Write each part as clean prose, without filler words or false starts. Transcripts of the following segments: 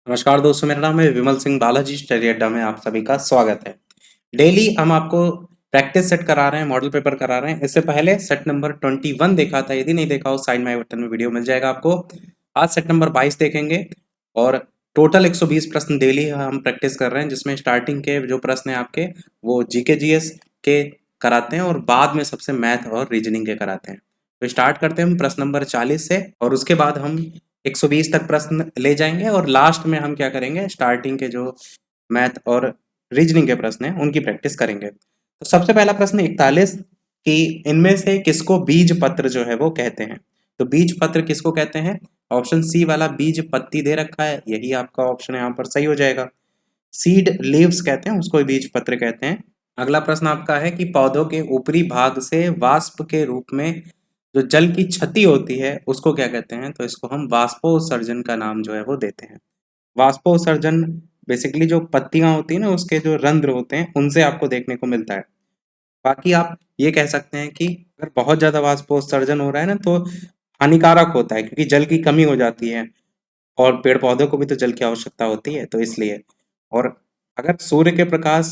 नमस्कार दोस्तों, मेरा नाम है विमल सिंह बालाजी। स्टडी अड्डा में आप सभी का स्वागत है। डेली हम आपको प्रैक्टिस सेट करा रहे हैं, मॉडल पेपर करा रहे हैं। इससे पहले सेट नंबर 21 देखा था, यदि नहीं देखा हो साइड में बटन में वीडियो मिल जाएगा आपको। आज सेट नंबर 22 देखेंगे और टोटल 120 प्रश्न डेली हम प्रैक्टिस कर रहे हैं, जिसमें स्टार्टिंग के जो प्रश्न है आपके वो जीके जीएस के कराते हैं और बाद में सबसे मैथ और रीजनिंग के कराते हैं। तो स्टार्ट करते हैं हम प्रश्न नंबर 40 से और उसके बाद हम 120 तक प्रश्न ले जाएंगे और लास्ट में हम क्या करेंगे, स्टार्टिंग के जो मैथ और रीजनिंग के प्रश्न हैं उनकी प्रैक्टिस करेंगे। तो सबसे पहला प्रश्न 41 कि इनमें से किसको बीज पत्र जो है वो कहते हैं। तो बीज पत्र किसको कहते हैं? ऑप्शन सी वाला बीज पत्ती दे रखा है, यही आपका ऑप्शन यहाँ पर सही हो जाएगा। सीड लीव्स कहते हैं, उसको बीज पत्र कहते हैं। अगला प्रश्न आपका है कि पौधों के ऊपरी भाग से वाष्प के रूप में जो जल की क्षति होती है उसको क्या कहते हैं? तो इसको हम वाष्पोत्सर्जन का नाम जो है वो देते हैं। वाष्पोत्सर्जन बेसिकली जो पत्तियां होती है ना, उसके जो रंध्र होते हैं उनसे आपको देखने को मिलता है। बाकी आप ये कह सकते हैं कि अगर बहुत ज्यादा वाष्पोत्सर्जन हो रहा है ना तो हानिकारक होता है, क्योंकि जल की कमी हो जाती है और पेड़ पौधों को भी तो जल की आवश्यकता होती है, तो इसलिए। और अगर सूर्य के प्रकाश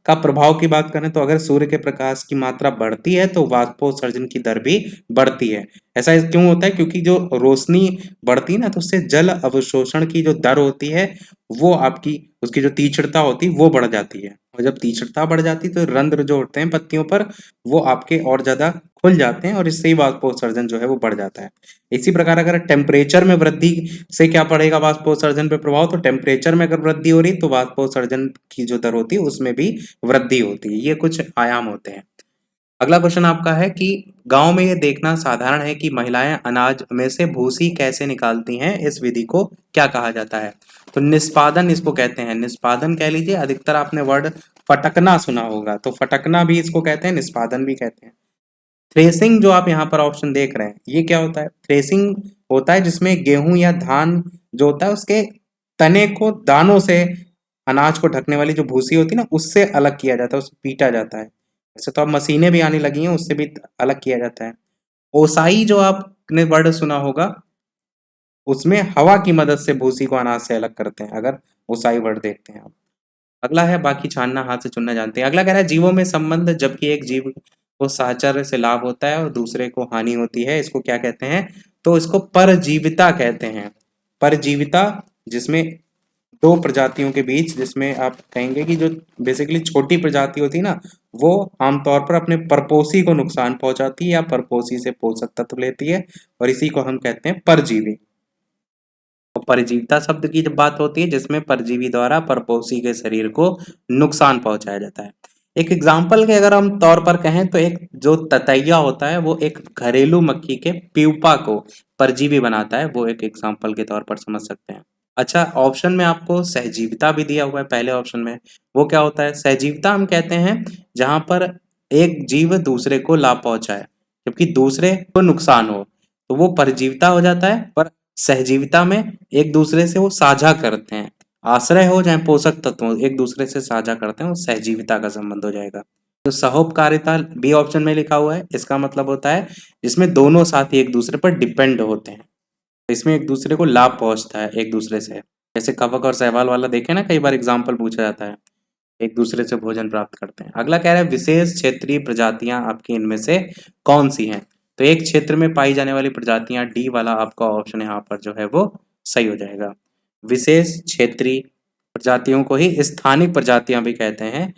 का प्रभाव की बात करें तो अगर सूर्य के प्रकाश की मात्रा बढ़ती है तो वाष्पोत्सर्जन की दर भी बढ़ती है। ऐसा क्यों होता है? क्योंकि जो रोशनी बढ़ती है ना तो उससे जल अवशोषण की जो दर होती है वो आपकी उसकी जो तीक्ष्णता होती है वो बढ़ जाती है, और जब तीक्ष्णता बढ़ जाती है तो रंध्र जो होते हैं पत्तियों पर वो आपके और ज्यादा खुल जाते हैं और इससे ही वाष्पोत्सर्जन जो है वो बढ़ जाता है। इसी प्रकार अगर टेम्परेचर में वृद्धि से क्या पड़ेगा वाष्पोत्सर्जन पे प्रभाव? तो टेम्परेचर में अगर वृद्धि हो रही तो वाष्पोत्सर्जन की जो दर होती है उसमें भी वृद्धि होती है। ये कुछ आयाम होते हैं। अगला क्वेश्चन आपका है कि गांव में ये देखना साधारण है कि महिलाएं अनाज में से भूसी कैसे निकालती हैं, इस विधि को क्या कहा जाता है? तो निष्पादन इसको कहते हैं। निष्पादन कह लीजिए, अधिकतर आपने वर्ड फटकना सुना होगा, तो फटकना भी इसको कहते हैं, निष्पादन भी कहते हैं। थ्रेसिंग जो आप यहाँ पर ऑप्शन देख रहे हैं ये क्या होता है? थ्रेसिंग होता है जिसमें गेहूं या धान जो होता है उसके तने को दानों से अनाज को ढकने वाली जो भूसी होती है ना उससे अलग किया जाता है, उससे पीटा जाता है। वैसे तो अब मशीनें भी आने लगी हैं, उससे भी अलग किया जाता है। ओसाई जो आपने वर्ड सुना होगा, उसमें हवा की मदद से भूसी को अनाज से अलग करते हैं, अगर ओसाई वर्ड देखते हैं आप। अगला है बाकी छानना हाथ से चुनना जानते हैं। अगला कह रहा है जीवों में संबंध, जबकि एक जीव को साहचर्य से लाभ होता है और दूसरे को हानि होती है, इसको क्या कहते हैं? तो इसको परजीविता कहते हैं। परजीविता जिसमें दो प्रजातियों के बीच, जिसमें आप कहेंगे कि जो बेसिकली छोटी प्रजाति होती है ना वो आमतौर पर अपने परपोषी को नुकसान पहुंचाती है या परपोषी से पोषक तत्व लेती है, और इसी को हम कहते हैं परजीवी। और परजीविता शब्द की जब बात होती है जिसमें परजीवी द्वारा परपोषी के शरीर को नुकसान पहुंचाया जाता है। एक एग्जाम्पल के अगर हम तौर पर कहें तो एक जो ततैया होता है वो एक घरेलू मक्खी के प्यूपा को परजीवी बनाता है, वो एक एग्जाम्पल के तौर पर समझ सकते हैं। अच्छा, ऑप्शन में आपको सहजीविता भी दिया हुआ है पहले ऑप्शन में। वो क्या होता है? सहजीविता हम कहते हैं जहां पर एक जीव दूसरे को लाभ पहुंचाए जबकि दूसरे को नुकसान हो, तो वो परजीविता हो जाता है। पर सहजीविता में एक दूसरे से वो साझा करते हैं, आश्रय हो चाहे पोषक तत्व हो, एक दूसरे से साझा करते हैं, वो सहजीविता का संबंध हो जाएगा। तो सहोपकारिता बी ऑप्शन में लिखा हुआ है, इसका मतलब होता है जिसमें दोनों साथी एक दूसरे पर डिपेंड होते हैं, इसमें एक दूसरे को लाभ पहुंचता है एक दूसरे से। जैसे कवक और सहवाल वाला देखे ना, कई बार एग्जाम्पल पूछा जाता है, एक दूसरे से भोजन प्राप्त करते हैं। अगला कह रहा है विशेष क्षेत्रीय प्रजातियां आपकी इनमें से कौन सी हैं? तो एक क्षेत्र में पाई जाने वाली प्रजातियां, डी वाला आपका ऑप्शन यहाँ पर जो है वो सही हो जाएगा। विशेष क्षेत्रीय प्रजातियों को ही स्थानिक प्रजातियां भी कहते हैं,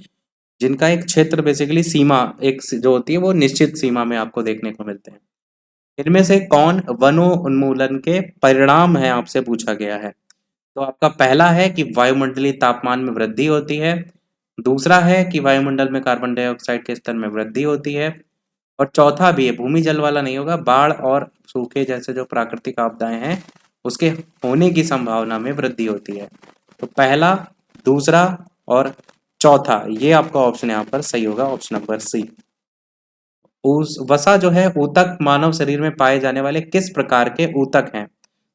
जिनका एक क्षेत्र बेसिकली सीमा एक जो होती है वो निश्चित सीमा में आपको देखने को मिलते हैं। इनमें से कौन वनो उन्मूलन के परिणाम है, आपसे पूछा गया है। तो आपका पहला है कि वायुमंडलीय तापमान में वृद्धि होती है, दूसरा है कि वायुमंडल में कार्बन डाइऑक्साइड के स्तर में वृद्धि होती है, और चौथा भी है, भूमि जल वाला नहीं होगा, बाढ़ और सूखे जैसे जो प्राकृतिक आपदाएं हैं उसके होने की संभावना में वृद्धि होती है। तो पहला, दूसरा और चौथा, ये आपका ऑप्शन यहाँ पर सही होगा, ऑप्शन नंबर सी। उस वसा जो है ऊतक मानव शरीर में पाए जाने वाले किस प्रकार के ऊतक हैं?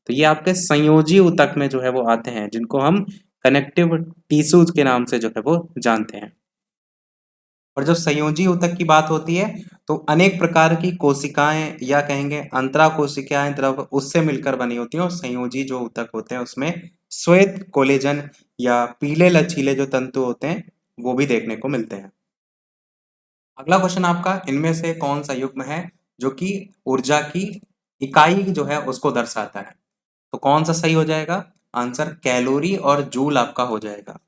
तो ये आपके संयोजी ऊतक में जो है वो आते हैं, जिनको हम कनेक्टिव टिश्यूज के नाम से जो है वो जानते हैं। और जब संयोजी ऊतक की बात होती है तो अनेक प्रकार की कोशिकाएं या कहेंगे अंतरा कोशिकाएं द्रव उससे मिलकर बनी होती हैं, और संयोजी जो ऊतक होते हैं उसमें श्वेत कोलेजन या पीले लचीले जो तंतु होते हैं वो भी देखने को मिलते हैं। अगला क्वेश्चन आपका, इनमें से कौन सा युग्म है जो कि ऊर्जा की इकाई जो है उसको दर्शाता है? तो कौन सा सही हो जाएगा? आंसर कैलोरी और जूल आपका हो जाएगा।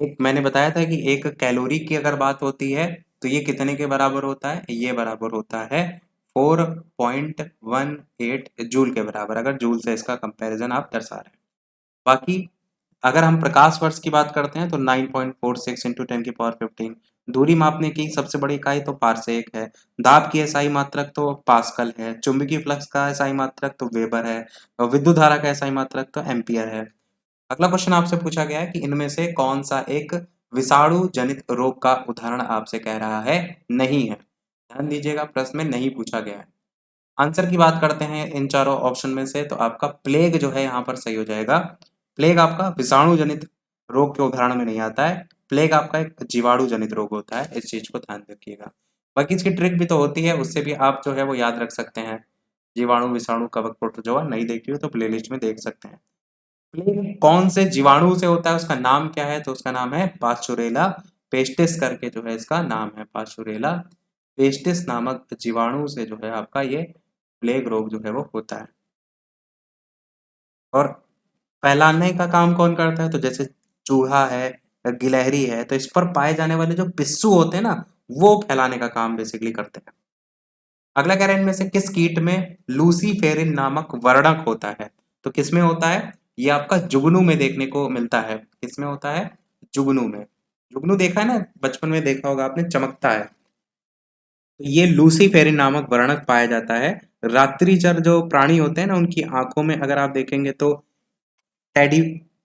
एक मैंने बताया था कि एक कैलोरी की अगर बात होती है तो ये कितने के बराबर होता है? ये बराबर होता है 4.18 जूल के बराबर, अगर जूल से इसका कंपैरिजन आप दर्शा रहे हैं। बाकी अगर हम प्रकाश वर्ष की बात करते हैं तो 9.46 इंटू 10⁻15। दूरी मापने की सबसे बड़ी इकाई तो पारसेक है। दाब की एसआई मात्रक तो पास्कल है। चुंबकीय फ्लक्स का एसआई मात्रक तो वेबर है। और विद्युत धारा का एसआई मात्रक तो एम्पियर है। अगला क्वेश्चन आपसे पूछा गया है कि इनमें से कौन सा एक विषाणु जनित रोग का उदाहरण आपसे कह रहा है? नहीं है। ध्यान दीजिएगा, प्रश्न में नहीं पूछा गया है। आंसर की बात करते हैं इन चारों ऑप्शन में से, तो आपका प्लेग जो है यहाँ पर सही हो जाएगा। प्लेग आपका विषाणु जनित रोग के उदाहरण में नहीं आता है। प्लेग आपका एक जीवाणु जनित रोग होता है, इस चीज को ध्यान रखिएगा। बाकी इसकी ट्रिक भी तो होती है, उससे भी आप जो है वो याद रख सकते हैं। जीवाणु, विषाणु, कवक, प्रोटोजोआ नहीं देखी हो तो प्लेलिस्ट में देख सकते हैं। प्लेग कौन से जीवाणु से होता है, उसका नाम क्या है? तो उसका नाम है पास्चुरेला पेस्टिस करके जो है इसका नाम है। पास्चुरेला पेस्टिस नामक जीवाणु से जो है आपका ये प्लेग रोग जो है वो होता है। और फैलाने का काम कौन करता है? तो जैसे चूहा है, गिलहरी है, तो इस पर पाए जाने वाले जो पिस्सू होते हैं ना, वो फैलाने का काम बेसिकली करते हैं। अगला कह रहे हैं इनमें से किस कीट में लूसीफेरिन नामक वर्णक होता है? तो किसमें होता है? ये आपका जुगनू में देखने को मिलता है। किसमें होता है? जुगनू में। जुगनू देखा है ना, बचपन में देखा होगा आपने, चमकता है। तो ये लूसीफेरिन नामक वर्णक पाया जाता है। रात्रिचर जो प्राणी होते हैं ना, उनकी आंखों में अगर आप देखेंगे तो टेडी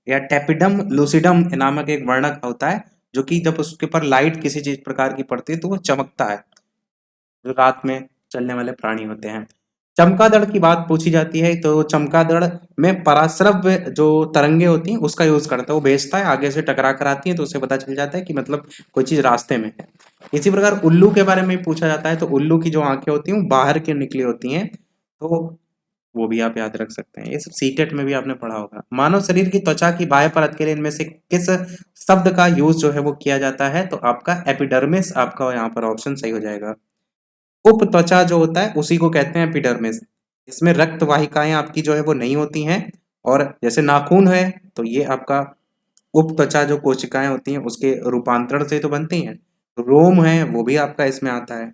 या टेपिडम लूसिडम नामक एक वर्णक होता है, जो कि जब उसके ऊपर लाइट किसी चीज प्रकार की पड़ती है तो वो चमकता है। जो रात में चलने वाले प्राणी होते हैं। चमगादड़ की बात पूछी जाती है तो चमगादड़ में पराश्रव्य जो तरंगे होती हैं उसका यूज करता है। वो भेजता है, आगे से टकरा कर आती है तो उसे पता चल जाता है कि मतलब कोई चीज रास्ते में है। इसी प्रकार उल्लू के बारे में पूछा जाता है तो उल्लू की जो आंखें होती हैं वो बाहर की निकली होती हैं, तो वो भी आप याद रख सकते हैं। ये सब सीटेट में भी आपने पढ़ा होगा। मानव शरीर की त्वचा की बाह्य परत के लिए इनमें से किस शब्द का यूज जो है वो किया जाता है? तो आपका एपिडर्मिस आपका यहाँ पर ऑप्शन सही हो जाएगा। उप त्वचा जो होता है उसी को कहते हैं एपिडर्मिस। इसमें रक्त वाहिकाएं आपकी जो है वो नहीं होती हैं। और जैसे नाखून है तो ये आपका उप त्वचा जो कोशिकाएं होती हैं उसके रूपांतरण से तो बनती हैं। रोम है वो भी आपका इसमें आता है।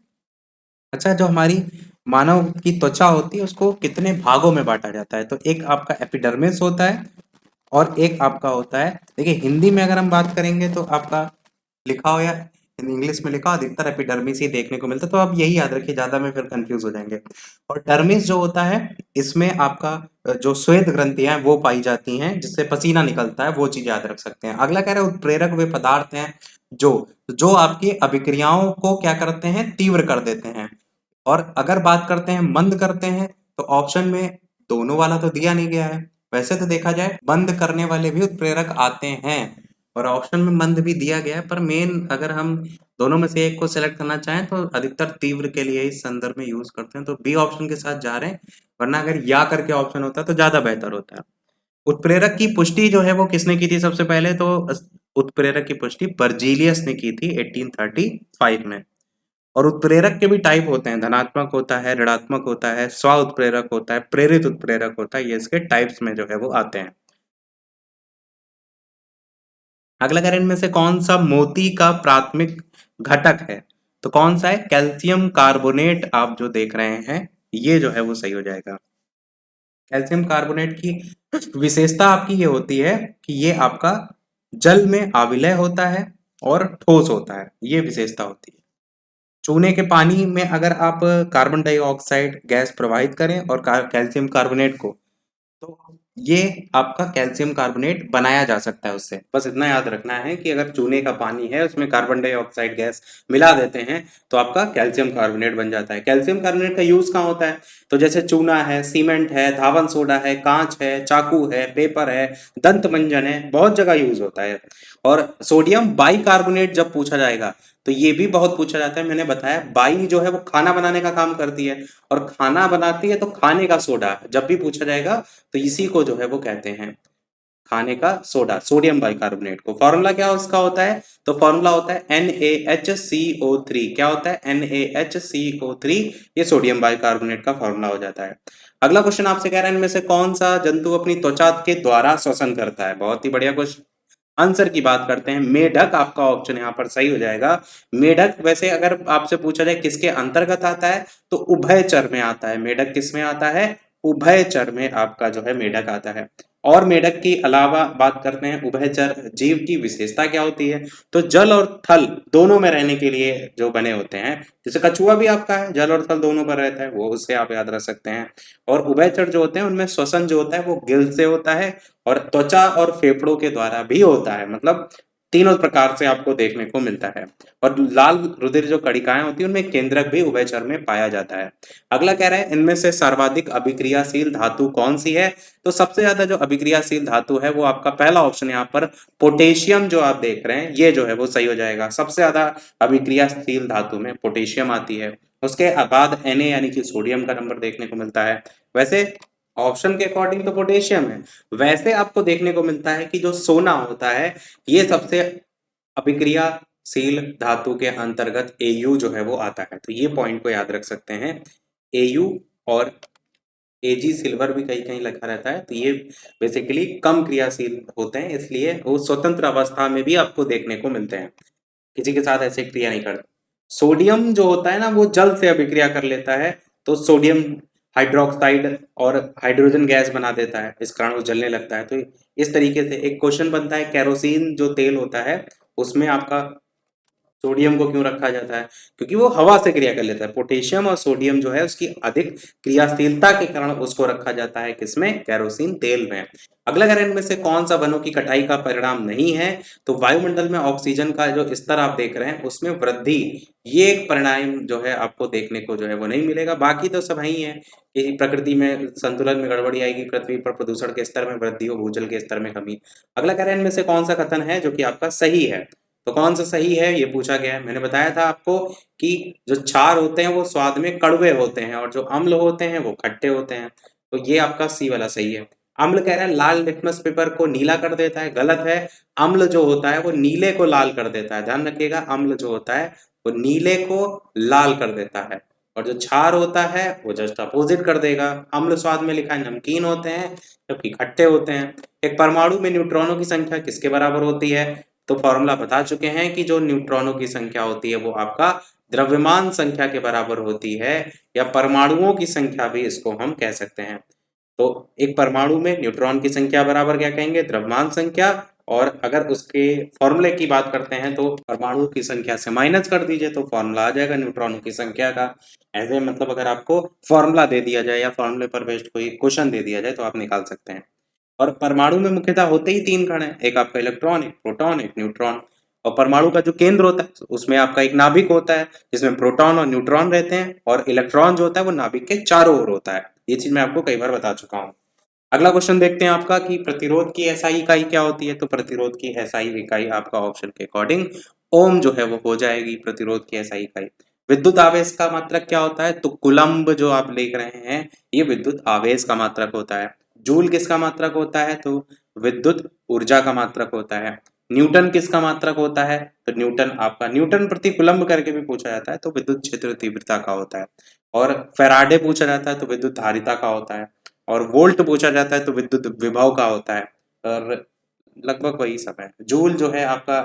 अच्छा, जो हमारी मानव की त्वचा होती है उसको कितने भागों में बांटा जाता है? तो एक आपका एपिडर्मिस होता है और एक आपका होता है, देखिए हिंदी में अगर हम बात करेंगे तो आपका लिखा हो या इंग्लिश में लिखा हो, अधिकतर एपिडर्मिस ही देखने को मिलता है, तो आप यही याद रखिए, ज्यादा में फिर कंफ्यूज हो जाएंगे। और डर्मिस जो होता है इसमें आपका जो श्वेत ग्रंथियां हैं वो पाई जाती हैं जिससे पसीना निकलता है, वो चीज याद रख सकते हैं। अगला कह रहे हैं उत्प्रेरक वे पदार्थ हैं जो जो आपकी अभिक्रियाओं को क्या करते हैं? तीव्र कर देते हैं। और अगर बात करते हैं मंद करते हैं, तो ऑप्शन में दोनों वाला तो दिया नहीं गया है। वैसे तो देखा जाए बंद करने वाले भी उत्प्रेरक आते हैं और ऑप्शन में मंद भी दिया गया है, पर मेन अगर हम दोनों में से एक को सिलेक्ट करना चाहें तो अधिकतर तीव्र के लिए इस संदर्भ में यूज करते हैं, तो बी ऑप्शन के साथ जा रहे हैं। वरना अगर या करके ऑप्शन होता तो ज्यादा बेहतर होता है। उत्प्रेरक की पुष्टि जो है वो किसने की थी सबसे पहले? तो उत्प्रेरक की पुष्टि बर्जीलियस ने की थी 1835 में। और उत्प्रेरक के भी टाइप होते हैं, धनात्मक होता है, ऋणात्मक होता है, स्व उत्प्रेरक होता है, प्रेरित उत्प्रेरक होता है, ये इसके टाइप्स में जो है वो आते हैं। अगला करें इनमें से कौन सा मोती का प्राथमिक घटक है? तो कौन सा है? कैल्शियम कार्बोनेट आप जो देख रहे हैं ये जो है वो सही हो जाएगा। कैल्शियम कार्बोनेट की विशेषता आपकी ये होती है कि ये आपका जल में आविलय होता है और ठोस होता है, ये विशेषता होती है। चूने के पानी में अगर आप कार्बन डाइऑक्साइड गैस प्रवाहित करें और कैल्शियम कार्बोनेट को, तो ये आपका कैल्शियम कार्बोनेट बनाया जा सकता है उससे। बस इतना याद रखना है कि अगर चूने का पानी है उसमें कार्बन डाइऑक्साइड गैस मिला देते हैं तो आपका कैल्शियम कार्बोनेट बन जाता है। कैल्शियम कार्बोनेट का यूज कहाँ होता है? तो जैसे चूना है, सीमेंट है, धावन सोडा है, कांच है, चाकू है, पेपर है, दंत मंजन है, बहुत जगह यूज होता है। और सोडियम बाइकार्बोनेट जब पूछा जाएगा तो ये भी बहुत पूछा जाता है। मैंने बताया बाई जो है वो खाना बनाने का काम करती है और खाना बनाती है तो खाने का सोडा जब भी पूछा जाएगा तो इसी को जो है वो कहते हैं खाने का सोडा, सोडियम बाइकार्बोनेट को। फॉर्मूला क्या उसका होता है? तो फॉर्मूला होता है NaHCO3। क्या होता है? NaHCO3। ये सोडियम बाइकार्बोनेट का फॉर्मूला हो जाता है। अगला क्वेश्चन आपसे कह रहा है इनमें से कौन सा जंतु अपनी त्वचा के द्वारा श्वसन करता है? बहुत ही बढ़िया क्वेश्चन। आंसर की बात करते हैं, मेढक आपका ऑप्शन यहाँ पर सही हो जाएगा। मेढक वैसे अगर आपसे पूछा जाए किसके अंतर्गत आता है तो उभयचर में आता है। मेढक किस में आता है? उभयचर में आपका जो है मेढक आता है। और मेढक की अलावा बात करते हैं उभयचर जीव की विशेषता क्या होती है? तो जल और थल दोनों में रहने के लिए जो बने होते हैं, जैसे कछुआ भी आपका है, जल और थल दोनों पर रहता है, वो उससे आप याद रख सकते हैं। और उभयचर जो होते हैं उनमें श्वसन जो होता है वो गिल से होता है और त्वचा और फेफड़ों के द्वारा भी होता है। मतलब तीनों प्रकार से आपको देखने को मिलता है। और लाल रुधिर जो कणिकाएं होती है उनमें केंद्रक भी उभयचर में पाया जाता है। अगला कह रहा है इनमें से सर्वाधिक अभिक्रियाशील धातु कौन सी है? तो सबसे ज्यादा जो अभिक्रियाशील धातु है वो आपका पहला ऑप्शन यहाँ पर पोटेशियम जो आप देख रहे हैं ये जो है वो सही हो जाएगा। सबसे ज्यादा अभिक्रियाशील धातु में पोटेशियम आती है। उसके बाद Na यानी कि सोडियम का नंबर देखने को मिलता है। वैसे ऑप्शन के अकॉर्डिंग तो पोटेशियम है, वैसे आपको देखने को मिलता है कि जो सोना होता है ये सबसे अभिक्रियाशील धातु के अंतर्गत Au जो है वो आता है। तो ये पॉइंट को याद रख सकते हैं। Au और Ag सिल्वर भी कहीं कहीं लिखा रहता है, तो ये बेसिकली कम क्रियाशील होते हैं, इसलिए वो स्वतंत्र अवस्था में भी आपको देखने को मिलते हैं, किसी के साथ ऐसे क्रिया नहीं करते। सोडियम जो होता है ना वो जल से अभिक्रिया कर लेता है, तो सोडियम हाइड्रोक्साइड और हाइड्रोजन गैस बना देता है, इस कारण वो जलने लगता है। तो इस तरीके से एक क्वेश्चन बनता है, केरोसिन जो तेल होता है उसमें आपका सोडियम को क्यों रखा जाता है? क्योंकि वो हवा से क्रिया कर लेता है। पोटेशियम और सोडियम जो है उसकी अधिक क्रियाशीलता के कारण उसको रखा जाता है किसमें? केरोसिन तेल में। अगला कह इनमें से कौन सा वनों की कटाई का परिणाम नहीं है? तो वायुमंडल में ऑक्सीजन का जो स्तर आप देख रहे हैं उसमें वृद्धि, ये एक परिणाम जो है आपको देखने को जो है वो नहीं मिलेगा। बाकी तो सब ही है कि प्रकृति में संतुलन में गड़बड़ी आएगी, पृथ्वी पर प्रदूषण के स्तर में वृद्धि हो, भूजल के स्तर में कमी। अगला कह रहे हैं इनमें से कौन सा कथन है जो कि आपका सही है? तो कौन सा सही है ये पूछा गया है। मैंने बताया था आपको कि जो क्षार होते हैं वो स्वाद में कड़वे होते हैं और जो अम्ल होते हैं वो खट्टे होते हैं। तो ये आपका सी वाला सही है। अम्ल कह रहा है लाल लिटमस पेपर को नीला कर देता है, गलत है। अम्ल जो होता है वो नीले को लाल कर देता है, ध्यान रखिएगा। अम्ल जो होता है वो नीले को लाल कर देता है और जो क्षार होता है वो जस्ट अपोजिट कर देगा। अम्ल स्वाद में लिखा है नमकीन होते हैं जबकि खट्टे होते हैं। एक परमाणु में न्यूट्रॉनों की संख्या किसके बराबर होती है? तो फॉर्मूला बता चुके हैं कि जो न्यूट्रॉनों की संख्या होती है वो आपका द्रव्यमान संख्या के बराबर होती है, या परमाणुओं की संख्या भी इसको हम कह सकते हैं। तो एक परमाणु में न्यूट्रॉन की संख्या बराबर क्या कहेंगे? द्रव्यमान संख्या। और अगर उसके फॉर्मूले की बात करते हैं तो परमाणु की संख्या से माइनस कर दीजिए तो फॉर्मूला आ जाएगा न्यूट्रॉनों की संख्या का। ऐसे मतलब अगर आपको फॉर्मूला दे दिया जाए या फॉर्मूले पर बेस्ड कोई क्वेश्चन दे दिया जाए तो आप निकाल सकते हैं। और परमाणु में मुख्यतः होते ही तीन कण हैं, एक आपका इलेक्ट्रॉन, एक प्रोटॉन, एक न्यूट्रॉन। और परमाणु का जो केंद्र होता है उसमें आपका एक नाभिक होता है जिसमें प्रोटॉन और न्यूट्रॉन रहते हैं, और इलेक्ट्रॉन जो होता है वो नाभिक के चारों ओर होता है। ये चीज मैं आपको कई बार बता चुका हूँ। अगला क्वेश्चन देखते हैं आपका कि प्रतिरोध की एसआई इकाई क्या होती है? तो प्रतिरोध की एसआई इकाई आपका ऑप्शन के अकॉर्डिंग ओम जो है वो हो जाएगी प्रतिरोध की एसआई इकाई। विद्युत आवेश का मात्रक क्या होता है? तो कुलम्ब जो आप लिख रहे हैं ये विद्युत आवेश का मात्रक होता है। जूल किसका मात्रक होता है? तो विद्युत ऊर्जा का मात्रक होता है। न्यूटन किसका मात्रक होता है? तो न्यूटन आपका न्यूटन प्रति कुलम्ब करके भी पूछा जाता है तो विद्युत क्षेत्र तीव्रता का होता है। और फैराडे पूछा जाता है तो विद्युत धारिता का होता है। और वोल्ट पूछा जाता है तो विद्युत विभव का होता है। और लगभग वही सब है। जूल जो है आपका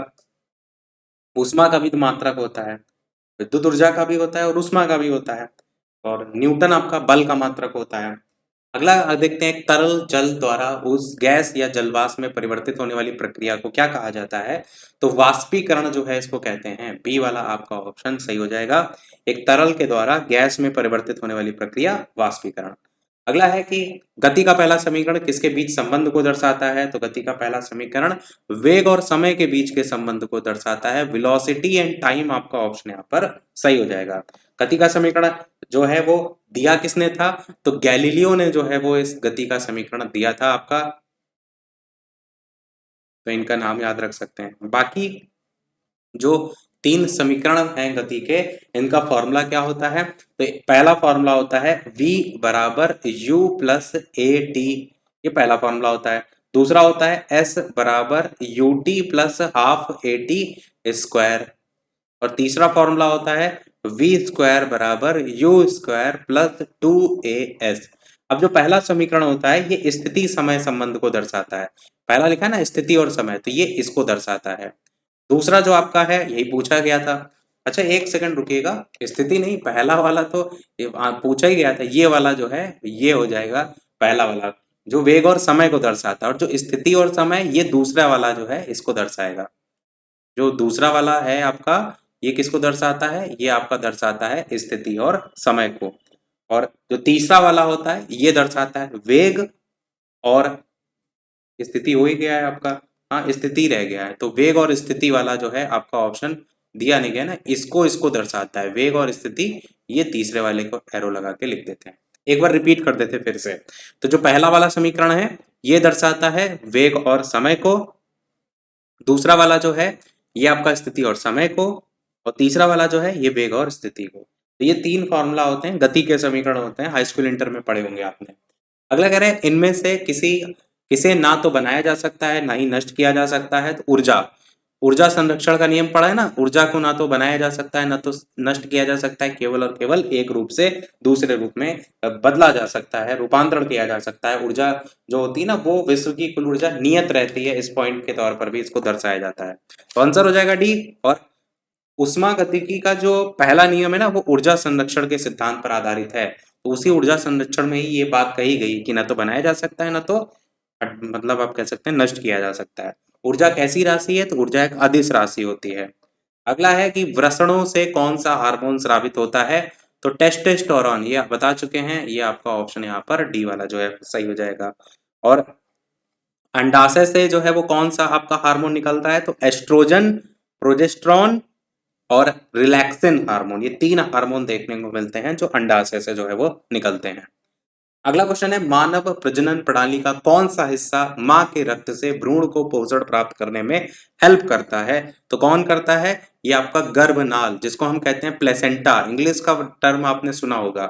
ऊष्मा का भी तो मात्रक होता है, विद्युत ऊर्जा का भी होता है और ऊष्मा का भी होता है। और न्यूटन आपका बल का मात्रक होता है। अगला देखते हैं, एक तरल जल द्वारा उस गैस या जलवाष्प में परिवर्तित होने वाली प्रक्रिया को क्या कहा जाता है? तो वाष्पीकरण जो है इसको कहते हैं। बी वाला आपका ऑप्शन सही हो जाएगा। एक तरल के द्वारा गैस में परिवर्तित होने वाली प्रक्रिया वाष्पीकरण। अगला है कि गति का पहला समीकरण किसके बीच संबंध को दर्शाता है? तो गति का पहला समीकरण वेग और समय के बीच के संबंध को दर्शाता है। वेलोसिटी एंड टाइम आपका ऑप्शन यहाँ पर सही हो जाएगा। गति का समीकरण जो है वो दिया किसने था? तो गैलीलियो ने जो है वो इस गति का समीकरण दिया था आपका, तो इनका नाम याद रख सकते हैं। बाकी जो तीन समीकरण हैं गति के, इनका फॉर्मूला क्या होता है? तो पहला फॉर्मूला होता है v बराबर u प्लस ए टी, ये पहला फॉर्मूला होता है। दूसरा होता है S बराबर UT plus half AT square, और तीसरा फॉर्मूला होता है V स्क्वायर बराबर U स्क्वायर प्लस 2AS। अब जो पहला समीकरण होता है ये स्थिति समय संबंध को दर्शाता है, पहला लिखा है ना स्थिति और समय, तो ये इसको दर्शाता है। दूसरा जो आपका है यही पूछा गया था। अच्छा एक सेकंड रुकिएगा, स्थिति नहीं, पहला वाला तो पूछा ही गया था, ये वाला जो है ये हो जाएगा पहला वाला जो वेग और समय को दर्शाता है, और जो स्थिति और समय ये दूसरा वाला जो है इसको दर्शाएगा। जो दूसरा वाला है आपका ये किसको दर्शाता है, ये आपका दर्शाता है स्थिति और समय को, और जो तीसरा वाला होता है ये दर्शाता है वेग और स्थिति हो ही गया है आपका, हाँ स्थिति रह गया है, तो वेग और स्थिति वाला जो है आपका ऑप्शन दिया नहीं गया ना, इसको दर्शाता है वेग और स्थिति, ये तीसरे वाले को एरो लगा के लिख देते हैं। एक बार रिपीट कर देते फिर से, तो जो पहला वाला समीकरण है ये दर्शाता है वेग और समय को, दूसरा वाला जो है ये आपका स्थिति और समय को, और तीसरा वाला जो है ये वेग और स्थिति को। तो ये तीन फॉर्मूला होते हैं, गति के समीकरण होते हैं, हाई स्कूल इंटर में पढ़े होंगे आपने। अगला कह रहे हैं इनमें से किसे ना तो बनाया जा सकता है ना ही नष्ट किया जा सकता है, तो ऊर्जा संरक्षण का नियम पढ़ा है ना, ऊर्जा को ना तो बनाया जा सकता है ना तो नष्ट किया जा सकता है, केवल और केवल एक रूप से दूसरे रूप में बदला जा सकता है, रूपांतरण किया जा सकता है। ऊर्जा जो होती है ना वो विश्व की कुल ऊर्जा नियत रहती है, इस पॉइंट के तौर पर भी इसको दर्शाया जाता है। तो आंसर हो जाएगा डी। और उष्मागतिकी का जो पहला नियम है ना वो ऊर्जा संरक्षण के सिद्धांत पर आधारित है, तो उसी ऊर्जा संरक्षण में ही ये बात कही गई कि ना तो बनाया जा सकता है ना तो मतलब आप कह सकते हैं नष्ट किया जा सकता है। ऊर्जा कैसी राशि है, तो ऊर्जा एक अदिश राशि होती है। अगला है कि वृषणों से कौन सा हार्मोन स्रावित होता है, तो टेस्टोस्टेरोन, ये आप बता चुके हैं, ये आपका ऑप्शन यहाँ पर डी वाला जो है सही हो जाएगा। और अंडाशय से जो है वो कौन सा आपका हार्मोन निकलता है, तो एस्ट्रोजन, प्रोजेस्टेरॉन और रिलैक्सिन हार्मोन, ये तीन हार्मोन देखने को मिलते हैं जो अंडाशय से जो है वो निकलते हैं। अगला क्वेश्चन है मानव प्रजनन प्रणाली का कौन सा हिस्सा मां के रक्त से भ्रूण को पोषण प्राप्त करने में हेल्प करता है, तो कौन करता है, ये आपका गर्भनाल, जिसको हम कहते हैं प्लेसेंटा, इंग्लिश का टर्म आपने सुना होगा,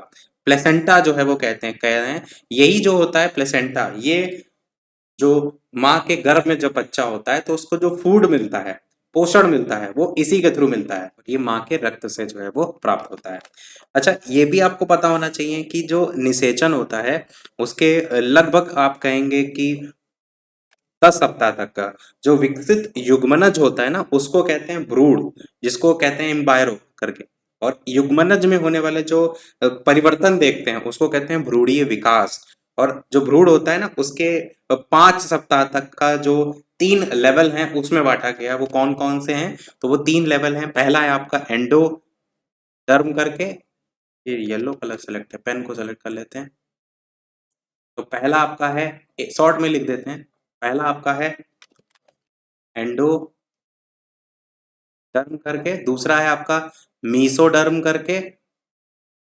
प्लेसेंटा जो है वो कह रहे हैं, यही जो होता है प्लेसेंटा, ये जो माँ के गर्भ में जब बच्चा होता है तो उसको जो फूड मिलता है, पोषण मिलता है, वो इसी के थ्रू मिलता है, ये माँ के रक्त से जो है वो प्राप्त होता है। अच्छा ये भी आपको पता होना चाहिए कि जो निषेचन होता है उसके लगभग आप कहेंगे कि 10 सप्ताह तक का जो विकसित युग्मनज होता है ना उसको कहते हैं भ्रूण, जिसको कहते हैं एम्बायरो करके, और युग्मनज में होने वाले जो परिवर्तन देखते हैं उसको कहते हैं भ्रूणीय विकास। और जो भ्रूण होता है ना उसके 5 सप्ताह तक का जो 3 लेवल हैं उसमें बांटा गया, वो कौन कौन से हैं, तो वो 3 लेवल हैं। पहला है आपका एंडोडर्म करके, ये येलो कलर सेलेक्ट है, पेन को सेलेक्ट कर लेते हैं, तो पहला आपका है, शॉर्ट में लिख देते हैं, पहला आपका है एंडोडर्म करके, दूसरा है आपका मीसोडर्म करके,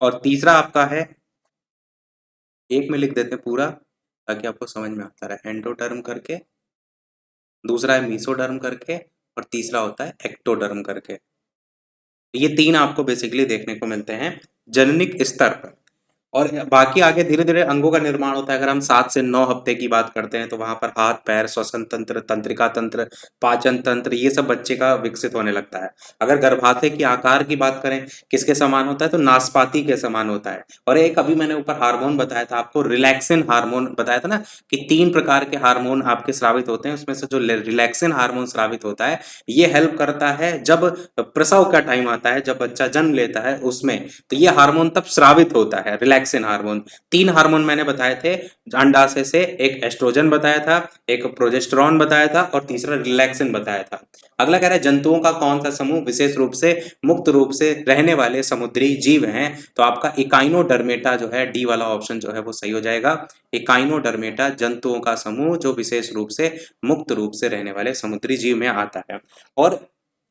और तीसरा आपका है, एक में लिख देते हैं पूरा ताकि आपको समझ में आता रहे, एंडोडर्म करके, दूसरा है मीसोडर्म करके, और तीसरा होता है एक्टोडर्म करके। ये तीन आपको बेसिकली देखने को मिलते हैं जननिक स्तर पर, और बाकी आगे धीरे धीरे अंगों का निर्माण होता है। अगर हम 7 से 9 हफ्ते की बात करते हैं तो वहां पर हाथ पैर, श्वसन तंत्र, तंत्रिका तंत्र, पाचन तंत्र, ये सब बच्चे का विकसित होने लगता है। अगर गर्भाशय की आकार की बात करें किसके समान होता है, तो नाशपाती के समान होता है। और एक अभी मैंने ऊपर हार्मोन बताया था आपको, रिलैक्सिन हार्मोन बताया था ना कि 3 प्रकार के हार्मोन आपके स्रावित होते हैं, उसमें से जो रिलैक्सिन हार्मोन स्रावित होता है ये हेल्प करता है जब प्रसव का टाइम आता है, जब बच्चा जन्म लेता है उसमें, तो ये हार्मोन तब स्रावित होता है, रिलैक्सिन हार्मोन। 3 हार्मोन मैंने बताए थे अंडाशय से, एक एस्ट्रोजन बताया था, एक प्रोजेस्टेरॉन बताया था, और तीसरा रिलैक्सिन बताया था। अगला कह रहा है जंतुओं का कौन सा समूह विशेष रूप से मुक्त रूप से रहने वाले समुद्री जीव हैं, तो आपका इकाइनोडर्मेटा जो है, डी वाला ऑप्शन जो है वो सही हो जाएगा। इकाइनोडर्मेटा जंतुओं का समूह जो विशेष रूप से मुक्त रूप से रहने वाले समुद्री जीव में आता है। और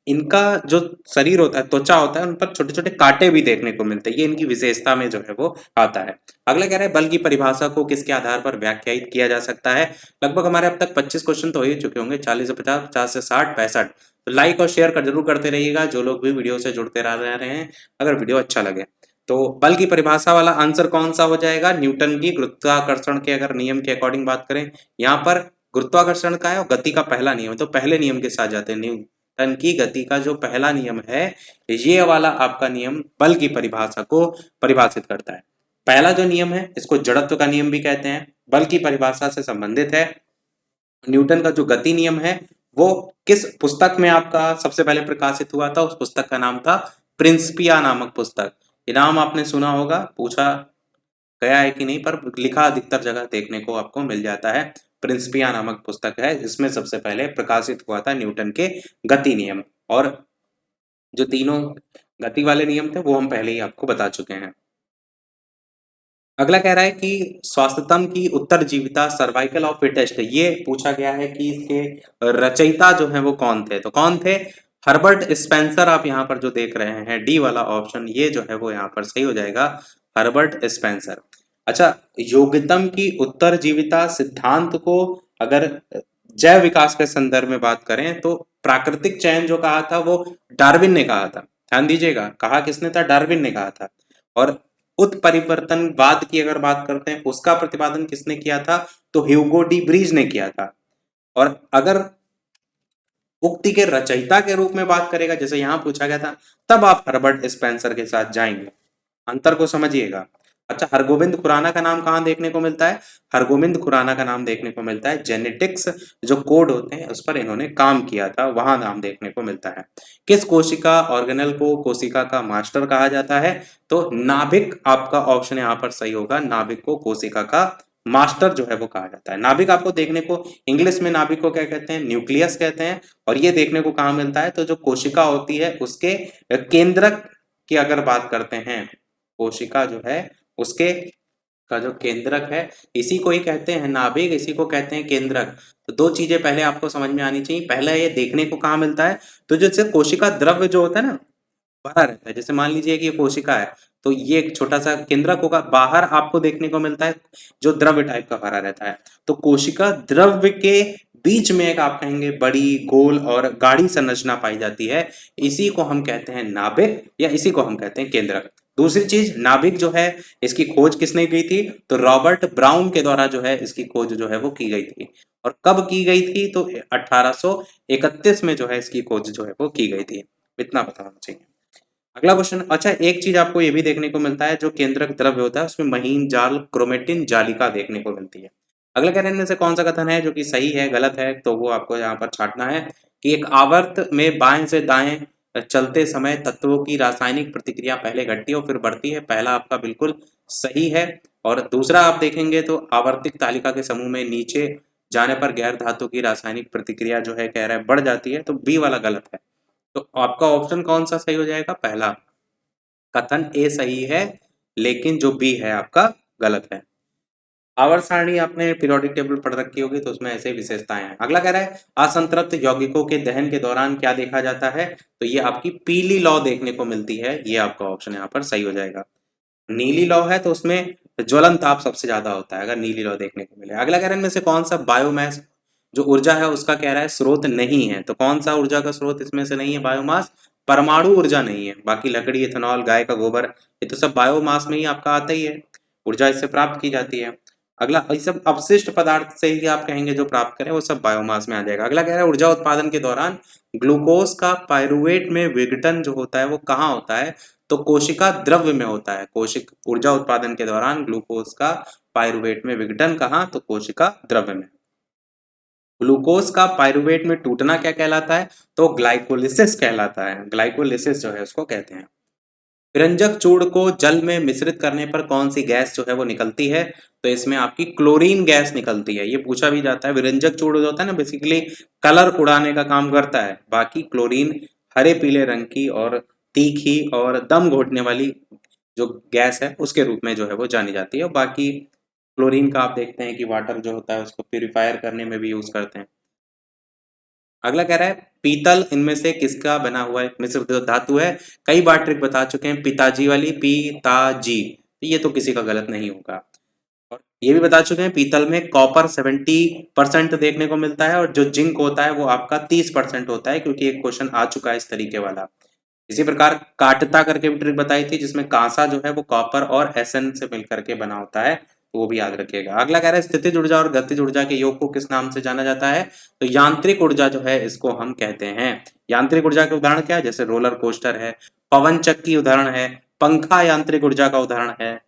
इनका जो शरीर होता है, त्वचा होता है, उन पर छोटे छोटे कांटे भी देखने को मिलते हैं, ये इनकी विशेषता में जो है वो आता है। अगला कह रहा है बल की परिभाषा को किसके आधार पर व्याख्यायित किया जा सकता है। लगभग हमारे अब तक 25 क्वेश्चन तो हो ही चुके होंगे, 40 से 50, 50 से 60, 65। तो लाइक और शेयर जरूर करते रहिएगा जो लोग भी वीडियो से जुड़ते रह रहे हैं, अगर वीडियो अच्छा लगे तो। बल की परिभाषा वाला आंसर कौन सा हो जाएगा, न्यूटन की गुरुत्वाकर्षण के अगर नियम के अकॉर्डिंग बात करें, यहाँ पर गुरुत्वाकर्षण का है और गति का पहला नियम है, तो पहले नियम के साथ जाते हैं। न्यूटन की गति का जो पहला नियम है, ये वाला आपका नियम बल की परिभाषा को परिभाषित करता है। पहला जो नियम है इसको जड़त्व का नियम भी कहते हैं, बल की परिभाषा से संबंधित है। न्यूटन का जो गति नियम है वो किस पुस्तक में आपका सबसे पहले प्रकाशित हुआ था? उस पुस्तक का नाम था प्रिंसिपिया नामक पुस्तक। ये नाम आपने सुना होगा, पूछा गया है कि नहीं, पर लिखा अधिकतर जगह देखने को आपको मिल जाता है। प्रिंसिपिया नामक पुस्तक है जिसमें सबसे पहले प्रकाशित हुआ था न्यूटन के गति नियम, और जो तीनों गति वाले नियम थे वो हम पहले ही आपको बता चुके हैं। अगला कह रहा है कि स्वास्थ्यतम की उत्तरजीविता सर्वाइकल ऑफ फिटेस्ट, ये पूछा गया है कि इसके रचयिता जो है वो कौन थे? तो कौन थे? Herbert Spencer. आप यहाँ पर जो देख रहे हैं डी वाला ऑप्शन, ये जो है वो यहाँ पर सही हो जाएगा, हर्बर्ट स्पेंसर। अच्छा, योग्यतम की उत्तरजीविता सिद्धांत को अगर जैव विकास के संदर्भ में बात करें तो प्राकृतिक चयन जो कहा था वो डार्विन ने कहा था। ध्यान दीजिएगा, कहा किसने था? डार्विन ने कहा था। और उत्परिवर्तनवाद की अगर बात करते हैं उसका प्रतिपादन किसने किया था? तो ह्यूगो डी ब्रीज ने किया था। और अगर उक्ति के रचयिता के रूप में बात करेगा, जैसे यहां पूछा गया था, तब आप हर्बर्ट स्पेंसर के साथ जाएंगे। अंतर को समझिएगा। अच्छा, हरगोविंद खुराना का नाम कहाँ देखने को मिलता है? हरगोविंद खुराना का नाम देखने को मिलता है जेनेटिक्स जो कोड होते हैं उस पर इन्होंने काम किया था, वहां नाम देखने को मिलता है। किस कोशिका ऑर्गेनल को कोशिका का मास्टर कहा जाता है? तो नाभिक आपका ऑप्शन यहाँ पर सही होगा, नाभिक को कोशिका का मास्टर जो है वो कहा जाता है। नाभिक आपको देखने को इंग्लिश में नाभिक को क्या कहते हैं? न्यूक्लियस कहते हैं। और ये देखने को कहाँ मिलता है? तो जो कोशिका होती है उसके केंद्रक की अगर बात करते हैं, कोशिका जो है उसके का जो केंद्रक है, इसी को ही कहते हैं नाभिक, इसी को कहते हैं केंद्रक। तो दो चीजें पहले आपको समझ में आनी चाहिए। पहला ये देखने को कहाँ मिलता है? तो जैसे कोशिका द्रव्य जो होता है ना, भरा रहता है। जैसे मान लीजिए कि ये कोशिका है तो ये एक छोटा सा केंद्रक होगा, बाहर आपको देखने को मिलता है जो द्रव्य टाइप का भरा रहता है। तो कोशिका द्रव्य के बीच में एक आप कहेंगे बड़ी गोल और गाढ़ी संरचना पाई जाती है, इसी को हम कहते हैं नाभिक या इसी को हम कहते हैं केंद्रक। दूसरी चीज, नाभिक जो है इसकी खोज किसने की थी? तो रॉबर्ट ब्राउन के द्वारा जो है इसकी खोज जो है वो की गई थी। और कब की गई थी? तो 1831 में जो है इसकी खोज जो है वो की गई थी। इतना पता होना चाहिए। अगला क्वेश्चन, अच्छा एक चीज आपको ये भी देखने को मिलता है, जो केंद्रक द्रव्य होता है उसमें महीन जाल क्रोमेटिन जालिका देखने को मिलती है। अगला कह रहे हैं इनमें से कौन सा कथन है जो कि सही है, गलत है? तो वो आपको यहाँ पर छांटना है कि एक आवर्त में बाएं से दाएं चलते समय तत्वों की रासायनिक प्रतिक्रिया पहले घटती है और फिर बढ़ती है। पहला आपका बिल्कुल सही है। और दूसरा आप देखेंगे तो आवर्तिक तालिका के समूह में नीचे जाने पर गैर धातु की रासायनिक प्रतिक्रिया जो है कह रहा है बढ़ जाती है, तो बी वाला गलत है। तो आपका ऑप्शन कौन सा सही हो जाएगा? पहला। कथन ए सही है लेकिन जो बी है आपका गलत है। आवर्त सारणी आपने पीरियोडिक टेबल पढ़ रखी होगी तो उसमें ऐसे विशेषताएं हैं। अगला कह रहा है असंतृप्त यौगिकों के दहन के दौरान क्या देखा जाता है? तो ये आपकी पीली लौ देखने को मिलती है, ये आपका ऑप्शन यहाँ पर सही हो जाएगा। नीली लौ है तो उसमें ज्वलन ताप सबसे ज्यादा होता है अगर नीली लौ देखने को मिले। अगला कह रहा है इनमें से कौन सा बायोमास जो ऊर्जा है उसका कह रहा है स्रोत नहीं है? तो कौन सा ऊर्जा का स्रोत इसमें से नहीं है बायोमास? परमाणु ऊर्जा नहीं है। बाकी लकड़ी, इथेनॉल, गाय का गोबर, ये तो सब बायोमास में ही आपका आता ही है, ऊर्जा इससे प्राप्त की जाती है। अगला, ये सब अपशिष्ट पदार्थ से ही आप कहेंगे जो प्राप्त करें वो सब बायोमास में आ जाएगा। अगला कह रहा है ऊर्जा उत्पादन के दौरान ग्लूकोज का पायरुवेट में विघटन जो होता है वो कहाँ होता है? तो कोशिका द्रव्य में होता है। कोशिक ऊर्जा उत्पादन के दौरान ग्लूकोज का पायरुवेट में विघटन कहाँ? तो कोशिका द्रव्य में। ग्लूकोज का पायरुवेट में टूटना क्या कहलाता है? तो ग्लाइकोलिसिस कहलाता है। ग्लाइकोलिसिस जो है उसको कहते हैं। विरंजक चूर्ण को जल में मिश्रित करने पर कौन सी गैस जो है वो निकलती है? तो इसमें आपकी क्लोरीन गैस निकलती है। ये पूछा भी जाता है। विरंजक चूर्ण जो होता है ना बेसिकली कलर उड़ाने का काम करता है, बाकी क्लोरीन हरे पीले रंग की और तीखी और दम घोटने वाली जो गैस है उसके रूप में जो है वो जानी जाती है। और बाकी क्लोरीन का आप देखते हैं कि वाटर जो होता है उसको प्यूरिफायर करने में भी यूज करते हैं। अगला कह रहा है पीतल इनमें से किसका बना हुआ है मिश्र धातु है? कई बार ट्रिक बता चुके हैं, पिताजी वाली, पिताजी, ये तो किसी का गलत नहीं होगा। और ये भी बता चुके हैं पीतल में कॉपर 70% देखने को मिलता है और जो जिंक होता है वो आपका 30% होता है, क्योंकि एक क्वेश्चन आ चुका है इस तरीके वाला। इसी प्रकार काटता करके भी ट्रिक बताई थी जिसमें कांसा जो है वो कॉपर और एसएन से मिलकर के बना होता है, वो भी याद रखिएगा। अगला कह रहा है स्थितिज ऊर्जा और गतिज ऊर्जा के योग को किस नाम से जाना जाता है? तो यांत्रिक ऊर्जा जो है इसको हम कहते हैं। यांत्रिक ऊर्जा के उदाहरण क्या है? जैसे रोलर कोस्टर है, पवन चक्की उदाहरण है, पंखा यांत्रिक ऊर्जा का उदाहरण है।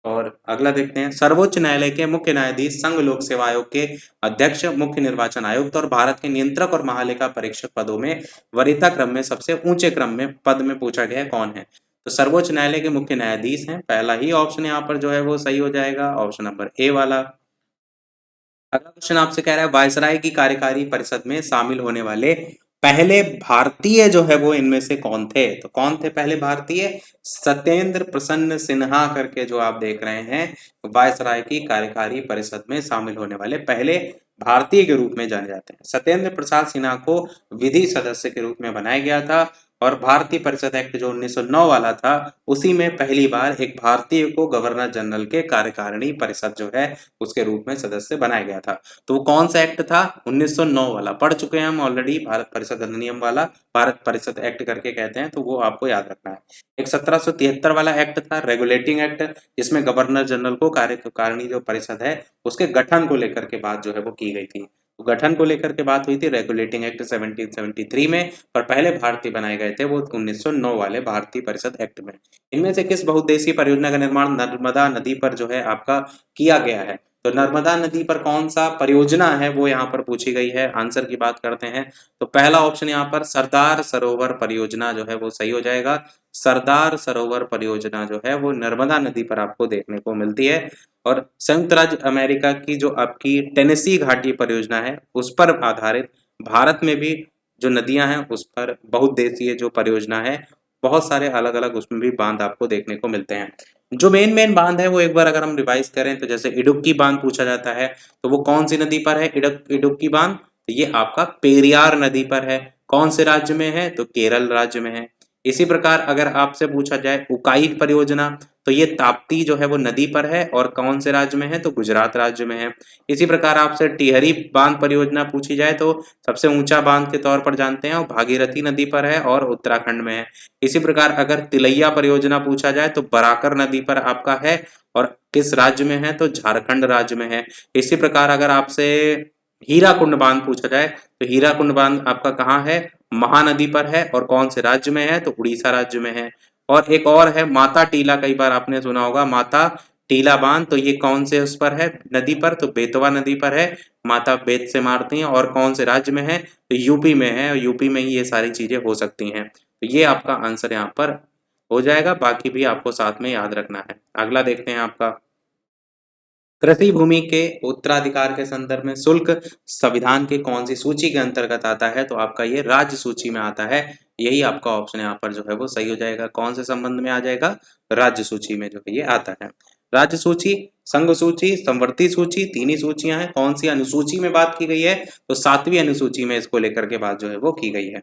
और अगला देखते हैं, सर्वोच्च न्यायालय के मुख्य न्यायाधीश, संघ लोक सेवा आयोग के अध्यक्ष, मुख्य निर्वाचन आयुक्त और भारत के नियंत्रक और महालेखा परीक्षक पदों में वरीयता क्रम में सबसे ऊंचे क्रम में पद में पूछा गया कौन है? तो सर्वोच्च न्यायालय के मुख्य न्यायाधीश हैं। पहला ही ऑप्शन यहाँ पर जो है वो सही हो जाएगा, ऑप्शन नंबर ए वाला। अगला क्वेश्चन आपसे कह रहा है वायसराय की कार्यकारी परिषद में शामिल होने वाले पहले भारतीय जो है वो इनमें से कौन थे? तो कौन थे पहले भारतीय? सत्येंद्र प्रसन्न सिन्हा करके जो आप देख रहे हैं वायसराय की कार्यकारी परिषद में शामिल होने वाले पहले भारतीय के रूप में जाने जाते हैं। सत्येंद्र प्रसाद सिन्हा को विधि सदस्य के रूप में बनाया गया था और भारतीय परिषद एक्ट जो 1909 वाला था उसी में पहली बार एक भारतीय को गवर्नर जनरल के कार्यकारिणी परिषद जो है उसके रूप में सदस्य बनाया गया था। तो वो कौन सा एक्ट था? 1909 वाला, पढ़ चुके हैं हम ऑलरेडी, भारत परिषद अधिनियम वाला, भारत परिषद एक्ट करके कहते हैं, तो वो आपको याद रखना है। एक 1773 वाला एक्ट था, रेगुलेटिंग एक्ट, जिसमें गवर्नर जनरल को कार्यकारिणी जो परिषद है उसके गठन को लेकर के बात जो है वो की गई थी। तो गठन को लेकर के बात हुई थी रेगुलेटिंग एक्ट 1773 में, पर पहले भारतीय बनाए गए थे वो 1909 वाले भारतीय परिषद एक्ट में। इनमें से किस बहुउद्देशीय परियोजना का निर्माण नर्मदा नदी पर जो है आपका किया गया है? तो नर्मदा नदी पर कौन सा परियोजना है वो यहाँ पर पूछी गई है। आंसर की बात करते हैं तो पहला ऑप्शन यहाँ पर सरदार सरोवर परियोजना जो है वो सही हो जाएगा। सरदार सरोवर परियोजना जो है वो नर्मदा नदी पर आपको देखने को मिलती है। और संयुक्त राज्य अमेरिका की जो आपकी टेनेसी घाटी परियोजना है उस पर आधारित भारत में भी जो नदियां हैं उस पर बहुउद्देशीय जो परियोजना है, बहुत सारे अलग अलग उसमें भी बांध आपको देखने को मिलते हैं। जो मेन बांध है वो एक बार अगर हम रिवाइज करें तो जैसे इडुक्की बांध पूछा जाता है तो वो कौन सी नदी पर है? इडुक्की बांध, तो ये आपका पेरियार नदी पर है। कौन से राज्य में है? तो केरल राज्य में है। इसी प्रकार अगर आपसे पूछा जाए उकाई परियोजना, तो ये ताप्ती जो है वो नदी पर है और कौन से राज्य में है? तो गुजरात राज्य में है। इसी प्रकार आपसे टिहरी बांध परियोजना पूछी जाए तो सबसे ऊंचा बांध के तौर पर जानते हैं और भागीरथी नदी पर है और उत्तराखंड में है। इसी प्रकार अगर तिलैया परियोजना पूछा जाए तो बराकर नदी पर आपका है और किस राज्य में है? तो झारखंड राज्य में है। इसी प्रकार अगर आपसे हीराकुंड बांध पूछा जाए तो हीराकुंड बांध आपका कहाँ है? महानदी पर है और कौन से राज्य में है? तो उड़ीसा राज्य में है। और एक और है माता टीला, कई बार आपने सुना होगा माता टीला बांध, तो ये कौन से उस पर है नदी पर? तो बेतवा नदी पर है। माता बेत से मारती हैं और कौन से राज्य में है? तो यूपी में है और यूपी में ही ये सारी चीजें हो सकती हैं। तो ये आपका आंसर यहाँ पर हो जाएगा, बाकी भी आपको साथ में याद रखना है। अगला देखते हैं आपका कृषि भूमि के उत्तराधिकार के संदर्भ में शुल्क संविधान के कौन सी सूची के अंतर्गत आता है? तो आपका ये राज्य सूची में आता है। यही आपका ऑप्शन यहाँ पर जो है वो सही हो जाएगा। कौन से संबंध में आ जाएगा? राज्य सूची में जो है ये आता है। राज्य सूची, संघ सूची, संवर्ती सूची, तीन ही सूचियां हैं। कौन सी अनुसूची में बात की गई है? तो 7वीं अनुसूची में इसको लेकर के बात जो है वो की गई है।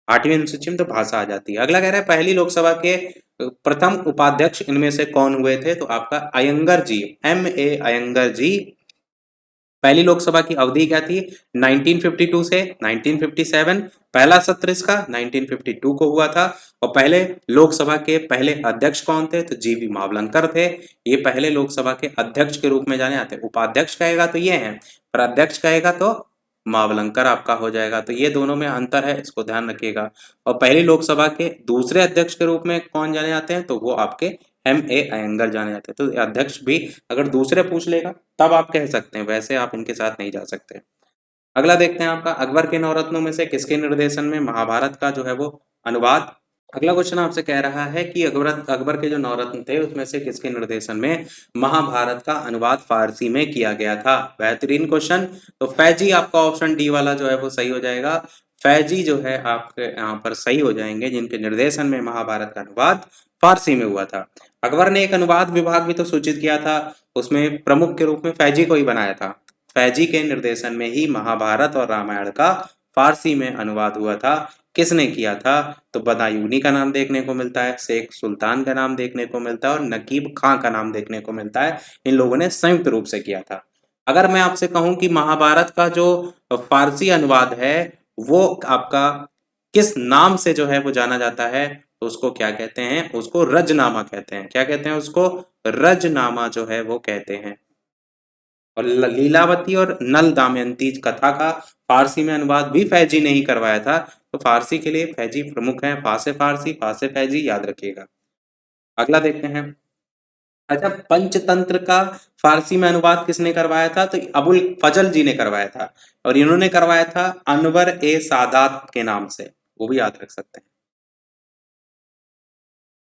8वीं अनुसूची में तो भाषा आ जाती है। अगला कह रहा है पहली लोकसभा के प्रथम उपाध्यक्ष इनमें से कौन हुए थे? तो आपका अयंगर जी, M.A. अयंगर जी। पहली लोकसभा की अवधि क्या थी? 1952 से 1957। पहला सत्र इसका 1952 को हुआ था। और पहले लोकसभा के पहले अध्यक्ष कौन थे? तो जीवी मावलंकर थे। ये पहले लोकसभा के अध्यक्ष के रूप में जाने जाते हैं। उपाध्यक्ष कहेगा तो ये है, पर अध्यक्ष कहेगा तो मावलंकर आपका हो जाएगा। तो ये दोनों में अंतर है, इसको ध्यान रखिएगा। और पहली लोकसभा के दूसरे अध्यक्ष के रूप में कौन जाने जाते हैं? तो वो आपके M.A. अयंगर जाने जाते हैं। तो अध्यक्ष भी अगर दूसरे पूछ लेगा तब आप कह सकते हैं, वैसे आप इनके साथ नहीं जा सकते। अगला देखते हैं आपका अकबर के नवरत्नों में से किसके निर्देशन में महाभारत का जो है वो अनुवाद? अगला क्वेश्चन आपसे कह रहा है कि अकबर के जो नवरत्न थे उसमें से किसके निर्देशन में महाभारत का अनुवाद फारसी में किया गया था? बेहतरीन क्वेश्चन। तो फैजी आपका ऑप्शन डी वाला जो है वो सही हो जाएगा। फैजी जो है आपके यहाँ पर सही हो जाएंगे, जिनके निर्देशन में महाभारत का अनुवाद फारसी में हुआ था। अकबर ने एक अनुवाद विभाग भी तो सूचित किया था, उसमें प्रमुख के रूप में फैजी को ही बनाया था। फैजी के निर्देशन में ही महाभारत और रामायण का फारसी में अनुवाद हुआ था। किसने किया था? तो बदायूनी का नाम देखने को मिलता है, शेख सुल्तान का नाम देखने को मिलता है और नकीब खां का नाम देखने को मिलता है। इन लोगों ने संयुक्त रूप से किया था। अगर मैं आपसे कहूं कि महाभारत का जो फारसी अनुवाद है वो आपका किस नाम से जो है वो जाना जाता है, तो उसको क्या कहते हैं? उसको रजनामा कहते हैं। क्या कहते हैं उसको? रजनामा जो है वो कहते हैं। और लीलावती और नल दमयंती कथा का फारसी में अनुवाद भी फैजी ने ही करवाया था। तो फारसी के लिए फैजी प्रमुख है, फा से फारसी, फा से फैजी, याद रखिएगा। अगला देखते हैं। अच्छा, पंचतंत्र का फारसी में अनुवाद किसने करवाया था? तो अबुल फजल जी ने करवाया था, और इन्होंने करवाया था अनवर ए सादात के नाम से, वो भी याद रख सकते हैं।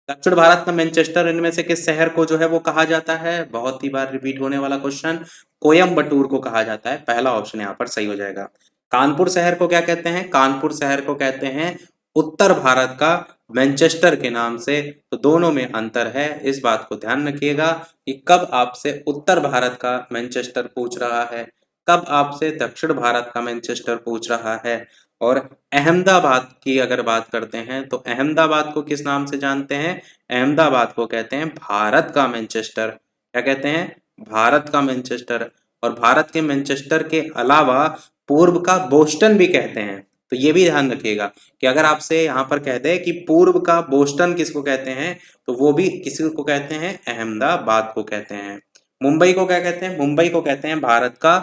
दक्षिण भारत का मैनचेस्टर इनमें से किस शहर को जो है वो कहा जाता है? बहुत ही बार रिपीट होने वाला क्वेश्चन, कोयम्बटूर को कहा जाता है। पहला ऑप्शन यहाँ पर सही हो जाएगा। कानपुर शहर को क्या कहते हैं? कानपुर शहर को कहते हैं उत्तर भारत का मैनचेस्टर के नाम से। तो दोनों में अंतर है, इस बात को ध्यान रखिएगा कि कब आपसे उत्तर भारत का मैनचेस्टर पूछ रहा है, कब आपसे दक्षिण भारत का मैनचेस्टर पूछ रहा है। और अहमदाबाद की अगर बात करते हैं तो अहमदाबाद को किस नाम से जानते हैं? अहमदाबाद को कहते हैं भारत का मैनचेस्टर। क्या कहते हैं? भारत का मैनचेस्टर। और भारत के मैनचेस्टर के अलावा पूर्व का बोस्टन भी कहते हैं। तो ये भी ध्यान रखिएगा कि अगर आपसे यहाँ पर कह दे कि पूर्व का बोस्टन किसको कहते हैं, तो वो भी किसी को कहते हैं? अहमदाबाद को कहते हैं। मुंबई को क्या कहते हैं? मुंबई को कहते हैं भारत का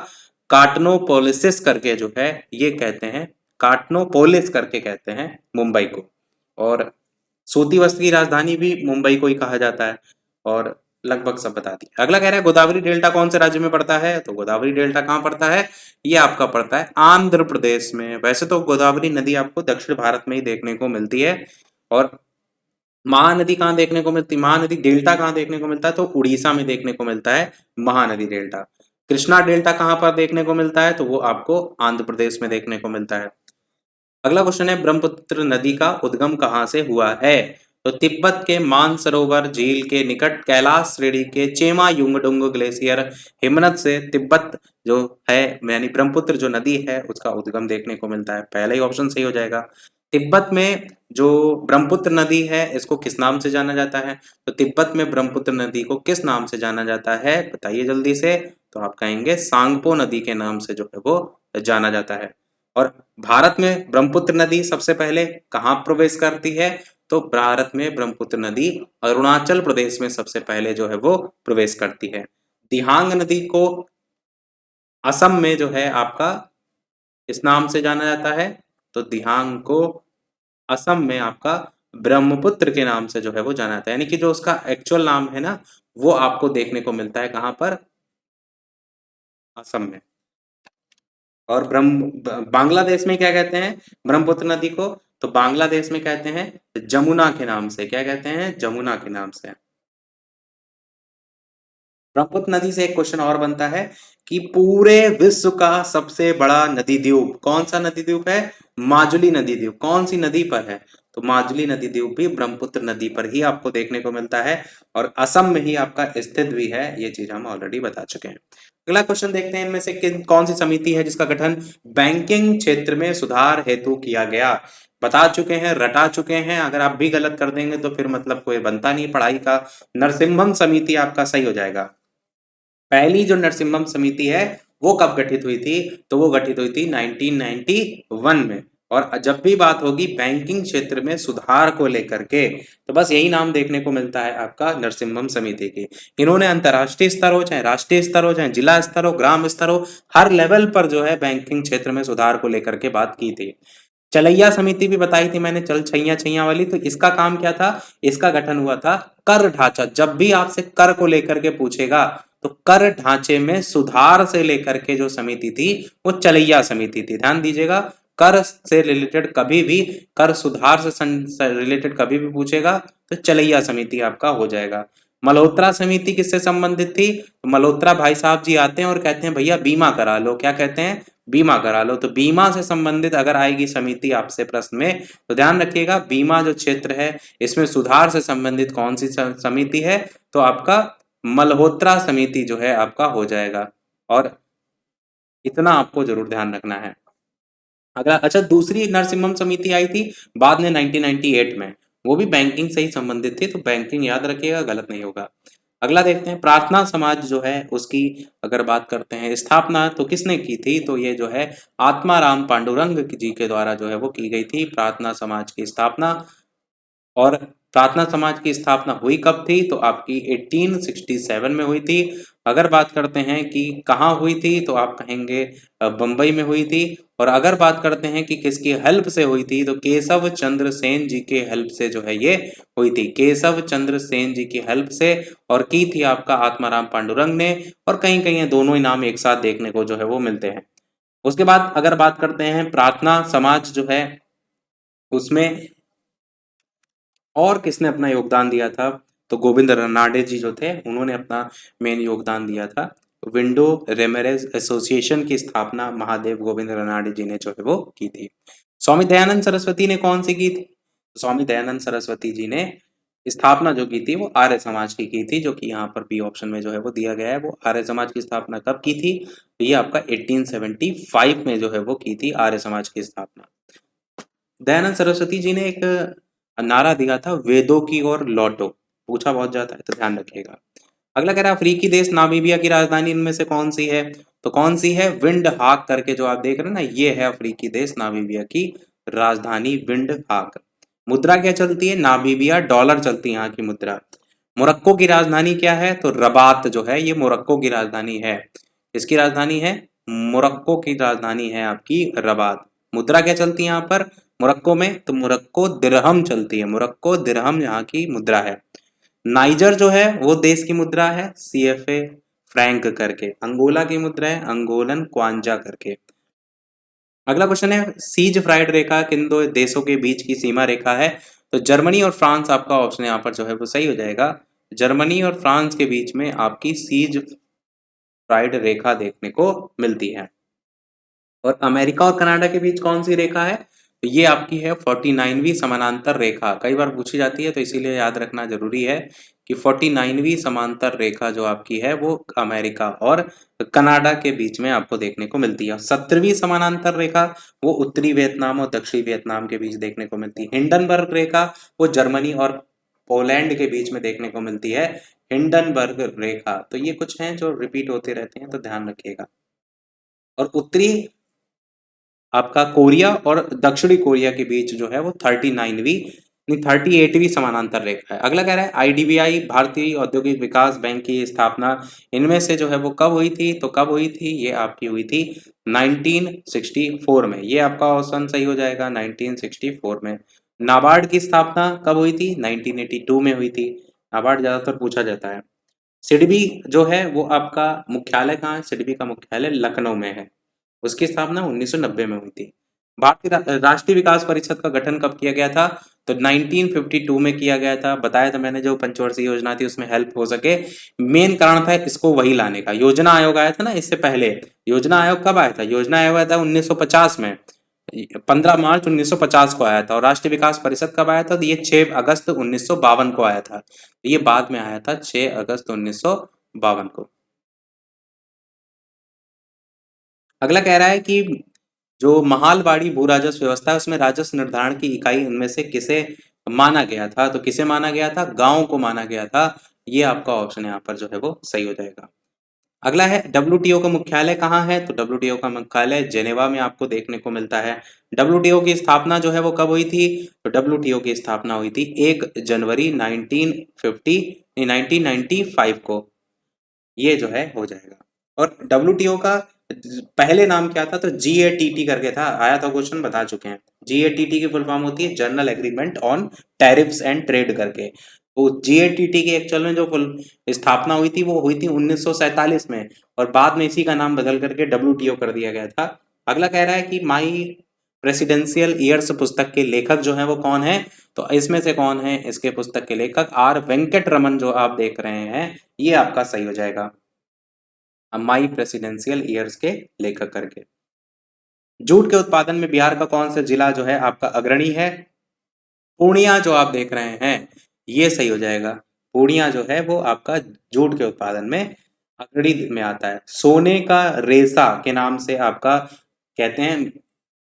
कार्टनोपोलिसिस करके जो है ये कहते हैं, कार्टनोपोलिस करके कहते हैं मुंबई को। और सूती वस्त्र की राजधानी भी मुंबई को ही कहा जाता है। और लगभग सब बता दिया। अगला कह रहा है गोदावरी डेल्टा कौन से राज्य में पड़ता है? तो गोदावरी डेल्टा कहाँ पड़ता है? ये आपका पड़ता है आंध्र प्रदेश में। वैसे तो गोदावरी नदी आपको दक्षिण भारत में ही देखने को मिलती है। और महानदी कहाँ देखने को मिलती? महानदी डेल्टा कहाँ देखने को मिलता है? तो उड़ीसा में देखने को मिलता है महानदी डेल्टा। कृष्णा डेल्टा कहाँ पर देखने को मिलता है? तो वो आपको आंध्र प्रदेश में देखने को मिलता है। अगला क्वेश्चन है ब्रह्मपुत्र नदी का उद्गम कहाँ से हुआ है? तो तिब्बत के मानसरोवर झील के निकट कैलाश श्रेणी के चेमा युंगडुंग ग्लेशियर हिमनद से तिब्बत जो है यानी ब्रह्मपुत्र जो नदी है उसका उद्गम देखने को मिलता है। पहला ही ऑप्शन सही हो जाएगा। तिब्बत में जो ब्रह्मपुत्र नदी है इसको किस नाम से जाना जाता है? तो तिब्बत में ब्रह्मपुत्र नदी को किस नाम से जाना जाता है? बताइए जल्दी से। तो आप कहेंगे सांगपो नदी के नाम से जो है वो जाना जाता है। और भारत में ब्रह्मपुत्र नदी सबसे पहले कहाँ प्रवेश करती है? तो भारत में ब्रह्मपुत्र नदी अरुणाचल प्रदेश में सबसे पहले जो है वो प्रवेश करती है। दिहांग नदी को असम में जो है आपका इस नाम से जाना जाता है। तो दिहांग को असम में आपका ब्रह्मपुत्र के नाम से जो है वो जाना जाता है, यानी कि जो उसका एक्चुअल नाम है ना वो आपको देखने को मिलता है कहाँ पर? असम में। और बांग्लादेश में क्या कहते हैं ब्रह्मपुत्र नदी को? तो बांग्लादेश में कहते हैं जमुना के नाम से। क्या कहते हैं? जमुना के नाम से। ब्रह्मपुत्र नदी से एक क्वेश्चन और बनता है कि पूरे विश्व का सबसे बड़ा नदी द्वीप कौन सा नदी द्वीप है? माजुली नदी द्वीप। कौन सी नदी पर है? तो माजुली नदी द्वीप भी ब्रह्मपुत्र नदी पर ही आपको देखने को मिलता है और असम में ही आपका स्थित भी है। ये चीज हम ऑलरेडी बता चुके हैं। अगला क्वेश्चन देखते हैं इनमें से कौन सी समिति है जिसका गठन बैंकिंग क्षेत्र में सुधार हेतु किया गया? बता चुके हैं, रटा चुके हैं। अगर आप भी गलत कर देंगे तो फिर मतलब कोई बनता नहीं पढ़ाई का। नरसिम्हम समिति आपका सही हो जाएगा। पहली जो नरसिम्हम समिति है वो कब गठित हुई थी? तो वो गठित हुई थी 1991 में। और जब भी बात होगी बैंकिंग क्षेत्र में सुधार को लेकर के तो बस यही नाम देखने को मिलता है आपका नरसिम्हम समिति की। इन्होंने अंतर्राष्ट्रीय स्तर हो चाहे राष्ट्रीय स्तर हो चाहे जिला स्तर हो ग्राम स्तर हो हर लेवल पर जो है बैंकिंग क्षेत्र में सुधार को लेकर के बात की थी। चलैया समिति भी बताई थी मैंने, चल छैया छैया वाली। तो इसका काम क्या था? इसका गठन हुआ था कर ढांचा। जब भी आपसे कर को लेकर के पूछेगा तो कर ढांचे में सुधार से लेकर के जो समिति थी वो चलैया समिति थी। ध्यान दीजिएगा, कर से रिलेटेड कभी भी, कर सुधार से रिलेटेड कभी भी पूछेगा तो चलैया समिति आपका हो जाएगा। मल्होत्रा समिति किससे संबंधित थी? तो मल्होत्रा भाई साहब जी आते हैं और कहते हैं भैया बीमा करा लो। क्या कहते हैं? बीमा करा लो। तो बीमा से संबंधित अगर आएगी समिति आपसे प्रश्न में तो ध्यान रखिएगा बीमा जो क्षेत्र है इसमें सुधार से संबंधित कौन सी समिति है? तो आपका मल्होत्रा समिति जो है आपका हो जाएगा। और इतना आपको जरूर ध्यान रखना है। अगर अच्छा दूसरी नरसिम्हम समिति आई थी बाद में 1998 में, वो भी बैंकिंग से ही संबंधित थी। तो बैंकिंग याद रखिएगा, गलत नहीं होगा। अगला देखते हैं प्रार्थना समाज जो है उसकी अगर बात करते हैं स्थापना तो किसने की थी? तो ये जो है आत्माराम पांडुरंग जी के द्वारा जो है वो की गई थी प्रार्थना समाज की स्थापना। और प्रार्थना समाज की स्थापना हुई कब थी? तो आपकी 1867 में हुई थी। अगर बात करते हैं कि कहाँ हुई थी, तो आप कहेंगे बम्बई में हुई थी। और अगर बात करते हैं कि किसकी हेल्प से हुई थी, तो केशव चंद्र सेन जी के हेल्प से जो है ये हुई थी, केशव चंद्र सेन जी की हेल्प से। और की थी आपका आत्माराम पांडुरंग ने। और कहीं कहीं दोनों ही नाम एक साथ देखने को जो है वो मिलते हैं। उसके बाद अगर बात करते हैं प्रार्थना समाज जो है उसमें और किसने अपना योगदान दिया था, तो गोविंद रनाडे जी जो थे उन्होंने अपना मेन योगदान दिया था। विंडो रेमरेज एसोसिएशन की स्थापना महादेव गोविंद रनाडे जी ने जो है वो की थी। स्वामी दयानंद सरस्वती ने कौन सी की थी? स्वामी दयानंद सरस्वती जी ने स्थापना जो की थी वो आर्य समाज की थी, जो कि यहाँ पर बी ऑप्शन में जो है वो दिया गया है। वो आर्य समाज की स्थापना कब की थी? तो ये आपका 1875 में जो है वो की थी आर्य समाज की स्थापना। दयानंद सरस्वती जी ने एक नारा दिया था, वेदों की ओर लौटो। पूछा बहुत जाता है तो ध्यान रखिएगा। अगला कह रहा है अफ्रीकी देश नामीबिया की राजधानी इनमें से कौन सी है? तो कौन सी है? विंड हाक करके जो आप देख रहे हैं ना, ये है अफ्रीकी देश नामीबिया की राजधानी विंड हाक। मुद्रा क्या चलती है? नामीबिया डॉलर चलती है यहाँ की मुद्रा। मोरक्को की राजधानी क्या है? तो रबात जो है ये मोरक्को की राजधानी है। इसकी राजधानी है मोरक्को की राजधानी है आपकी रबात। मुद्रा क्या चलती है यहाँ पर मोरक्को में? तो मोरक्को दिरहम चलती है। मोरक्को दिरहम यहाँ की मुद्रा है। नाइजर जो है वो देश की मुद्रा है सीएफए फ्रैंक करके। अंगोला की मुद्रा है अंगोलन क्वांजा करके। अगला क्वेश्चन है सीज फ्राइड रेखा किन दो देशों के बीच की सीमा रेखा है? तो जर्मनी और फ्रांस आपका ऑप्शन यहाँ पर जो है वो सही हो जाएगा। जर्मनी और फ्रांस के बीच में आपकी सीज फ्राइड रेखा देखने को मिलती है। और अमेरिका और कनाडा के बीच कौन सी रेखा है? तो ये आपकी है 49वीं समानांतर रेखा। कई बार पूछी जाती है तो इसीलिए याद रखना जरूरी है कि 49वीं समांतर रेखा जो आपकी है वो अमेरिका और कनाडा के बीच में आपको देखने को मिलती है। 17वीं समानांतर रेखा वो उत्तरी वियतनाम और दक्षिणी वियतनाम के बीच देखने को मिलती है। हिंडनबर्ग रेखा वो जर्मनी और पोलैंड के बीच में देखने को मिलती है। हिंडनबर्ग रेखा। तो ये कुछ हैं जो रिपीट होते रहते हैं तो ध्यान रखिएगा। और उत्तरी आपका कोरिया और दक्षिणी कोरिया के बीच जो है वो 38वीं समानांतर रेखा है। अगला कह रहा है आईडीबीआई भारतीय औद्योगिक विकास बैंक की स्थापना इनमें से जो है वो कब हुई थी? तो कब हुई थी? ये आपकी हुई थी 1964 में। ये आपका ऑप्शन सही हो जाएगा 1964 में। नाबार्ड की स्थापना कब हुई थी? 1982 में हुई थी। नाबार्ड ज्यादातर पूछा जाता है। सिडबी जो है वो आपका मुख्यालय कहाँ है? सिडबी का मुख्यालय लखनऊ में है। उसकी स्थापना 1990 में हुई थी। भारतीय राष्ट्रीय विकास परिषद का गठन कब किया गया था? तो 1952 में किया गया था। बताया था मैंने जो पंचवर्षीय योजना थी उसमें हेल्प हो सके। मेन कारण था इसको वही लाने का। योजना आयोग आया था ना इससे पहले। योजना आयोग कब आया था? योजना आयोग आया था 1950 में। 15 मार्च 1950 को आया था। और राष्ट्रीय विकास परिषद कब आया था? तो ये 6 अगस्त 1952 को आया था। ये बाद में आया था 6 अगस्त 1952 को। अगला कह रहा है कि जो महालवाड़ी भू राजस्व व्यवस्था है उसमें राजस्व निर्धारण की इकाई इनमें से किसे माना गया था? तो किसे माना गया था? गांव को माना गया था। ये आपका ऑप्शन यहाँ पर जो है वो सही हो जाएगा। अगला है डब्ल्यूटीओ का मुख्यालय कहाँ है? तो डब्ल्यूटीओ का मुख्यालय जेनेवा में आपको देखने को मिलता है। डब्ल्यूटीओ की स्थापना जो है वो कब हुई थी? तो डब्ल्यूटीओ की स्थापना हुई थी 1 जनवरी 1995 को। ये जो है हो जाएगा। और डब्ल्यूटीओ का पहले नाम क्या था? तो जीएटीटी करके था। आया था क्वेश्चन, बता चुके हैं। जीएटीटी की फुल फॉर्म होती है general agreement on tariffs and trade करके। तो जीएटीटी की एक्चुअल में जो फुल स्थापना हुई थी वो हुई थी 1947 में। और बाद में इसी का नाम बदल करके डब्ल्यूटीओ कर दिया गया था। अगला कह रहा है कि माई प्रेसिडेंशियल ईयर्स पुस्तक के लेखक जो है वो कौन है? तो इसमें से कौन है इसके पुस्तक के लेखक? आर वेंकट रमन जो आप देख रहे हैं ये आपका सही हो जाएगा। माई प्रेसिडेंशियल ईयर्स के लेखक करके। जूट के उत्पादन में बिहार का कौन सा जिला जो है आपका अग्रणी है? पूर्णिया जो आप देख रहे हैं ये सही हो जाएगा। पूर्णिया जो है वो आपका जूट के उत्पादन में अग्रणी में आता है। सोने का रेशा के नाम से आपका कहते हैं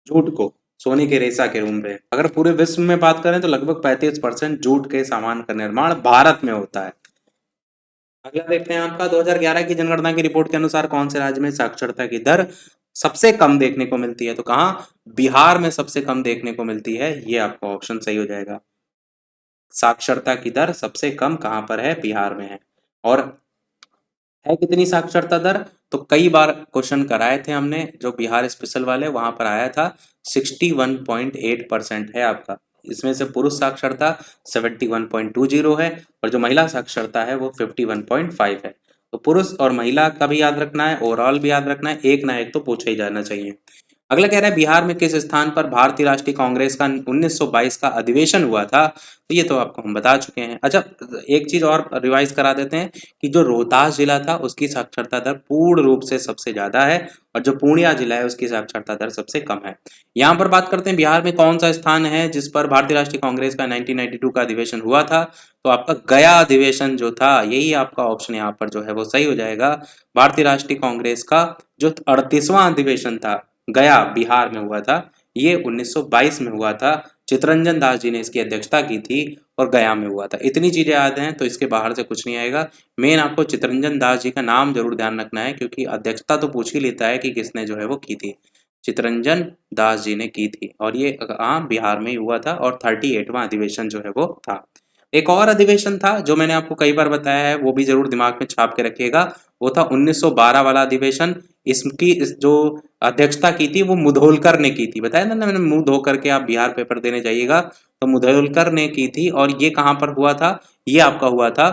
जूट को, सोने के रेशा के रूप में। अगर पूरे विश्व में बात करें तो लगभग 35% जूट के सामान का निर्माण भारत में होता है। अगला देखते हैं आपका 2011 की जनगणना की रिपोर्ट के अनुसार कौन से राज्य में साक्षरता की दर सबसे कम देखने को मिलती है? तो कहाँ? बिहार में सबसे कम देखने को मिलती है। ये आपका ऑप्शन सही हो जाएगा। साक्षरता की दर सबसे कम कहाँ पर है? बिहार में है। और है कितनी साक्षरता दर? तो कई बार क्वेश्चन कराए थे हमने, जो बिहार स्पेशल वाले, वहां पर आया था 61.8% है आपका। इसमें से पुरुष साक्षरता 71.20 है और जो महिला साक्षरता है वो 51.5 है। तो पुरुष और महिला का भी याद रखना है, ओवरऑल भी याद रखना है, एक ना एक तो पूछा ही जाना चाहिए। अगला कह रहा है बिहार में किस स्थान पर भारतीय राष्ट्रीय कांग्रेस का 1922 का अधिवेशन हुआ था? तो ये तो आपको हम बता चुके हैं। अच्छा, एक चीज और रिवाइज करा देते हैं कि जो रोहतास जिला था उसकी साक्षरता दर पूर्ण रूप से सबसे ज्यादा है और जो पूर्णिया जिला है उसकी साक्षरता दर सबसे कम है। यहाँ पर बात करते हैं बिहार में कौन सा स्थान है जिस पर भारतीय राष्ट्रीय कांग्रेस का 1992 का अधिवेशन हुआ था? तो आपका गया अधिवेशन जो था, यही आपका ऑप्शन यहाँ पर जो है वो सही हो जाएगा। भारतीय राष्ट्रीय कांग्रेस का जो 38वां अधिवेशन था, गया बिहार में हुआ था, ये 1922 में हुआ था। चितरंजन दास जी ने इसकी अध्यक्षता की थी और गया में हुआ था। इतनी चीजें याद हैं तो इसके बाहर से कुछ नहीं आएगा। मेन आपको चितरंजन दास जी का नाम जरूर ध्यान रखना है, क्योंकि अध्यक्षता तो पूछ ही लेता है कि किसने जो है वो की थी। चितरंजन दास जी ने की थी और ये बिहार में ही हुआ था और 38वां अधिवेशन जो है वो था। एक और अधिवेशन था जो मैंने आपको कई बार बताया है, वो भी जरूर दिमाग में छाप के रखिएगा। वो था 1912 वाला अधिवेशन। जो अध्यक्षता की थी वो मुधोलकर ने की थी। बताया ना मैंने, मुंह धो करके आप बिहार पेपर देने जाइएगा। तो मुधोलकर ने की थी और ये कहाँ पर हुआ था? ये आपका हुआ था,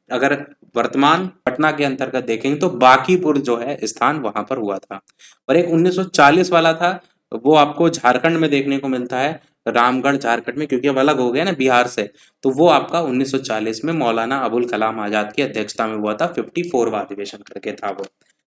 अगर वर्तमान पटना के अंतर्गत देखेंगे तो बांकीपुर जो है स्थान, वहां पर हुआ था। और एक 1940 वाला था, वो आपको झारखंड में देखने को मिलता है, रामगढ़ झारखंड में, क्योंकि अब अलग हो गया ना बिहार से। तो वो आपका 1940 में मौलाना अबुल कलाम आजाद की अध्यक्षता में हुआ था। 54वां अधिवेशन करके था वो।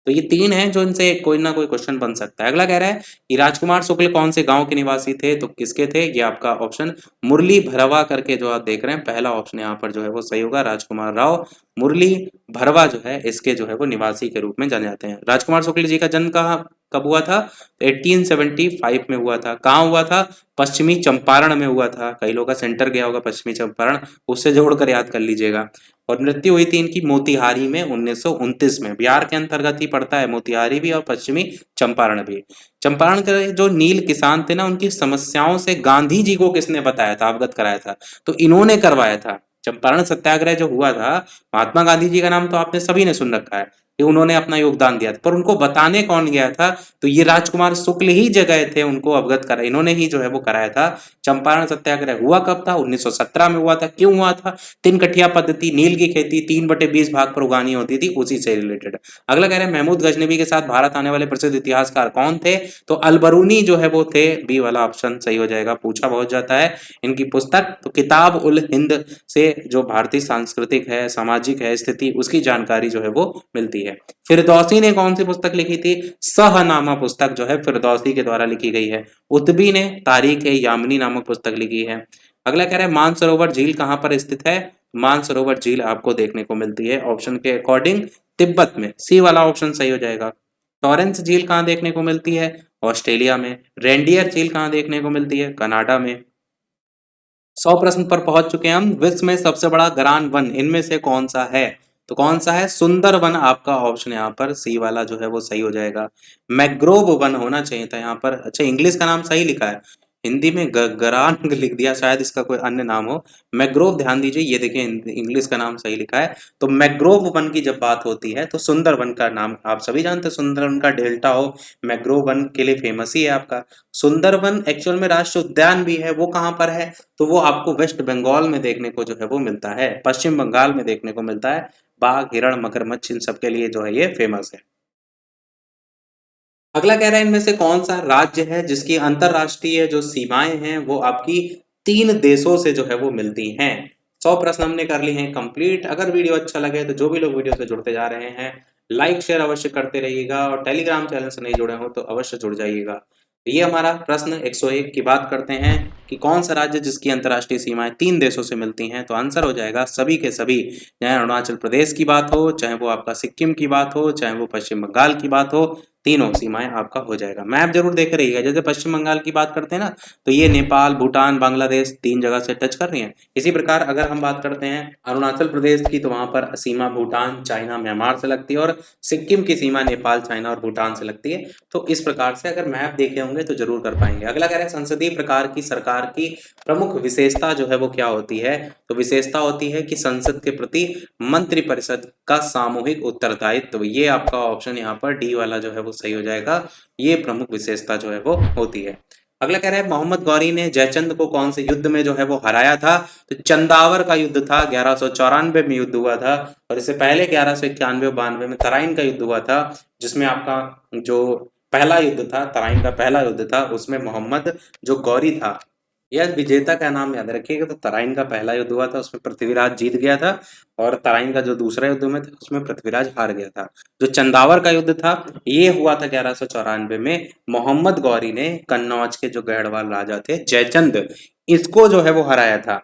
तो ये तीन हैं जो इनसे कोई ना कोई क्वेश्चन बन सकता है। अगला कह रहा है कि राजकुमार शुक्ल कौन से गांव के निवासी थे? तो किसके थे? ये आपका ऑप्शन मुरली भरवा करके जो आप देख रहे हैं, पहला ऑप्शन यहाँ पर जो है वो सही होगा। राजकुमार राव मुरली भरवा जो है इसके जो है वो निवासी के रूप में जाने जाते हैं। राजकुमार शुक्ल जी का जन्म कहाँ कब हुआ था? 1875 में हुआ था। कहाँ हुआ था? पश्चिमी चंपारण में हुआ था। कई लोगों का सेंटर गया होगा पश्चिमी चंपारण, उससे जोड़कर याद कर लीजिएगा। और मृत्यु हुई थी इनकी मोतिहारी में 1929 में। बिहार के अंतर्गत ही पड़ता है मोतिहारी भी और पश्चिमी चंपारण भी। चंपारण के जो नील किसान थे ना, उनकी समस्याओं से गांधी जी को किसने बताया था, अवगत कराया था? तो इन्होंने करवाया था। चंपारण सत्याग्रह जो हुआ था, महात्मा गांधी जी का नाम तो आपने सभी ने सुन रखा है कि उन्होंने अपना योगदान दिया था, पर उनको बताने कौन गया था? तो ये राजकुमार शुक्ल ही जगह थे, उनको अवगत करा, इन्होंने ही जो है वो कराया था। चंपारण सत्याग्रह हुआ कब था? 1917 में हुआ था। क्यों हुआ था? तीन कठिया पद्धति, नील की खेती 3/20 भाग पर उगानी होती थी, उसी से रिलेटेड। अगला कह रहे हैं महमूद गजनबी के साथ भारत आने वाले प्रसिद्ध इतिहासकार कौन थे? तो अलबरूनी जो है वो थे। बी वाला ऑप्शन सही हो जाएगा, पूछा बहुत जाता है। इनकी पुस्तक तो किताब उल हिंद से जो भारतीय सांस्कृतिक है, सामाजिक है स्थिति, उसकी जानकारी जो है वो मिलती है। फिरदौसी ने कौन सी पुस्तक लिखी थी? सहनामा पुस्तक जो है फिरदौसी के द्वारा लिखी गई है। उतबी ने तारीख ए यामिनी नामक पुस्तक लिखी है। अगला कह रहा है मानसरोवर झील कहाँ पर स्थित है? मानसरोवर झील आपको देखने को मिलती है ऑप्शन के अकॉर्डिंग तिब्बत में। सी वाला ऑप्शन सही हो जाएगा। टॉरेंस झील कहाँ देखने को मिलती है? ऑस्ट्रेलिया में। रेंडियर झील कहाँ देखने को मिलती है? कनाडा में। 100 प्रश्न पर पहुंच चुके हैं हम। विश्व में सबसे बड़ा गरान वन इनमें से कौन सा है? तो कौन सा है? सुंदर वन आपका ऑप्शन यहाँ पर सी वाला जो है वो सही हो जाएगा। मैग्रोव वन होना चाहिए था यहाँ पर। अच्छा, इंग्लिश का नाम सही लिखा है, हिंदी में गरान लिख दिया, शायद इसका कोई अन्य नाम हो। मैग्रोव, ध्यान दीजिए, ये देखिए इंग्लिश का नाम सही लिखा है। तो मैग्रोव वन की जब बात होती है तो सुंदर वन का नाम आप सभी जानते हैं, सुंदर वन का डेल्टा हो, मैग्रोव वन के लिए फेमस ही है आपका। सुंदरवन एक्चुअल में राष्ट्रीय उद्यान भी है, वो कहाँ पर है? तो वो आपको वेस्ट बंगाल में देखने को जो है वो मिलता है, पश्चिम बंगाल में देखने को मिलता है। बाघ, हिरण, मगरमच्छ, इन सब के लिए जो है ये फेमस है। अगला कह रहा है इनमें से कौन सा राज्य है जिसकी अंतरराष्ट्रीय जो सीमाएं हैं वो आपकी 3 देशों से जो है वो मिलती हैं? 100 प्रश्न हमने कर लिए हैं कंप्लीट। अगर वीडियो अच्छा लगे तो जो भी लोग वीडियो से जुड़ते जा रहे हैं, लाइक शेयर अवश्य करते रहिएगा और टेलीग्राम चैनल से नहीं जुड़े हो तो अवश्य जुड़ जाइएगा। तो ये हमारा प्रश्न 101 की बात करते हैं कि कौन सा राज्य जिसकी अंतरराष्ट्रीय सीमाएं 3 देशों से मिलती हैं? तो आंसर हो जाएगा सभी के सभी। चाहे अरुणाचल प्रदेश की बात हो, चाहे वो आपका सिक्किम की बात हो, चाहे वो पश्चिम बंगाल की बात हो, तीनों सीमाएं आपका हो जाएगा। मैप जरूर देख रहिएगा। जैसे पश्चिम बंगाल की बात करते हैं ना, तो ये नेपाल, भूटान, बांग्लादेश 3 जगह से टच कर रही है। इसी प्रकार अगर हम बात करते हैं अरुणाचल प्रदेश की, तो वहां पर सीमा भूटान, चाइना, म्यांमार से लगती है और सिक्किम की सीमा नेपाल, चाइना और भूटान से लगती है। तो इस प्रकार से अगर मैप देखे होंगे तो जरूर कर पाएंगे। अगला कह रहे हैं संसदीय प्रकार की सरकार सरकार की प्रमुख विशेषता जो है वो क्या होती है? तो विशेषता होती है कि संसद के प्रति मंत्रिपरिषद का सामूहिक उत्तरदायित्व। ये आपका ऑप्शन यहाँ पर डी वाला जो है वो सही हो जाएगा। ये प्रमुख विशेषता जो है वो होती है। अगला कह रहा है मोहम्मद गौरी ने जयचंद को कौन से युद्ध में जो है वो हराया था? तो चंदावर का युद्ध था, 1194 में युद्ध हुआ था। और इससे पहले 1191-92 में तराइन का युद्ध हुआ था, जिसमें आपका जो पहला युद्ध था, तराइन का पहला युद्ध था, उसमें मोहम्मद जो गौरी था, यह विजेता का नाम याद रखिएगा। तो तराइन का पहला युद्ध हुआ था, उसमें पृथ्वीराज जीत गया था, और तराइन का जो दूसरा युद्ध में था उसमें पृथ्वीराज हार गया था। जो चंदावर का युद्ध था ये हुआ था 1194 में। मोहम्मद गौरी ने कन्नौज के जो गढ़वाल राजा थे जयचंद, इसको जो है वो हराया था।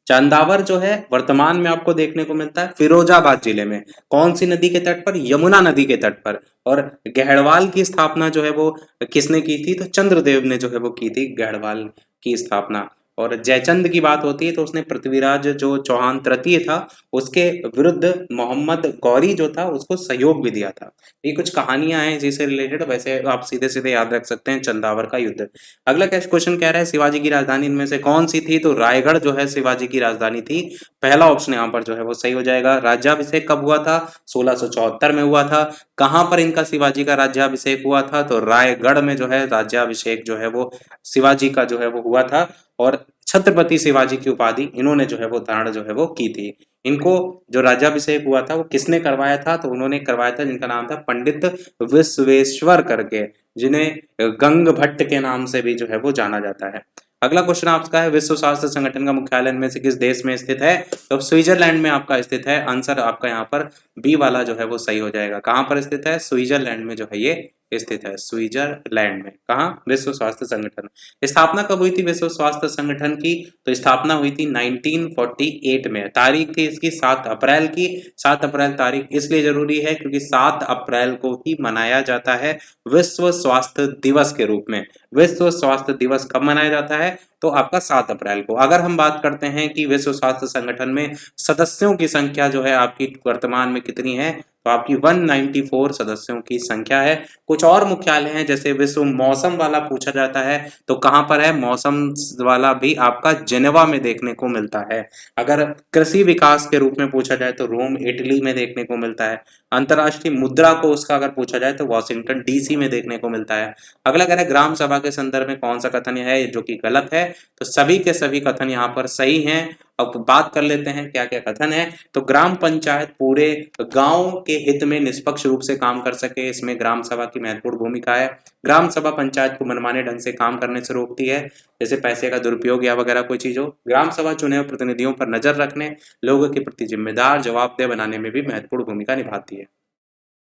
चंदावर जो है वर्तमान में आपको देखने को मिलता है फिरोजाबाद जिले में। कौन सी नदी के तट पर? यमुना नदी के तट पर। और गढ़वाल की स्थापना जो है वो किसने की थी? तो चंद्रदेव ने जो है वो की थी गढ़वाल की स्थापना। और जयचंद की बात होती है तो उसने पृथ्वीराज जो चौहान तृतीय था उसके विरुद्ध मोहम्मद गौरी जो था उसको सहयोग भी दिया था। ये कुछ कहानियां हैं जिससे रिलेटेड, वैसे आप सीधे सीधे याद रख सकते हैं चंदावर का युद्ध। अगला क्वेश्चन कह रहा है शिवाजी की राजधानी इनमें से कौन सी थी? तो रायगढ़ जो है शिवाजी की राजधानी थी। पहला ऑप्शन यहाँ पर जो है वो सही हो जाएगा। राज्याभिषेक कब हुआ था? 1674 में हुआ था। कहां पर इनका शिवाजी का राज्याभिषेक हुआ था? तो रायगढ़ में जो है राज्याभिषेक जो है वो शिवाजी का जो है वो हुआ था। और छत्रपति शिवाजी की उपाधि इन्होंने जो है वो धारण जो है वो की थी। इनको जो राज्याभिषेक हुआ था वो किसने करवाया था? तो उन्होंने करवाया था, जिनका नाम था पंडित विश्वेश्वर करके, जिन्हें गंग भट्ट के नाम से भी जो है वो जाना जाता है। अगला क्वेश्चन आपका है विश्व स्वास्थ्य संगठन का मुख्यालय इनमें से किस देश में स्थित है? तो स्विट्जरलैंड में आपका स्थित है। आंसर आपका यहाँ पर बी वाला जो है वो सही हो जाएगा। कहाँ पर स्थित है? स्विट्जरलैंड में जो है ये स्थित है। स्विट्जरलैंड में। कहाँ? विश्व स्वास्थ्य संगठन। स्थापना कब हुई थी विश्व स्वास्थ्य संगठन की? तो स्थापना हुई थी 1948 में। तारीख थी इसकी 7 अप्रैल की। 7 अप्रैल तारीख इसलिए जरूरी है क्योंकि 7 अप्रैल को ही मनाया जाता है विश्व स्वास्थ्य दिवस के रूप में। विश्व स्वास्थ्य दिवस कब मनाया जाता है? तो आपका 7 अप्रैल को। अगर हम बात करते हैं कि विश्व स्वास्थ्य संगठन में सदस्यों की संख्या जो है आपकी वर्तमान में कितनी है, तो आपकी 194 सदस्यों की संख्या है। कुछ और मुख्यालय हैं, जैसे विश्व मौसम वाला पूछा जाता है तो कहां पर है? मौसम वाला भी आपका जेनेवा में देखने को मिलता है। अगर कृषि विकास के रूप में पूछा जाए तो रोम इटली में देखने को मिलता है। अंतरराष्ट्रीय मुद्रा कोष का अगर पूछा जाए तो वॉशिंगटन डीसी में देखने को मिलता है। अगला कह रहा है ग्राम सभा के संदर्भ में कौन सा कथन है जो कि गलत है? तो सभी के सभी कथन यहाँ पर सही हैं। अब बात कर लेते हैं क्या क्या कथन है। तो ग्राम पंचायत पूरे गांव के हित में निष्पक्ष रूप से काम कर सके, इसमें ग्राम सभा की महत्वपूर्ण भूमिका है। ग्राम सभा पंचायत को मनमाने ढंग से काम करने से रोकती है, जैसे पैसे का दुरुपयोग या वगैरह कोई चीज हो। ग्राम सभा चुने हुए प्रतिनिधियों पर नजर रखने, लोगों के प्रति जिम्मेदार जवाबदेह बनाने में भी महत्वपूर्ण भूमिका निभाती है।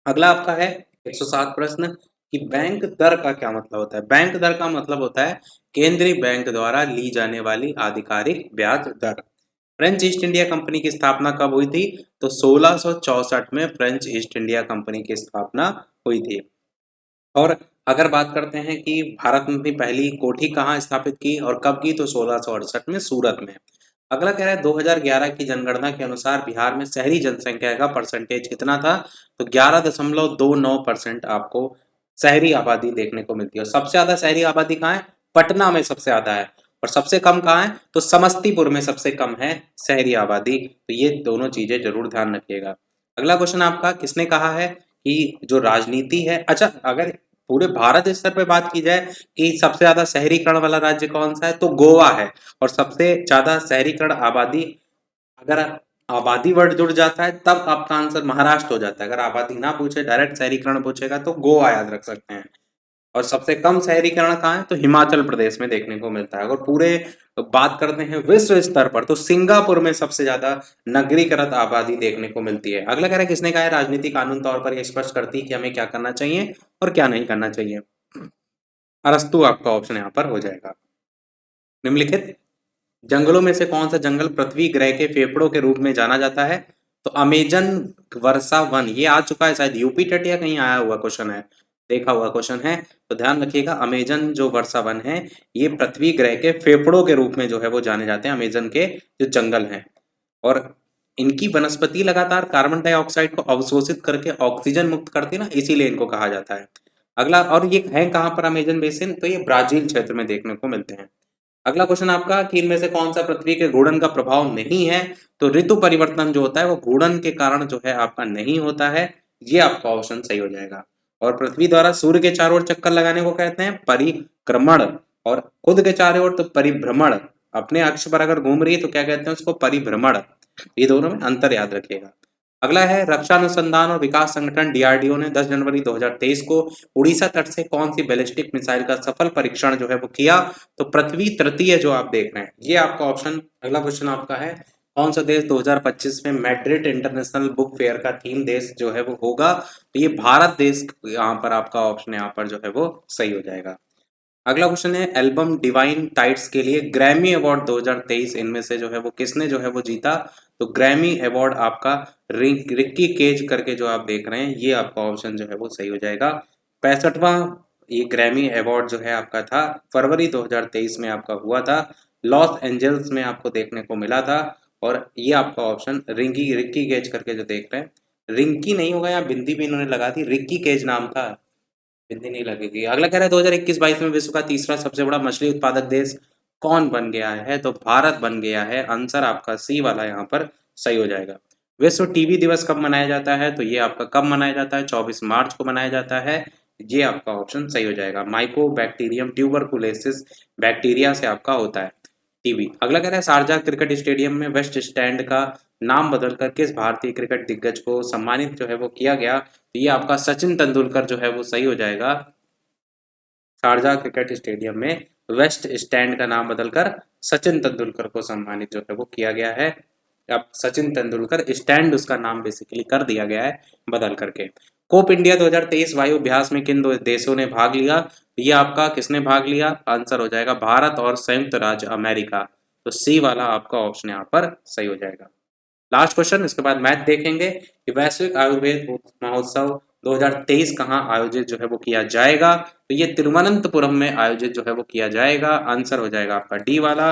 अगला आपका है 107 प्रश्न कि बैंक दर का क्या मतलब होता है? बैंक दर का मतलब होता है केंद्रीय बैंक द्वारा ली जाने वाली आधिकारिक ब्याज दर। फ्रेंच ईस्ट इंडिया कंपनी की स्थापना कब हुई थी? तो 1664 में फ्रेंच ईस्ट इंडिया कंपनी की स्थापना हुई थी। और अगर बात करते हैं कि भारत में अपनी पहली कोठी कहाँ स्थापित की और कब की, तो 1668 में सूरत में। अगला कह रहा है 2011 की जनगणना के अनुसार बिहार में शहरी जनसंख्या का परसेंटेज कितना था? तो 11.29% आपको शहरी आबादी देखने को मिलती है। और सबसे ज्यादा शहरी आबादी कहाँ है? पटना में सबसे ज्यादा है। और सबसे कम कहाँ है? तो समस्तीपुर में सबसे कम है शहरी आबादी। तो ये दोनों चीजें जरूर ध्यान रखिएगा। अगला क्वेश्चन आपका किसने कहा है कि जो राजनीति है, अच्छा अगर पूरे भारत स्तर पे बात की जाए कि सबसे ज्यादा शहरीकरण वाला राज्य कौन सा है, तो गोवा है। और सबसे ज्यादा शहरीकरण आबादी, अगर आबादी वर्ड जुड़ जाता है तब आपका आंसर महाराष्ट्र हो जाता है। अगर आबादी ना पूछे, डायरेक्ट शहरीकरण पूछेगा तो गोवा याद रख सकते हैं। और सबसे कम शहरीकरण कहाँ है? तो हिमाचल प्रदेश में देखने को मिलता है। और पूरे बात करते हैं विश्व स्तर पर तो सिंगापुर में सबसे ज्यादा नगरीकृत आबादी देखने को मिलती है। अगला कह रहा है किसने कहा है राजनीति कानून तौर पर यह स्पष्ट करती है कि हमें क्या करना चाहिए और क्या नहीं करना चाहिए? अरस्तु आपका ऑप्शन यहाँ पर हो जाएगा। निम्नलिखित जंगलों में से कौन सा जंगल पृथ्वी ग्रह के फेफड़ों के रूप में जाना जाता है? तो अमेजन वर्षा वन, ये आ चुका है शायद यूपी टेट या कहीं आया हुआ क्वेश्चन है, देखा हुआ क्वेश्चन है। तो ध्यान रखिएगा अमेजन जो वर्षा वन है ये पृथ्वी ग्रह के फेफड़ों के रूप में जो है वो जाने जाते हैं, अमेजन के जो जंगल हैं। और इनकी वनस्पति लगातार कार्बन डाइऑक्साइड को अवशोषित करके ऑक्सीजन मुक्त करती है ना, इसीलिए इनको कहा जाता है। अगला, और ये है कहाँ पर अमेजन बेसिन? तो ये ब्राजील क्षेत्र में देखने को मिलते हैं। अगला क्वेश्चन आपका कि इनमें से कौन सा पृथ्वी के घूर्णन का प्रभाव नहीं है? तो ऋतु परिवर्तन जो होता है वो घूर्णन के कारण जो है आपका नहीं होता है, ये आपका ऑप्शन सही हो जाएगा। और पृथ्वी द्वारा सूर्य के चारों ओर चक्कर लगाने को कहते हैं परिक्रमण, और खुद के चारों ओर तो परिभ्रमण। अपने अक्ष पर अगर घूम रही है तो क्या कहते हैं उसको? परिभ्रमण। ये दोनों में अंतर याद रखिएगा। अगला है रक्षा अनुसंधान और विकास संगठन डीआरडीओ ने 10 जनवरी 2023 को उड़ीसा तट से कौन सी बैलिस्टिक मिसाइल का सफल परीक्षण जो है वो किया? तो पृथ्वी तृतीय जो आप देख रहे हैं ये आपका ऑप्शन। अगला क्वेश्चन आपका है कौन सा देश 2025 में मैड्रिड इंटरनेशनल बुक फेयर का थीम देश जो है वो होगा? तो ये भारत देश यहाँ पर आपका ऑप्शन यहाँ पर जो है वो सही हो जाएगा। अगला क्वेश्चन है एल्बम डिवाइन टाइट्स के लिए ग्रैमी अवार्ड 2023 इनमें से जो है वो किसने जो है वो जीता? तो ग्रैमी अवार्ड आपका रिक्की केज करके जो आप देख रहे हैं ये आपका ऑप्शन जो है वो सही हो जाएगा। 65वां ये ग्रैमी अवार्ड जो है आपका था फरवरी 2023 में आपका हुआ था, लॉस एंजल्स में आपको देखने को मिला था। और ये आपका ऑप्शन रिक्की केज करके जो देख रहे हैं, रिंकी नहीं होगा, यहाँ बिंदी भी इन्होंने लगा दी, रिक्की केज नाम था, बिंदी नहीं लगेगी। अगला कह रहा है 2021-22 में विश्व का तीसरा सबसे बड़ा मछली उत्पादक देश कौन बन गया है? तो भारत बन गया है। आंसर आपका सी वाला यहाँ पर सही हो जाएगा। विश्व टीबी दिवस कब मनाया जाता है? तो ये आपका कब मनाया जाता है? 24 मार्च को मनाया जाता है। ये आपका ऑप्शन सही हो जाएगा। माइकोबैक्टीरियम ट्यूबरकुलोसिस बैक्टीरिया से आपका होता है टीबी। अगला कह रहा है शारजाह क्रिकेट स्टेडियम में वेस्ट स्टैंड का नाम बदलकर किस भारतीय क्रिकेट दिग्गज को सम्मानित जो है वो किया गया? तो ये आपका सचिन तेंदुलकर जो है वो सही हो जाएगा। शारजाह क्रिकेट स्टेडियम में वेस्ट स्टैंड का नाम बदलकर सचिन तेंदुलकर को सम्मानित जो है वो किया गया है। अब सचिन तेंदुलकर स्टैंड उसका नाम बेसिकली कर दिया गया है बदल करके। कोप इंडिया 2023 वायु अभ्यास में किन दो देशों ने भाग लिया? ये आपका किसने भाग लिया? आंसर हो जाएगा भारत और संयुक्त राज्य अमेरिका। तो सी वाला आपका ऑप्शन यहाँ पर सही हो जाएगा। लास्ट क्वेश्चन, इसके बाद मैथ देखेंगे कि वैश्विक आयुर्वेद महोत्सव 2023 कहाँ आयोजित जो है वो किया जाएगा? तो ये तिरुवनंतपुरम में आयोजित जो है वो किया जाएगा। आंसर हो जाएगा आपका डी वाला।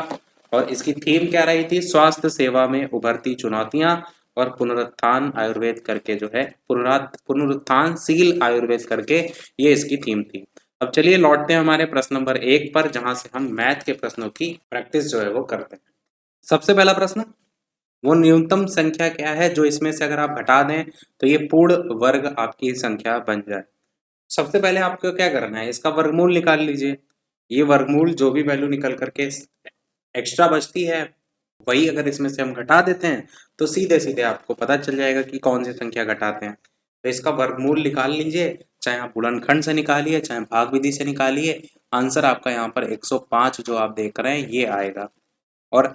और इसकी थीम क्या रही थी? स्वास्थ्य सेवा में उभरती चुनौतियां और पुनरुत्थान आयुर्वेद करके जो है पुनरुत्थानशील आयुर्वेद करके ये इसकी थीम थी। अब चलिए लौटते हैं हमारे प्रश्न नंबर 1 पर, जहां से हम मैथ के प्रश्नों की प्रैक्टिस जो है वो करते हैं। सबसे पहला प्रश्न, वो न्यूनतम संख्या क्या है जो इसमें से अगर आप घटा दें तो ये पूर्ण वर्ग आपकी संख्या बन जाए? सबसे पहले आपको क्या करना है, इसका वर्गमूल निकाल लीजिए। ये वर्गमूल जो भी वैल्यू निकल करके एक्स्ट्रा बचती है वही अगर इसमें से हम घटा देते हैं तो सीधे सीधे आपको पता चल जाएगा कि कौन सी संख्या घटाते हैं। तो इसका वर्गमूल निकाल लीजिए, चाहे आप गुणनखंड से निकालिए चाहे भाग विधि से निकालिए। आंसर आपका यहाँ पर 105 जो आप देख रहे हैं ये आएगा। और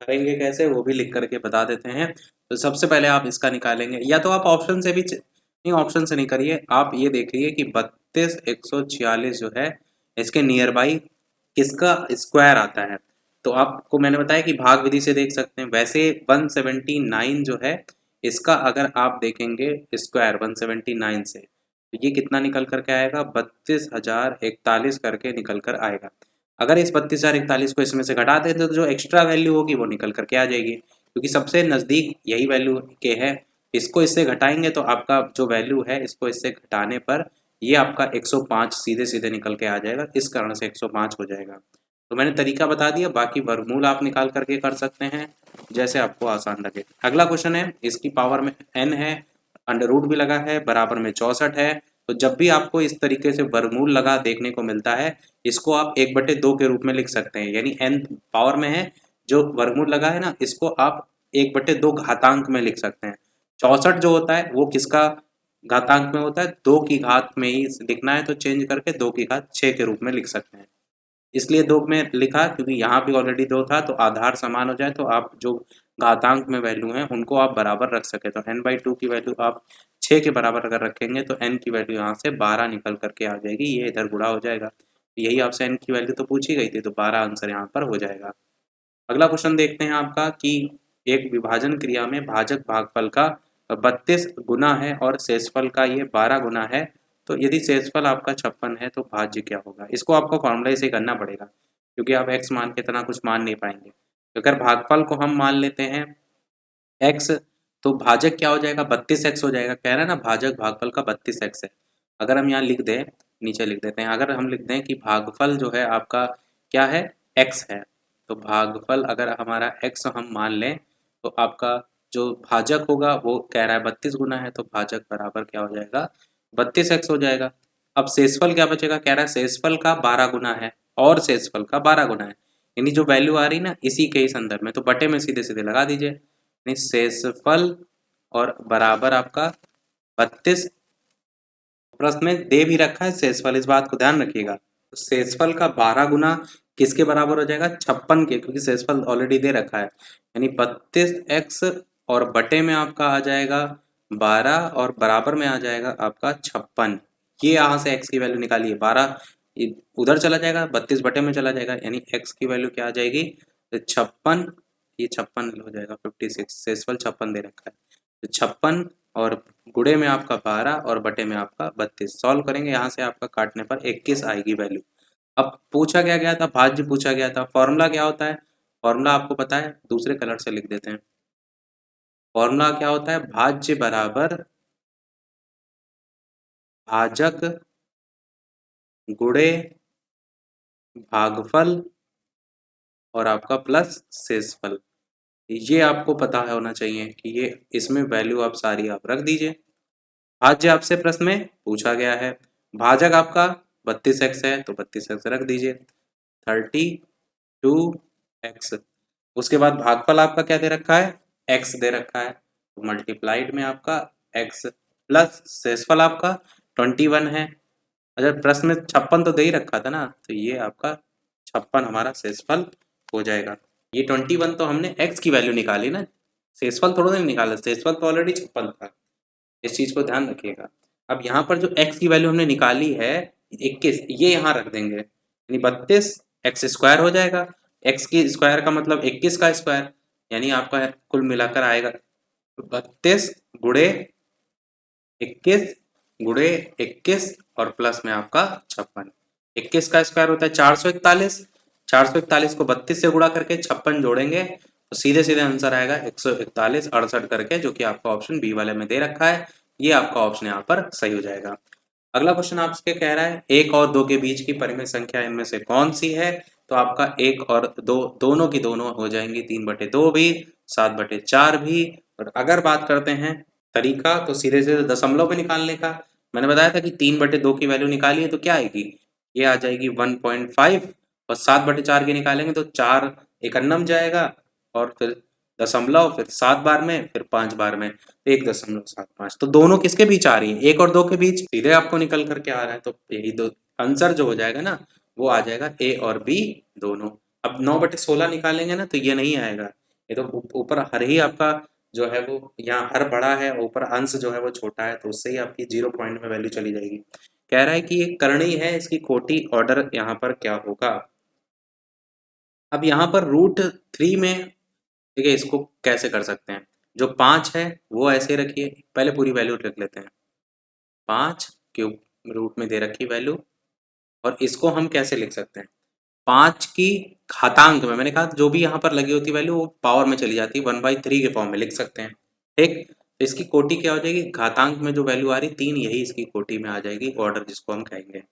करेंगे कैसे वो भी लिख करके बता देते हैं। तो सबसे पहले आप इसका निकालेंगे, या तो आप ऑप्शन से भी नहीं, ऑप्शन से नहीं करिए, आप ये देखिए कि 32 146 जो है इसके नियर बाई किसका स्क्वायर आता है। तो आपको मैंने बताया कि भाग विधि से देख सकते हैं। वैसे 179 जो है इसका अगर आप देखेंगे स्क्वायर 179 से तो ये कितना निकल करके आएगा? 32,041 करके निकल कर आएगा। अगर इस 32,041 को इसमें से घटा दें तो जो एक्स्ट्रा वैल्यू होगी वो निकल करके आ जाएगी, क्योंकि सबसे नज़दीक यही वैल्यू के है। इसको इससे घटाएंगे तो आपका जो वैल्यू है इसको इससे घटाने पर ये आपका 105 सीधे सीधे निकल के आ जाएगा, इस कारण से 105 हो जाएगा। तो मैंने तरीका बता दिया, बाकी वर्गमूल आप निकाल करके कर सकते हैं जैसे आपको आसान लगे। अगला क्वेश्चन है, इसकी पावर में n है, अंडर रूट भी लगा है, बराबर में 64 है। तो जब भी आपको इस तरीके से वर्गमूल लगा देखने को मिलता है इसको आप 1/2 के रूप में लिख सकते हैं, यानी n पावर में है जो वर्गमूल लगा है ना इसको आप 1/2 घातांक में लिख सकते हैं। 64 जो होता है वो किसका घातांक में होता है? 2 की घात में ही लिखना है तो चेंज करके 2 की घात 6 के रूप में लिख सकते हैं। इसलिए 2 में लिखा क्योंकि यहाँ भी ऑलरेडी 2 था, तो आधार समान हो जाए तो आप जो घातांक में वैल्यू है उनको आप बराबर रख सके। तो n/2 की वैल्यू आप 6 के बराबर अगर रखेंगे तो n की वैल्यू यहाँ से 12 निकल करके आ जाएगी, ये इधर गुणा हो जाएगा। यही आपसे n की वैल्यू तो पूछी गई थी, तो 12 आंसर यहाँ पर हो जाएगा। अगला क्वेश्चन देखते हैं आपका कि एक विभाजन क्रिया में भाजक भागफल का 32 गुना है और शेषफल का ये 12 गुना है, तो यदि शेषफल आपका 56 है तो भाज्य क्या होगा? इसको आपको फॉर्मूला से करना पड़ेगा क्योंकि आप x मान के इतना कुछ मान नहीं पाएंगे। अगर भागफल को हम मान लेते हैं x, तो भाजक क्या हो जाएगा? 32x हो जाएगा। कह रहा है ना भाजक भागफल का 32x है। अगर हम यहाँ लिख दें, नीचे लिख देते हैं, अगर हम लिख दें कि भागफल जो है आपका क्या है, x है। तो भागफल अगर हमारा x हम मान लें तो आपका जो भाजक होगा वो कह रहा है 32 गुना है, तो भाजक बराबर क्या हो जाएगा, 32x हो जाएगा। अब शेषफल क्या बचेगा, कह रहा है शेषफल का 12 गुना है और शेषफल का 12 गुना है, यानी जो वैल्यू आ रही ना इसी के ही संदर्भ में, तो बटे में सीधे सीधे लगा दीजिए, यानी शेषफल और बराबर आपका 32, प्रश्न में दे भी रखा है शेषफल, इस बात को ध्यान रखिएगा। तो शेषफल का 12 गुना किसके बराबर हो जाएगा, 56 के, क्योंकि शेषफल ऑलरेडी दे रखा है, यानी 32x और बटे में आपका आ जाएगा 12 और बराबर में आ जाएगा आपका 56। ये यहाँ से x की वैल्यू निकालिए, 12 उधर चला जाएगा, 32 बटे में चला जाएगा, यानी x की वैल्यू क्या आ जाएगी, 56, ये 56 हो जाएगा 56, शेषफल 56 दे रखा है, तो 56 और गुणे में आपका 12 और बटे में आपका 32, सॉल्व करेंगे, यहाँ से आपका काटने पर 21 आएगी वैल्यू। अब पूछा क्या गया था, भाज्य पूछा गया था, फॉर्मूला क्या होता है, फॉर्मूला आपको पता है, दूसरे कलर से लिख देते हैं। फॉर्मूला क्या होता है, भाज्य बराबर भाजक गुणे भागफल और आपका प्लस शेषफल। ये आपको पता है होना चाहिए कि ये इसमें वैल्यू आप सारी आप रख दीजिए। भाज्य आपसे प्रश्न में पूछा गया है, भाजक आपका 32x है तो 32x रख दीजिए, 32x। उसके बाद भागफल आपका क्या दे रखा है, x दे रखा है, तो मल्टीप्लाइड में आपका x प्लस शेषफल आपका 21 है। अच्छा, प्रश्न में 56 तो दे ही रखा था ना, तो ये आपका 56 हमारा शेषफल हो जाएगा। ये 21 तो हमने x की वैल्यू निकाली ना, शेषफल थोड़ा नहीं निकाला, शेषफल तो ऑलरेडी 56 था, इस चीज को ध्यान रखिएगा। अब यहाँ पर जो x की वैल्यू हमने निकाली है 21, ये यहाँ रख देंगे, यानी 32 एक्स स्क्वायर हो जाएगा, x की स्क्वायर का मतलब 21 का स्क्वायर, यानी आपका कुल मिलाकर आएगा 32 गुणे 21 गुणे 21 और प्लस में आपका 56। 21 का स्क्वायर होता है 441, 441 को 32 से गुणा करके 56 जोड़ेंगे तो सीधे सीधे आंसर आएगा 141 68 करके, जो कि आपका ऑप्शन बी वाले में दे रखा है। ये आपका ऑप्शन यहाँ पर सही हो जाएगा। अगला क्वेश्चन आपसे कह रहा है 1 और 2 के बीच की परिमेय संख्या इनमें से कौन सी है, तो आपका 1 और 2 दोनों की दोनों हो जाएंगी 3/2 भी, 7/4 भी। और अगर बात करते हैं तरीका, तो सीधे सीधे दशमलव में निकालने का, मैंने बताया था कि 3/2 की वैल्यू निकालिए तो क्या आएगी, ये आ जाएगी 1.5, और 7/4 की निकालेंगे तो 4 एकन्नम जाएगा, और फिर दशमलव, फिर 7 बार में, फिर 5 बार में, 1.75। तो दोनों किसके बीच आ रही है, 1 और 2 के बीच, सीधे आपको निकल करके आ रहा है, तो यही दो आंसर जो हो जाएगा ना वो आ जाएगा ए और बी दोनों। अब 9/16 निकालेंगे ना तो ये नहीं आएगा, ये तो ऊपर हर ही आपका जो है वो यहाँ हर बड़ा है, ऊपर अंश जो है वो छोटा है, तो उससे ही आपकी 0 पॉइंट में वैल्यू चली जाएगी। कह रहा है कि ये करणी है, इसकी कोटि ऑर्डर यहाँ पर क्या होगा। अब यहाँ पर √3 में, ठीक है, इसको कैसे कर सकते हैं, जो 5 है वो ऐसे रखिए, पहले पूरी वैल्यू रख लेते हैं, 5 क्यूब रूट में दे रखी वैल्यू, और इसको हम कैसे लिख सकते हैं, 5 की घातांक में, मैंने कहा जो भी यहाँ पर लगी होती वैल्यू वो पावर में चली जाती है, 1/3 के फॉर्म में लिख सकते हैं। ठीक, तो इसकी कोटि क्या हो जाएगी, घातांक में जो वैल्यू आ रही 3, यही इसकी कोटि में आ जाएगी, ऑर्डर जिसको हम कहेंगे।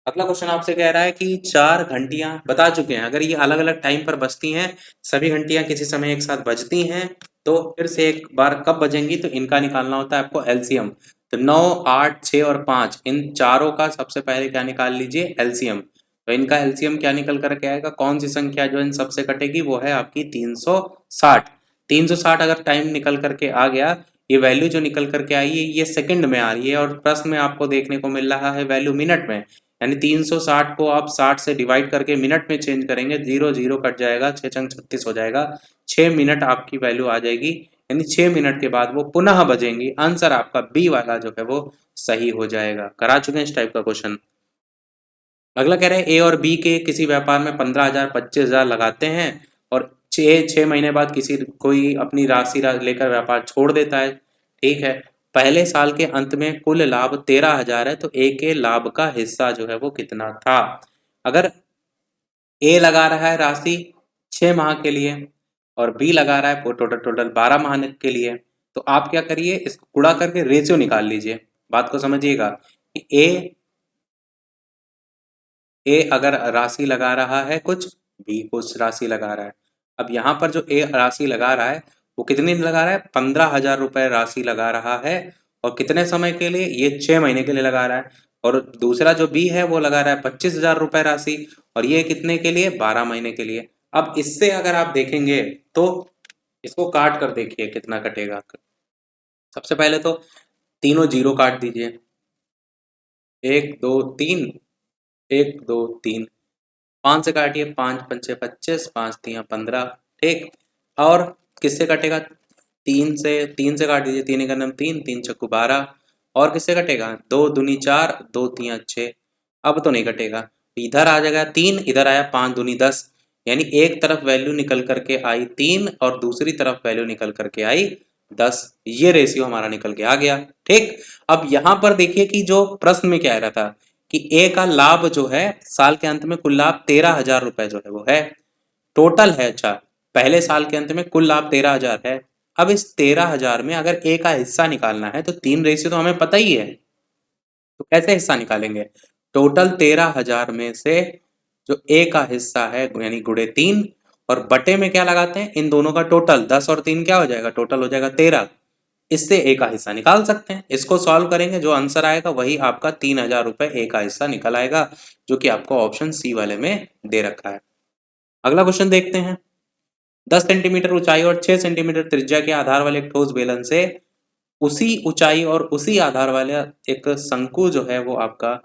अगला क्वेश्चन आपसे कह रहा है कि 4 घंटियां बता चुके हैं, अगर ये अलग अलग टाइम पर बजती हैं, सभी घंटियां किसी समय एक साथ बजती हैं, तो फिर से एक बार कब बजेंगी, तो इनका निकालना होता है आपको एलसीएम। तो 9, 8, 6 और 5, इन चारों का सबसे पहले क्या निकाल लीजिए, एलसीएम। तो इनका एलसीएम क्या निकल करके आएगा, कौन सी संख्या जो इन सबसे कटेगी, वो है आपकी 360। 360 अगर टाइम निकल करके आ गया, ये वैल्यू जो निकल करके आई है ये सेकंड में आ रही है, और प्रश्न में आपको देखने को मिल रहा है वैल्यू मिनट में, यानी 360 को आप 60 से डिवाइड करके मिनट में चेंज करेंगे, 0 0 कट जाएगा, 6 छंग 36 हो जाएगा, 6 मिनट आपकी वैल्यू आ जाएगी, यानी 6 मिनट के बाद वो पुनः बजेंगी। आंसर आपका बी वाला जो है वो सही हो जाएगा। करा चुके हैं इस टाइप का क्वेश्चन। अगला कह रहे हैं ए और बी के किसी व्यापार में 15,000 25,000 लगाते हैं, और 6 महीने बाद किसी कोई अपनी राशि लेकर व्यापार छोड़ देता है। ठीक है, पहले साल के अंत में कुल लाभ 13,000 है, तो ए के लाभ का हिस्सा जो है वो कितना था। अगर ए लगा रहा है राशि 6 माह के लिए और बी लगा रहा है टोटल 12 माह के लिए, तो आप क्या करिए, इसको गुणा करके रेशियो निकाल लीजिए। बात को समझिएगा कि ए ए अगर राशि लगा रहा है कुछ, बी कुछ राशि लगा रहा है। अब यहाँ पर जो ए राशि लगा रहा है वो कितनी लगा रहा है, 15,000 रुपये राशि लगा रहा है। और कितने समय के लिए, ये 6 महीने के लिए लगा रहा है। और दूसरा जो बी है वो लगा रहा है 25,000 रुपये राशि, और ये कितने के लिए, 12 महीने के लिए। अब इससे अगर आप देखेंगे तो इसको काट कर देखिए कितना कटेगा। सबसे पहले तो तीनों जीरो काट दीजिए, 1 2 3, 1 2 3, 5 से काटिए, 5 पंचे 25, 5 तियां 15, ठीक। और किससे कटेगा, 3 से काट दीजिए, 3 एक नम 3, 3 चक्कू 12। और किससे कटेगा, 2 दूनी 4, 2 तियां 6। अब तो नहीं कटेगा, इधर आ जाएगा 3, इधर आया 5 दूनी 10, यानी एक तरफ वैल्यू निकल करके आई 3 और दूसरी तरफ वैल्यू निकल करके आई 10। ये रेशियो हमारा निकल के आ गया, ठीक। अब यहां पर देखिए कि जो प्रश्न में क्या आ रहा था कि ए का लाभ जो है साल के अंत में कुल लाभ 13,000 रुपए जो है वो है, टोटल है। अच्छा, पहले साल के अंत में कुल लाभ 13,000 है। अब इस 13,000 में अगर ए का हिस्सा निकालना है तो 3 रेशियो तो हमें पता ही है, तो कैसे हिस्सा निकालेंगे। टोटल 13,000 में से जो ए का हिस्सा है यानी गुणे 3, और बटे में क्या लगाते हैं, इन दोनों का टोटल 10 और 3 क्या हो जाएगा, टोटल हो जाएगा 13। इससे ए का हिस्सा निकाल सकते हैं। इसको सॉल्व करेंगे, जो आंसर आएगा वही आपका 3,000 रुपए ए का हिस्सा निकल आएगा, जो कि आपको ऑप्शन सी वाले में दे रखा है। अगला क्वेश्चन देखते हैं। 10 सेंटीमीटर ऊंचाई और 6 सेंटीमीटर त्रिज्या के आधार वाले एक ठोस बेलन से उसी ऊंचाई और उसी आधार वाले एक शंकु जो है वो आपका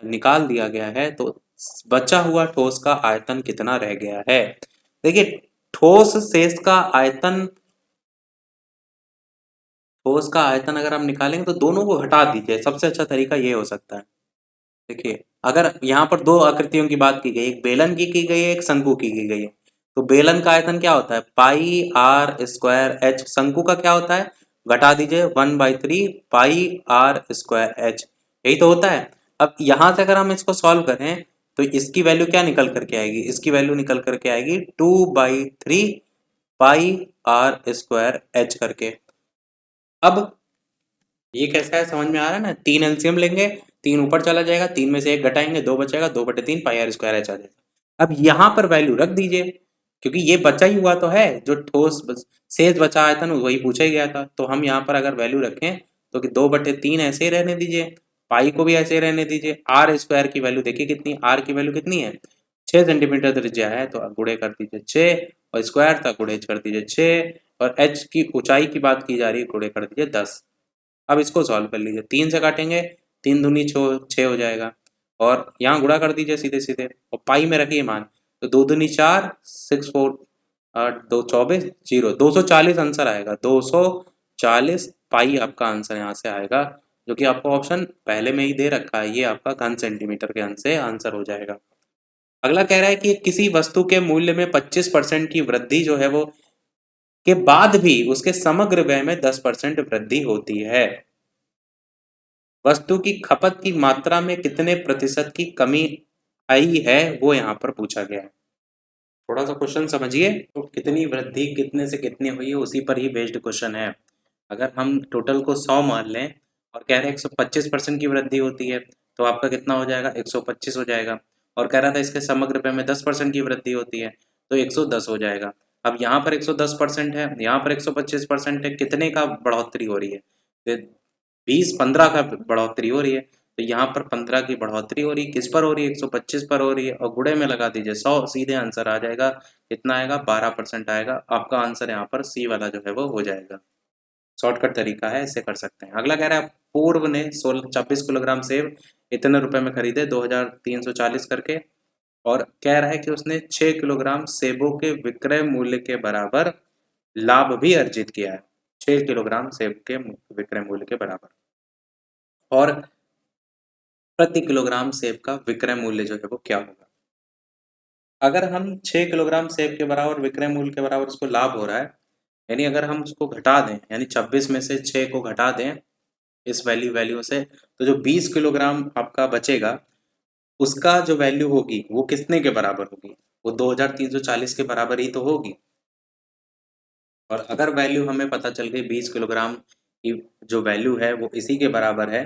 निकाल दिया गया है, तो बचा हुआ ठोस का आयतन कितना रह गया है। देखिए, ठोस शेष का आयतन, ठोस का आयतन अगर हम निकालेंगे तो दोनों को घटा दीजिए, सबसे अच्छा तरीका ये हो सकता है। देखिए, अगर यहाँ पर दो आकृतियों की बात की गई, एक बेलन की गई है, एक शंकु की गई है, तो बेलन का आयतन क्या होता है, पाई आर स्क्वायर एच। शंकु का क्या होता है, घटा दीजिए 1/3 पाई आर स्क्वायर एच, यही तो होता है। अब यहाँ से अगर हम इसको सॉल्व करें तो इसकी वैल्यू क्या निकल करके आएगी, इसकी वैल्यू निकल करके आएगी 2/3 पाई आर स्क्वायर एच करके। अब ये कैसा है समझ में आ रहा है ना, 3 एलसीएम लेंगे, 3 ऊपर चला जाएगा, 3 में से 1 घटाएंगे, 2 बचेगा, 2/3 पाई आर स्क्वायर एच आ जाएगा। अब यहाँ पर वैल्यू रख दीजिए, क्योंकि ये बचा ही हुआ तो है, जो ठोस शेष बचा आयतन वही पूछा ही गया था। तो हम यहाँ पर अगर वैल्यू रखें तो कि 2/3 ऐसे ही रहने दीजिए, पाई को भी ऐसे ही रहने दीजिए। आर स्क्वायर की वैल्यू देखिए कितनी, आर की वैल्यू कितनी है, 6 सेंटीमीटर त्रिज्या है, तो गुणे कर दीजिए 6, और स्क्वायर था गुणे कर दीजिए 6, और एच की ऊंचाई की बात की जा रही है, गुणे कर दीजिए 10। अब इसको सॉल्व कर लीजिए, 3 से काटेंगे, 3 दूनी 6 हो जाएगा, और यहाँ गुणा कर दीजिए सीधे सीधे, और पाई में रखिए मान, तो 2 दूनी 4, 6 4 8 2 24 0, 240 आंसर आएगा, 240 पाई आपका आंसर यहाँ से आएगा, जो कि आपको ऑप्शन पहले में ही दे रखा है, ये आपका घन सेंटीमीटर के अंश से आंसर हो जाएगा। अगला कह रहा है कि किसी वस्तु के मूल्य में 25% की वृद्धि जो है वो के बाद भी उसके समग्र व्यय में 10% वृद्धि होती है। वस्तु की खपत की मात्रा में कितने प्रतिशत की कमी आई है वो यहाँ पर पूछा गया है। थोड़ा सा क्वेश्चन समझिए, तो कितनी वृद्धि कितने से कितनी हुई है उसी पर ही बेस्ड क्वेश्चन है। अगर हम टोटल को 100 मान लें और कह रहे हैं 125% की वृद्धि होती है, तो आपका कितना हो जाएगा, 125 हो जाएगा। और कह रहा था इसके समग्र व्यय में 10% की वृद्धि होती है, तो 110 हो जाएगा। अब यहाँ पर 110% है, यहाँ पर 125% है, कितने का बढ़ोतरी हो रही है, 20-15 का बढ़ोतरी हो रही है। तो यहाँ पर 15 की बढ़ोतरी हो रही है, किस पर हो रही है, 125 पर हो रही है, और गुणे में लगा दीजिए 100, सीधे आंसर आ जाएगा, कितना आएगा, 12% आएगा। आपका आंसर यहाँ पर सी वाला जो है वो हो जाएगा। शॉर्टकट तरीका है, ऐसे कर सकते हैं। अगला कह रहा है पूर्व ने 26 किलोग्राम सेब इतने रुपए में खरीदे 2,340 करके, और कह रहा है कि उसने 6 किलोग्राम सेबों के विक्रय मूल्य के बराबर लाभ भी अर्जित किया है, 6 किलोग्राम सेब के विक्रय मूल्य के बराबर, और प्रति किलोग्राम सेब का विक्रय मूल्य जो है वो क्या होगा। अगर हम 6 किलोग्राम सेब के बराबर विक्रय मूल्य के बराबर उसको लाभ हो रहा है, यानी अगर हम उसको घटा दें, यानी 26 में से 6 को घटा दें इस वैल्यू से, तो जो 20 किलोग्राम आपका बचेगा उसका जो वैल्यू होगी वो कितने के बराबर होगी, वो 2,340 के बराबर ही तो होगी। और अगर वैल्यू हमें पता चल गई 20 किलोग्राम की जो वैल्यू है वो इसी के बराबर है,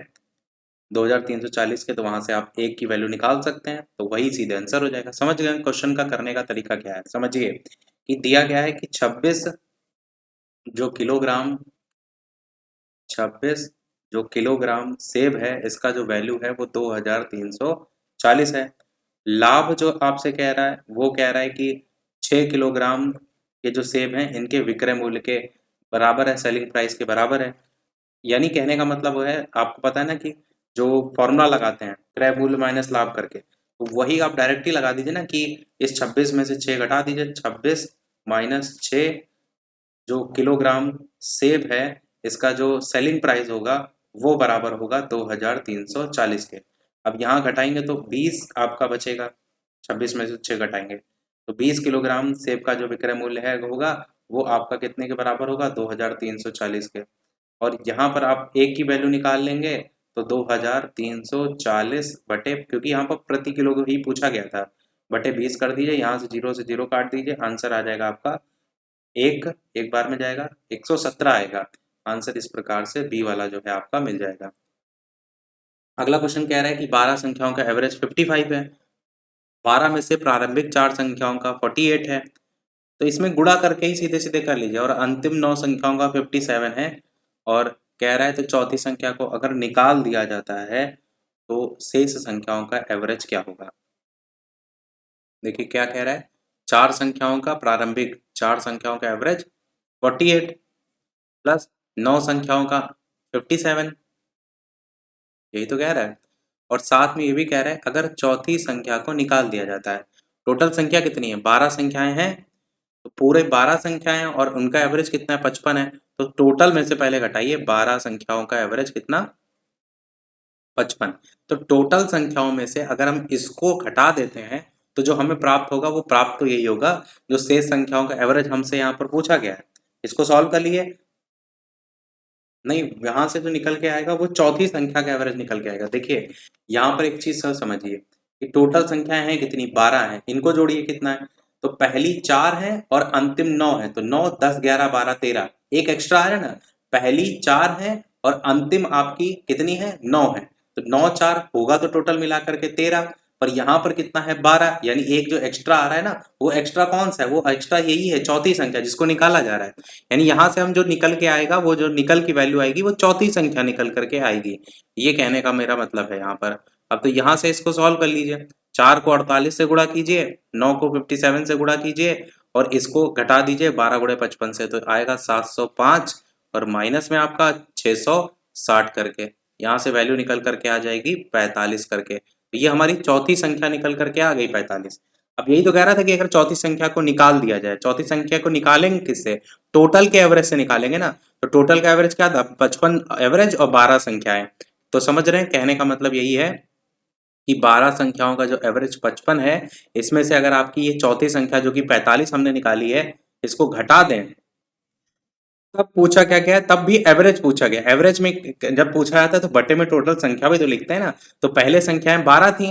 2340 के, तो वहां से आप 1 की वैल्यू निकाल सकते हैं, तो वही सीधे आंसर हो जाएगा। समझ गए क्वेश्चन का करने का तरीका क्या है? समझिए कि दिया गया है कि 26 जो किलोग्राम 26 जो किलोग्राम सेब है, इसका जो वैल्यू है वो 2340 है। लाभ जो आपसे कह रहा है वो कह रहा है कि 6 किलोग्राम के जो सेब हैं इनके विक्रय मूल्य के बराबर है, सेलिंग प्राइस के बराबर है। यानी कहने का मतलब वो है, आपको पता है ना कि जो फॉर्मूला लगाते हैं क्रय मूल्य माइनस लाभ करके, तो वही आप डायरेक्ट ही लगा दीजिए ना कि इस 26 में से 6 घटा दीजिए, 26 माइनस 6 जो किलोग्राम सेब है इसका जो सेलिंग प्राइस होगा वो बराबर होगा 2340 के। अब यहाँ घटाएंगे तो 20 आपका बचेगा, 26 में से 6 घटाएंगे तो 20 किलोग्राम सेब का जो विक्रय मूल्य है होगा वो आपका कितने के बराबर होगा? 2340 के। और यहाँ पर आप एक की वैल्यू निकाल लेंगे तो 2340 बटे, क्योंकि यहाँ पर प्रति किलो ही पूछा गया था, बटे 20 कर दीजिए, यहाँ से जीरो काट दीजिए, आंसर आ जाएगा आपका एक बार में जाएगा 117 आएगा आंसर। इस प्रकार से बी वाला जो है आपका मिल जाएगा। अगला क्वेश्चन कह रहा है कि 12 संख्याओं का एवरेज 55 है, 12 में से प्रारंभिक 4 संख्याओं का 48 है, तो इसमें गुणा करके ही सीधे सीधे कर लीजिए। और अंतिम 9 संख्याओं का 57 है, और कह रहा है तो चौथी संख्या को अगर निकाल दिया जाता है तो शेष संख्याओं का एवरेज क्या होगा? देखिए क्या कह रहा है, 4 संख्याओं का एवरेज 48 प्लस 9 संख्याओं का 57, यही तो कह रहा है। और साथ में ये भी कह रहा है अगर चौथी संख्या को निकाल दिया जाता है। टोटल संख्या कितनी है? 12 संख्याएं हैं, तो पूरे 12 संख्याएं और उनका एवरेज कितना है? 55 है। तो टोटल में से पहले घटाइए, 12 संख्याओं का एवरेज कितना? 55। तो टोटल संख्याओं में से अगर हम इसको घटा देते हैं तो जो हमें प्राप्त होगा वो प्राप्त तो यही होगा जो शेष संख्याओं का एवरेज हमसे यहाँ पर पूछा गया है। इसको सॉल्व कर लिए, नहीं यहाँ से जो निकल के आएगा वो चौथी संख्या का एवरेज निकल के आएगा। देखिए यहाँ पर एक चीज सर समझिए कि टोटल संख्याएं हैं कितनी? 12 हैं, इनको जोड़िए कितना है? तो पहली 4 है और अंतिम 9 है, तो 9 10 11 12 13, एक एक्स्ट्रा आ रहा है ना। पहली 4 है और अंतिम आपकी कितनी है? 9 है, तो 9 4 होगा तो टोटल मिलाकर के 13, पर यहाँ पर कितना है? 12, यानी एक जो एक्स्ट्रा आ रहा है ना, वो एक्स्ट्रा कौन सा है? वो एक्स्ट्रा यही है, चौथी संख्या जिसको निकाला जा रहा है। यानी यहाँ से हम जो निकल के आएगा, वो जो निकल की वैल्यू आएगी वो चौथी संख्या निकल करके आएगी। ये कहने का मेरा मतलब है यहाँ पर। अब तो यहाँ से इसको सॉल्व कर लीजिए, 4 को 48 से गुणा कीजिए, 9 को 57 से गुणा कीजिए और इसको घटा दीजिए 12 गुणे 55 से, तो आएगा 705 और माइनस में आपका 660 करके, यहाँ से वैल्यू निकल करके आ जाएगी 45 करके। तो ये हमारी चौथी संख्या निकल करके आ गई 45। अब यही तो कह रहा था कि अगर चौथी संख्या को निकाल दिया जाए, चौथी संख्या को निकालेंगे किससे? टोटल के एवरेज से निकालेंगे ना। तो टोटल का एवरेज क्या था? 55 एवरेज और 12 संख्याएं। तो समझ रहे हैं, कहने का मतलब यही है कि 12 संख्याओं का जो एवरेज 55 है, इसमें से अगर आपकी ये चौथी संख्या जो कि 45 हमने निकाली है, इसको घटा दें, तब पूछा क्या गया? तब भी एवरेज पूछा गया। एवरेज में जब पूछा जाता है तो बटे में टोटल संख्या भी तो लिखते हैं ना। तो पहले संख्याएं 12 थी,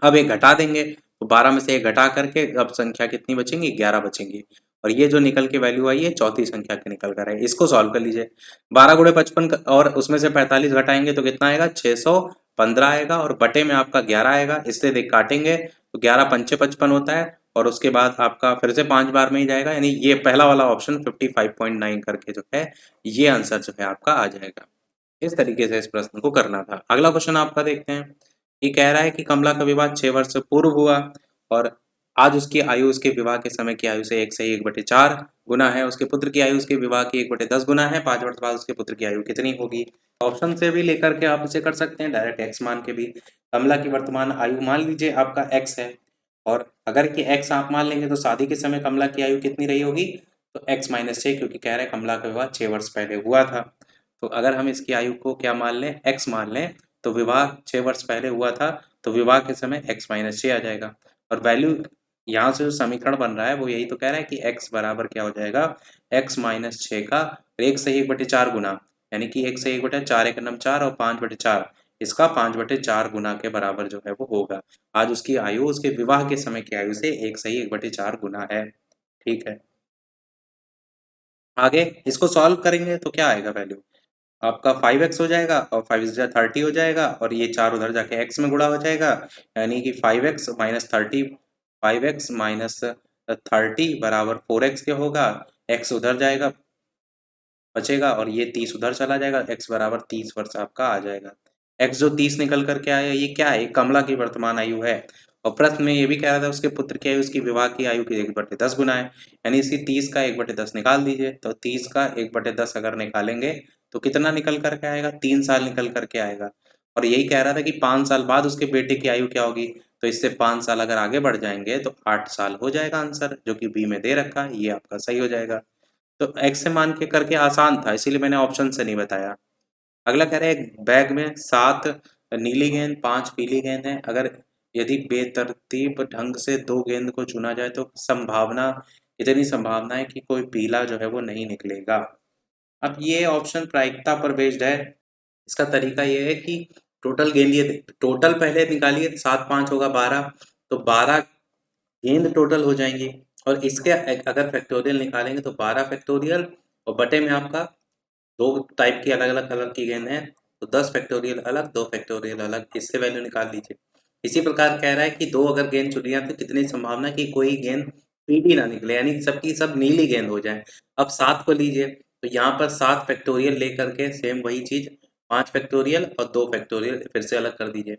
अब एक घटा देंगे, तो 12 में से एक घटा करके अब संख्या कितनी बचेंगी? 11 बचेंगी। और ये जो निकल के वैल्यू आई है चौथी संख्या की निकल कर आई। इसको सॉल्व कर लीजिए, 12 गुणे 55 और उसमें से 45 घटाएंगे तो कितना आएगा? 615 आएगा, और बटे में आपका 11 आएगा। इससे देख काटेंगे तो 11 पंचे 55 होता है, और उसके बाद आपका फिर से 5 बार में ही जाएगा, यानी ये पहला वाला ऑप्शन 55.9 करके जो है ये आंसर जो है आपका आ जाएगा। इस तरीके से इस प्रश्न को करना था। अगला क्वेश्चन आपका देखते हैं। ये कह रहा है कि कमला का विवाह 6 वर्ष पूर्व हुआ और आज उसकी आयु उसके विवाह के समय की आयु से 1 से 1/4 गुना है। उसके पुत्र की आयु उसके विवाह की 1/10 गुना है। 5 वर्ष बाद उसके पुत्र की आयु कितनी होगी? ऑप्शन से भी लेकर के आप इसे कर सकते हैं, डायरेक्ट एक्स मान के भी। कमला की वर्तमान आयु मान लीजिए आपका एक्स है, और अगर कि एक्स आप मान लेंगे तो शादी के समय कमला की आयु कितनी रही होगी? तो एक्स माइनस 6, क्योंकि कह रहे हैं कमला का विवाह 6 वर्ष पहले हुआ था। तो अगर हम इसकी आयु को क्या मान लें? एक्स मान लें, तो विवाह 6 वर्ष पहले हुआ था, तो विवाह के समय x माइनस 6 आ जाएगा। और वैल्यू यहाँ से जो समीकरण बन रहा है वो यही तो कह रहा है कि x बराबर क्या हो जाएगा? x माइनस 6 का 1 से 1/4 गुना, यानी कि 1 से 1/4, 1 नम 4 और 5/4, इसका 5/4 गुना के बराबर जो है वो होगा। आज उसकी आयु उसके विवाह के समय की आयु से 1 से 1/4 गुना है। ठीक है, आगे इसको सॉल्व करेंगे तो क्या आएगा वैल्यू? आपका 5x हो जाएगा और 5 जा 30 हो जाएगा और ये 4 उधर जाके x में गुणा हो जाएगा, यानी कि 5x माइनस 30, 5x माइनस 30 बराबर 4x के होगा। x उधर जाएगा बचेगा और ये 30 उधर चला जाएगा, x बराबर 30 वर्ष आपका आ जाएगा। x जो 30 निकल करके आया ये क्या है, कमला की वर्तमान आयु है। और प्रश्न में ये भी कह रहा था उसके पुत्र की आयु उसकी विवाह की आयु की 1/10 गुना है, यानी इसी 30 का 1/10 निकाल दीजिए। तो 30 का 1/10 अगर निकालेंगे तो कितना निकल करके आएगा, 3 साल निकल करके आएगा। और यही कह रहा था कि 5 साल बाद उसके बेटे की आयु क्या होगी, तो इससे 5 साल अगर आगे बढ़ जाएंगे तो 8 साल हो जाएगा आंसर, जो कि बी में दे रखा है, ये आपका सही हो जाएगा। तो एक्स से मान के करके आसान था, इसीलिए मैंने ऑप्शन से नहीं बताया। अगला कह रहा है एक बैग में 7 नीली गेंद 5 पीली गेंद है, अगर यदि बेतरतीब ढंग से 2 गेंद को चुना जाए तो संभावना इतनी संभावना है कि कोई पीला जो है वो नहीं निकलेगा। अब ये ऑप्शन प्रायिकता पर बेस्ड है। इसका तरीका ये है कि टोटल गेंद, ये टोटल पहले निकालिए, 7 5 होगा 12, तो 12 गेंद टोटल हो जाएंगी। और इसके अगर फैक्टोरियल निकालेंगे तो 12 फैक्टोरियल और बटे में आपका 2 टाइप की अलग अलग कलर की गेंद है, तो 10 फैक्टोरियल अलग 2 फैक्टोरियल अलग, इससे वैल्यू निकाल लीजिए। इसी प्रकार कह रहा है कि 2 अगर गेंद चुनी जाए तो कितनी संभावना कि कोई गेंद पीली ना निकले, यानी सबकी सब नीली गेंद हो जाए। अब 7 को लीजिए, तो यहाँ पर 7 फैक्टोरियल लेकर के सेम वही चीज 5 फैक्टोरियल और 2 फैक्टोरियल फिर से अलग कर दीजिए।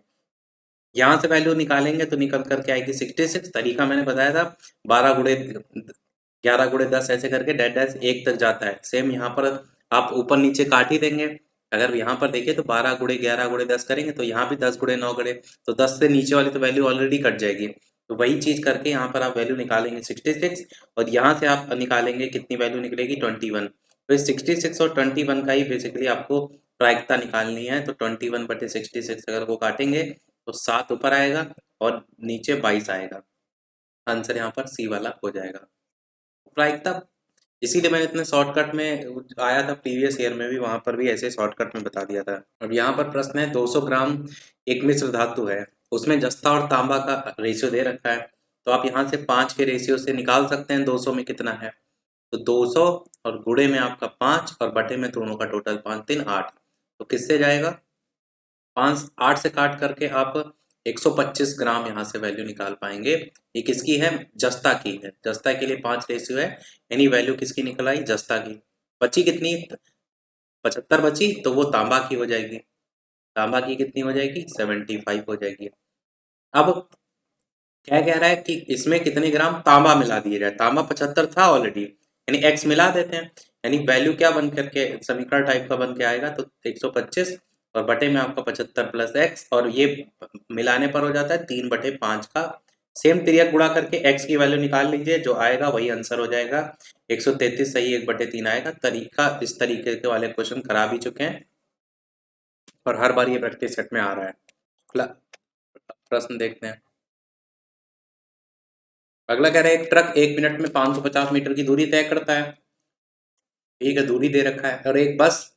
यहाँ से वैल्यू निकालेंगे तो निकल करके आएगी 66। तरीका मैंने बताया था, 12 गुणे 11 गुणे 10 ऐसे करके डैश डैश 1 तक जाता है। सेम यहाँ पर आप ऊपर नीचे काट ही देंगे। अगर यहाँ पर देखिए तो 12 गुणे 11 गुणे 10 करेंगे तो यहाँ भी 10 गुणे 9 करे, तो 10 से नीचे वाली तो वैल्यू ऑलरेडी कट जाएगी। तो वही चीज करके यहाँ पर आप वैल्यू निकालेंगे 66, और यहाँ से आप निकालेंगे कितनी वैल्यू निकलेगी 21। तो इस 66 और 21 का ही बेसिकली आपको प्रायिकता निकालनी है। तो 21/66 अगर वो काटेंगे तो 7 ऊपर आएगा और नीचे 22 आएगा। आंसर यहाँ पर सी वाला हो जाएगा प्रायिकता। इसीलिए मैंने इतने शॉर्टकट में आया था, प्रीवियस ईयर में भी वहां पर भी ऐसे शॉर्टकट में बता दिया था। अब यहाँ पर प्रश्न है 200 ग्राम एक मिश्र धातु है, उसमें जस्ता और तांबा का रेशियो दे रखा है, तो आप यहाँ से 5 के रेशियो से निकाल सकते हैं 200 में कितना है। तो 200 और गुणे में आपका 5 और बटे में दोनों का टोटल 5 3 8, तो किससे जाएगा 5 8 से काट करके आप 125 ग्राम यहाँ से वैल्यू निकाल पाएंगे। ये किसकी है, जस्ता की है। जस्ता के लिए 5 रेशियो है, यानी वैल्यू किसकी निकल आई, जस्ता की। बची कितनी, 75 बची, तो वो तांबा की हो जाएगी। तांबा की कितनी हो जाएगी, 75 हो जाएगी। अब क्या कह रहा है कि इसमें कितने ग्राम तांबा मिला दिया जाए, तांबा 75 था ऑलरेडी, यानी एक्स मिला देते हैं, यानी वैल्यू क्या बन करके समीकरण टाइप का बन के आएगा, तो 125 और बटे में आपका 75 प्लस एक्स, और ये मिलाने पर हो जाता है 3/5 का। सेम तिर्यक गुणा करके एक्स की वैल्यू निकाल लीजिए, जो आएगा वही आंसर हो जाएगा। 133 सही 1/3 आएगा। तरीका इस तरीके के वाले क्वेश्चन करा भी चुके हैं और हर बार ये प्रैक्टिस सेट में आ रहा है। अगला प्रश्न देखते हैं। अगला कह रहा है एक ट्रक 1 मिनट में 550 मीटर की दूरी तय करता है, ठीक है, दूरी दे रखा है। और एक बस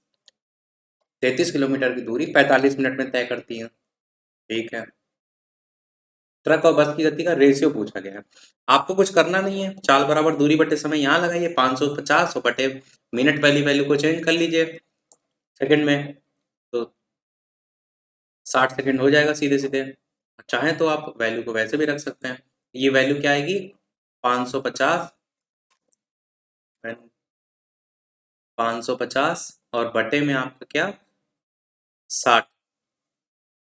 33 किलोमीटर की दूरी 45 मिनट में तय करती है, ठीक है। ट्रक और बस की गति का रेशियो पूछा गया है। आपको कुछ करना नहीं है, चाल बराबर दूरी बटे समय यहाँ लगाइए, 550 और बटे मिनट वाली वैल्यू को चेंज कर लीजिए सेकंड में, तो 60 सेकंड हो जाएगा सीधे सीधे। चाहें तो आप वैल्यू को वैसे भी रख सकते हैं। ये वैल्यू क्या आएगी, 550 550 और बटे में आपका क्या 60,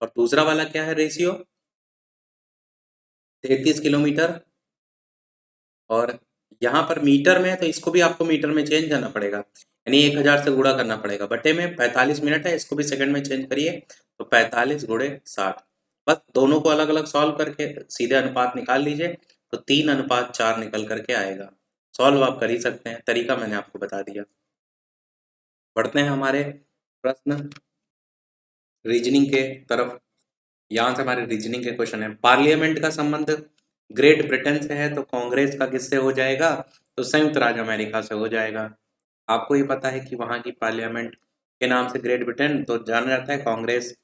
और दूसरा वाला क्या है रेशियो 33 किलोमीटर, और यहाँ पर मीटर में है तो इसको भी आपको मीटर में चेंज करना पड़ेगा, यानी 1000 से गुणा करना पड़ेगा। बटे में 45 मिनट है, इसको भी सेकंड में चेंज करिए, तो 45 गुणे 60। बस दोनों को अलग अलग सॉल्व करके सीधे अनुपात निकाल लीजिए, तो 3:4 निकल करके आएगा। सॉल्व आप कर ही सकते हैं, तरीका मैंने आपको बता दिया। बढ़ते हैं हमारे प्रश्न रीजनिंग के तरफ। यहाँ से हमारे रीजनिंग के क्वेश्चन है, पार्लियामेंट का संबंध ग्रेट ब्रिटेन से है, तो कांग्रेस का किससे हो जाएगा, तो संयुक्त राज्य अमेरिका से हो जाएगा। आपको ये पता है कि वहाँ की पार्लियामेंट के नाम से ग्रेट ब्रिटेन तो जाना जाता है, कांग्रेस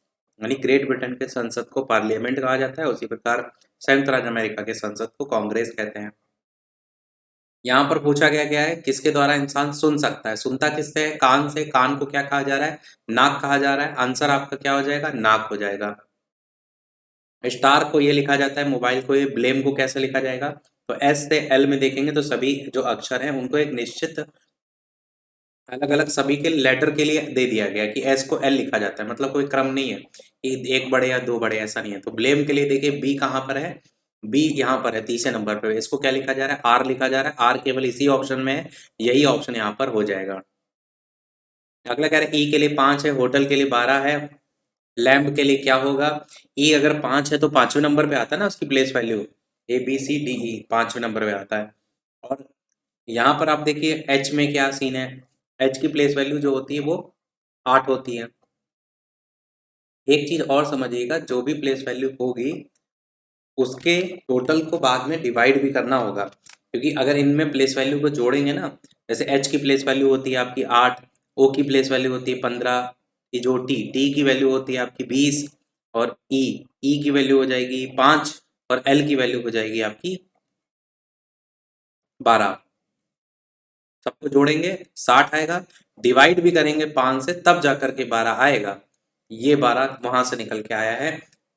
यानी ग्रेट ब्रिटेन के संसद को पार्लियामेंट कहा जाता है, उसी प्रकार संयुक्त राज्य अमेरिका के संसद को कांग्रेस कहते हैं। यहाँ पर पूछा गया क्या है, किसके द्वारा इंसान सुन सकता है। सुनता किससे है? कान से। कान को क्या कहा जा रहा है? नाक कहा जा रहा है। आंसर आपका क्या हो जाएगा? नाक हो जाएगा। स्टार को ये लिखा जाता है, मोबाइल को ये, ब्लेम को कैसे लिखा जाएगा? तो एस से एल में देखेंगे तो सभी जो अक्षर हैं उनको एक निश्चित अलग अलग सभी के लेटर के लिए दे दिया गया कि एस को एल लिखा जाता है, मतलब कोई क्रम नहीं है कि एक बड़े या दो बड़े, ऐसा नहीं है। तो ब्लेम के लिए देखिए बी कहाँ पर है? बी यहाँ पर है तीसरे नंबर पर। इसको क्या लिखा जा रहा है? आर लिखा जा रहा है। आर केवल इसी ऑप्शन में है, यही ऑप्शन यहाँ पर हो जाएगा। अगला कह रहा है ई के लिए 5 है, होटल के लिए 12 है, लैम्प के लिए क्या होगा? ई अगर 5 है तो पांचवें नंबर पे आता है ना उसकी place value, A B C D E पांचवें नंबर पे आता है। और यहाँ पर आप देखिए एच में क्या सीन है, एच की प्लेस वैल्यू जो होती है वो 8 होती है। एक चीज और समझिएगा, जो भी प्लेस वैल्यू होगी उसके टोटल को बाद में डिवाइड भी करना होगा, क्योंकि अगर इनमें प्लेस वैल्यू को जोड़ेंगे ना, जैसे एच की प्लेस वैल्यू होती है आपकी 8, ओ की प्लेस वैल्यू होती है 15, जो टी की वैल्यू होती है आपकी 20, और ई की वैल्यू हो जाएगी 5, और एल की वैल्यू हो जाएगी आपकी 12। सबको जोड़ेंगे 60 आएगा, डिवाइड भी करेंगे 5 से तब जाकर के 12 आएगा। ये 12 वहां से निकल के आया है।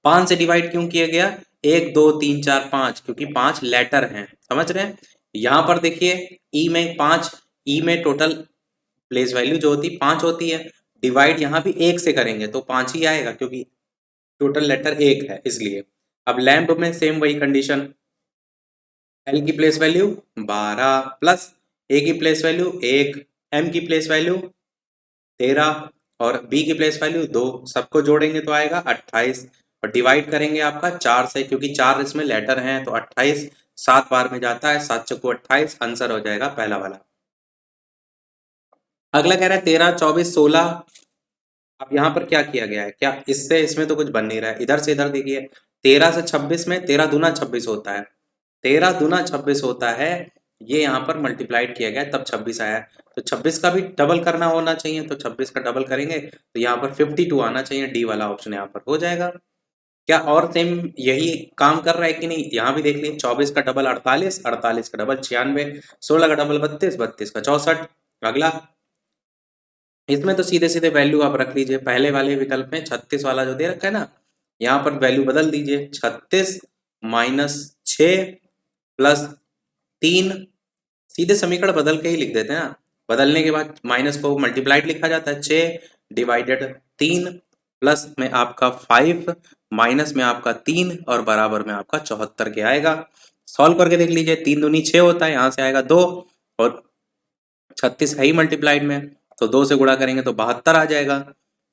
5 से डिवाइड क्यों किया गया? 1 2 3 4 5, क्योंकि 5 लेटर हैं, समझ रहे हैं। यहाँ पर देखिए ई में 5, ई में टोटल प्लेस वैल्यू जो होती है 5 होती है, डिवाइड यहाँ भी 1 से करेंगे तो 5 ही आएगा, क्योंकि टोटल लेटर 1 है इसलिए। अब लैंप में सेम वही कंडीशन, एल की प्लेस वैल्यू 12 प्लस ए की प्लेस वैल्यू 1, एम की प्लेस वैल्यू 13, और बी की प्लेस वैल्यू 2, सबको जोड़ेंगे तो आएगा 28, और डिवाइड करेंगे आपका 4 से, क्योंकि 4 इसमें लेटर हैं, तो 28 7 बार में जाता है, 7 चौको 28, आंसर हो जाएगा पहला वाला। अगला कह रहा है 13 24 16। अब यहाँ पर क्या किया गया है, क्या इससे इसमें तो कुछ बन नहीं रहा है, इधर से इधर देखिए 13 से 26 में 13 दूना 26 होता है, 13 दूना 26 होता है, ये यहाँ पर मल्टीप्लाइड किया गया है, तब 26 आया है। तो 26 का भी डबल करना होना चाहिए, तो 26 का डबल करेंगे तो यहाँ पर 52 आना चाहिए, डी वाला ऑप्शन यहाँ पर हो जाएगा। क्या और सेम यही काम कर रहा है कि नहीं? यहाँ भी देख लीजिए 24 का डबल 48, 48 का डबल 96, 16 का डबल 32, 32 का 64। अगला इसमें तो सीधे सीधे वैल्यू आप रख लीजिए, पहले वाले विकल्प में 36 वाला जो दे रखा है ना, यहाँ पर वैल्यू बदल दीजिए, 36 माइनस 6 प्लस 3, सीधे समीकरण बदल के ही लिख देते हैं ना, बदलने के बाद माइनस को मल्टीप्लाइड लिखा जाता है, 6 डिवाइडेड 3 प्लस में आपका 5 माइनस में आपका 3 और बराबर में आपका 74 के आएगा। सॉल्व करके देख लीजिए, 3 दूनी 6 होता है, यहाँ से आएगा 2, और 36 है ही मल्टीप्लाइड में, तो 2 से गुणा करेंगे तो 72 आ जाएगा।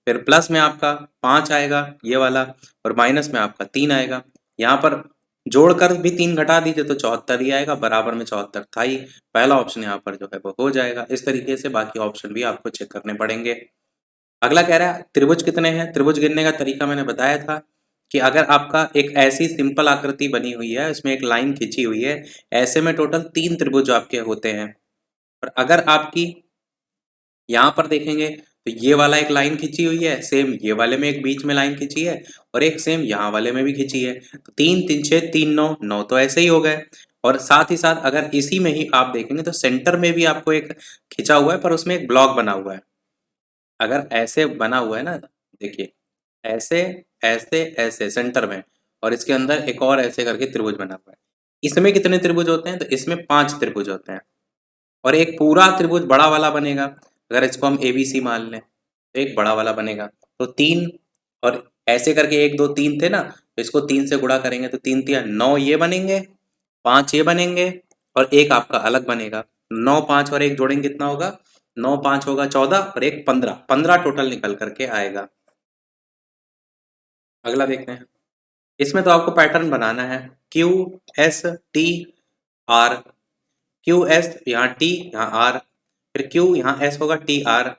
फिर प्लस में आपका 5 आएगा ये वाला, और माइनस में आपका 3 आएगा। यहाँ पर जोड़कर भी 3 घटा दीजिए तो 74 ही आएगा, बराबर में 74 था ही, पहला ऑप्शन यहाँ पर जो है वो हो जाएगा। इस तरीके से बाकी ऑप्शन भी आपको चेक करने पड़ेंगे। अगला कह रहा है त्रिभुज कितने हैं। त्रिभुज गिनने का तरीका मैंने बताया था कि अगर आपका एक ऐसी सिंपल आकृति बनी हुई है, इसमें एक लाइन खींची हुई है, ऐसे में टोटल 3 त्रिभुज आपके होते हैं। और अगर आपकी यहाँ पर देखेंगे तो ये वाला एक लाइन खींची हुई है, सेम ये वाले में एक बीच में लाइन खींची है, और एक सेम यहाँ वाले में भी खींची है, तो 3 3 6 3 9 9 तो ऐसे ही हो गए। और साथ ही साथ अगर इसी में ही आप देखेंगे तो सेंटर में भी आपको एक खींचा हुआ है, पर उसमें एक ब्लॉक बना हुआ है। अगर ऐसे बना हुआ है ना, देखिए ऐसे ऐसे ऐसे सेंटर में, और इसके अंदर एक और ऐसे करके त्रिभुज बना हुआ है। इसमें कितने त्रिभुज होते हैं? तो इसमें 5 त्रिभुज होते हैं, और एक पूरा त्रिभुज बड़ा वाला बनेगा। अगर इसको हम ABC मान लें तो एक बड़ा वाला बनेगा, तो 3, और ऐसे करके 1 2 3 थे ना, तो इसको 3 से गुणा करेंगे तो 3 3 9 ये बनेंगे, 5 ये बनेंगे, और एक आपका अलग बनेगा। 9 5 और 1 जोड़ेंगे कितना होगा? 9 5 होगा 14, और एक 15, 15 टोटल निकल करके आएगा। अगला देखते हैं, इसमें तो आपको पैटर्न बनाना है, QSTR, QS यहाँ T यहाँ R, फिर Q यहाँ S होगा TR,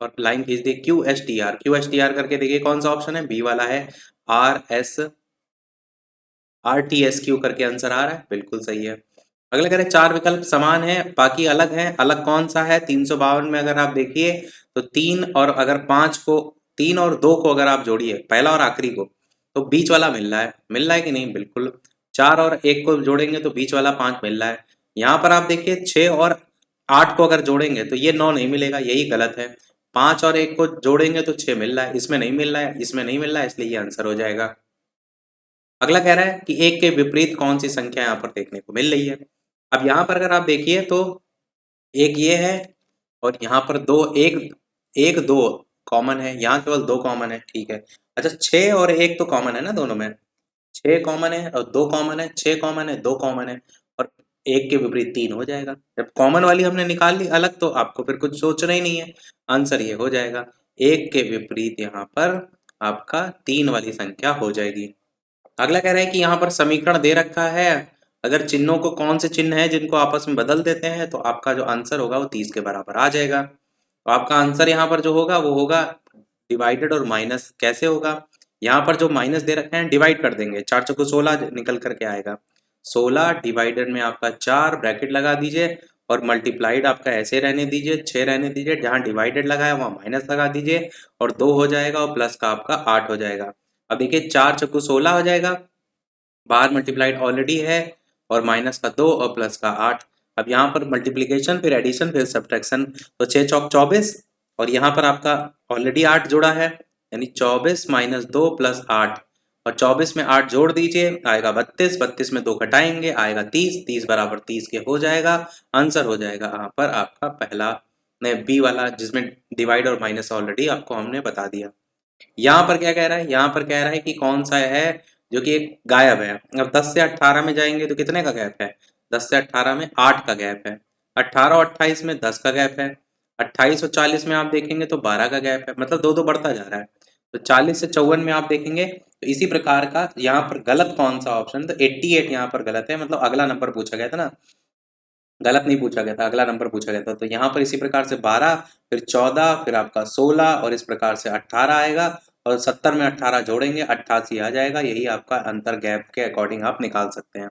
और लाइन खींच दी QSTR, QSTR करके देखिए कौन सा ऑप्शन है, बी वाला है, RTSQ करके आंसर आ रहा है, बिल्कुल सही है। अगला कह रहे 4 विकल्प समान है बाकी अलग है, अलग कौन सा है? 352 में अगर आप देखिए तो 3 और अगर 5 को, 3 और 2 को अगर आप जोड़िए, पहला और आखिरी को, तो बीच वाला मिल रहा है कि नहीं? बिल्कुल। 4 और 1 को जोड़ेंगे तो बीच वाला 5 मिल रहा है। यहाँ पर आप देखिए 6 और 8 को अगर जोड़ेंगे तो ये 9 नहीं मिलेगा, यही गलत है। 5 और 1 को जोड़ेंगे तो 6 मिल रहा है, इसमें नहीं मिल रहा है, इसमें नहीं मिल रहा है, इसलिए ये आंसर हो जाएगा। अगला कह रहा है कि 1 के विपरीत कौन सी संख्या यहाँ पर देखने को मिल रही है। अब यहाँ पर अगर आप देखिए तो एक ये है और यहाँ पर दो, एक एक दो कॉमन है, यहाँ केवल 2 कॉमन है, ठीक है। अच्छा 6 और 1 तो कॉमन है ना दोनों में, 6 कॉमन है और 2 कॉमन है, 6 कॉमन है, 2 कॉमन है और 1 के विपरीत 3 हो जाएगा। जब कॉमन वाली हमने निकाल ली अलग तो आपको फिर कुछ सोचना ही नहीं है, आंसर ये हो जाएगा। 1 के विपरीत यहाँ पर आपका 3 वाली संख्या हो जाएगी। अगला कह रहा है कि यहाँ पर समीकरण दे रखा है, अगर चिन्हों को कौन से चिन्ह हैं जिनको आपस में बदल देते हैं तो आपका जो आंसर होगा वो 30 के बराबर आ जाएगा। तो आपका आंसर यहाँ पर जो होगा वो होगा डिवाइडेड और माइनस। कैसे होगा, यहाँ पर जो माइनस दे रखे हैं डिवाइड कर देंगे, 4 चौको 16 निकल करके आएगा। 16 डिवाइडेड में आपका 4 ब्रैकेट लगा दीजिए और मल्टीप्लाइड आपका ऐसे रहने दीजिए, 6 रहने दीजिए, जहाँ डिवाइडेड लगा है वहाँ माइनस लगा दीजिए और 2 हो जाएगा और प्लस का आपका 8 हो जाएगा। अब देखिए 4 चौको 16 हो जाएगा, बाहर मल्टीप्लाइड ऑलरेडी है और माइनस का 2 और प्लस का 8। अब यहाँ पर मल्टीप्लिकेशन फिर एडिशन फिर सब्ट्रैक्शन, तो 6 चौक 24 और यहाँ पर आपका ऑलरेडी 8 जुड़ा है, यानी 24 माइनस 2 प्लस 8 और 24 में 8 जोड़ दीजिए आएगा 32, 32 में 2 घटाएंगे आएगा 30, 30 बराबर 30 के हो जाएगा। आंसर हो जाएगा यहाँ पर आपका पहला बी वाला, जिसमें डिवाइड और माइनस ऑलरेडी आपको हमने बता दिया। यहाँ पर क्या कह रहा है, यहाँ पर कह रहा है कि कौन सा है जो कि एक गायब है। अब 10 से 18 में जाएंगे तो कितने का गैप है, 10 से 18 में 8 का गैप है। 18 और 28 में 10 का गैप है। 28 और 40 में आप देखेंगे तो 12 का गैप है, मतलब दो दो बढ़ता जा रहा है। तो 40 से 54 में आप देखेंगे तो इसी प्रकार का यहाँ पर गलत कौन सा ऑप्शन, तो 88 यहाँ पर गलत है, मतलब अगला नंबर पूछा गया था ना, गलत नहीं पूछा गया था, अगला नंबर पूछा गया था। तो यहाँ पर इसी प्रकार से 12 फिर 14 फिर आपका 16 और इस प्रकार से 18 आएगा और 70 में 18 जोड़ेंगे 88 आ जाएगा। यही आपका अंतर गैप के अकॉर्डिंग आप निकाल सकते हैं।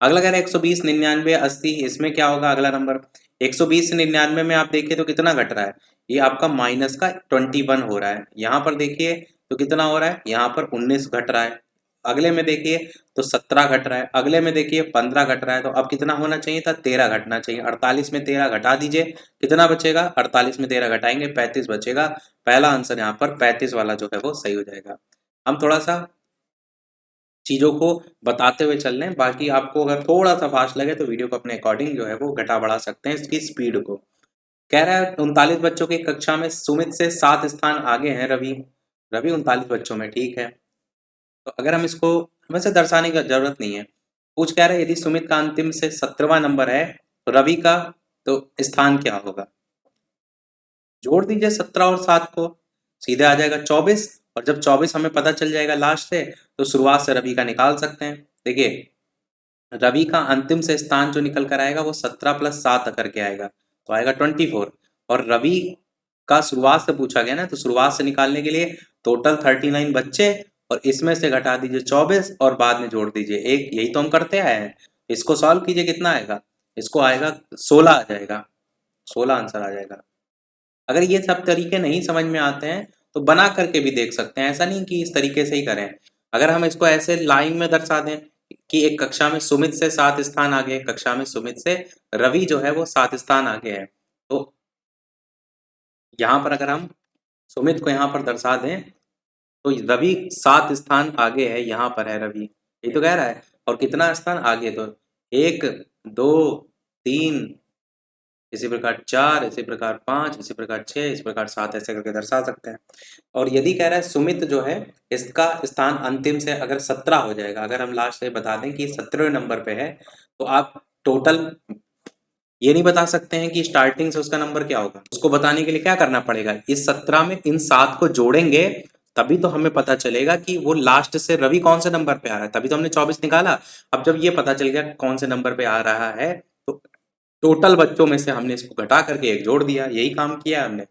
अगला कह रहा है 120, 99, 80, इसमें क्या होगा अगला नंबर। 120 से 99 में आप देखिए तो कितना घट रहा है, ये आपका माइनस का 21 हो रहा है। यहाँ पर देखिए तो कितना हो रहा है, यहाँ पर 19 घट रहा है। अगले में देखिए तो 17 घट रहा है, अगले में देखिए 15 घट रहा है। तो अब कितना होना चाहिए था, 13 घटना चाहिए। 48 में 13 घटा दीजिए, कितना बचेगा, 48 में 13 घटाएंगे 35 बचेगा। पहला आंसर यहाँ पर 35 वाला जो है वो सही हो जाएगा। हम थोड़ा सा चीज़ों को बताते हुए चल रहे हैं, बाकी आपको अगर थोड़ा सा फास्ट लगे तो वीडियो को अपने अकॉर्डिंग जो है वो घटा बढ़ा सकते हैं इसकी स्पीड को। कह रहा है 39 बच्चों की कक्षा में सुमित से 7 स्थान आगे हैं रवि। रवि 39 बच्चों में, ठीक है। तो अगर हम इसको वैसे दर्शाने की जरूरत नहीं है, पूछ कह रहा है यदि सुमित का अंतिम से 17वां नंबर है तो रवि का तो स्थान क्या होगा। जोड़ दीजिए 17 और 7 को, सीधे आ जाएगा 24 और जब 24 हमें पता चल जाएगा लास्ट से तो शुरुआत से रवि का निकाल सकते हैं। देखिए रवि का अंतिम से स्थान जो निकल कर आएगा वो 17 प्लस 7 करके आएगा, तो आएगा 24। और रवि का शुरुआत से पूछा गया ना, तो शुरुआत से निकालने के लिए टोटल 39 बच्चे और इसमें से घटा दीजिए 24 और बाद में जोड़ दीजिए 1, यही तो हम करते आए हैं। इसको सॉल्व कीजिए, कितना आएगा, इसको आएगा 16 आ जाएगा, 16 आंसर आ जाएगा। अगर ये सब तरीके नहीं समझ में आते हैं तो बना करके भी देख सकते हैं, ऐसा नहीं कि इस तरीके से ही करें। अगर हम इसको ऐसे लाइन में दर्शा दें कि एक कक्षा में सुमित से 7 स्थान आगे, कक्षा में सुमित से रवि जो है वो 7 स्थान आगे है, तो यहाँ पर अगर हम सुमित को यहाँ पर दर्शा दें तो रवि 7 स्थान आगे है, यहाँ पर है रवि, ये तो कह रहा है। और कितना स्थान आगे, तो 1 2 3 इसी प्रकार 4, इसी प्रकार 5, इसी प्रकार 6, इसी प्रकार 7, ऐसे करके दर्शा सकते हैं। और यदि कह रहा है सुमित जो है इसका स्थान अंतिम से अगर 17 हो जाएगा, अगर हम लास्ट से बता दें कि 17वें नंबर पे है, तो आप टोटल ये नहीं बता सकते हैं कि स्टार्टिंग से उसका नंबर क्या होगा। उसको बताने के लिए क्या करना पड़ेगा, इस 17 में इन 7 को जोड़ेंगे तभी तो हमें पता चलेगा कि वो लास्ट से रवि कौन से नंबर पे आ रहा है, तभी तो हमने 24 निकाला। अब जब ये पता चल गया कौन से नंबर पे आ रहा है तो टोटल बच्चों में से हमने इसको घटा करके एक जोड़ दिया, यही काम किया हमने।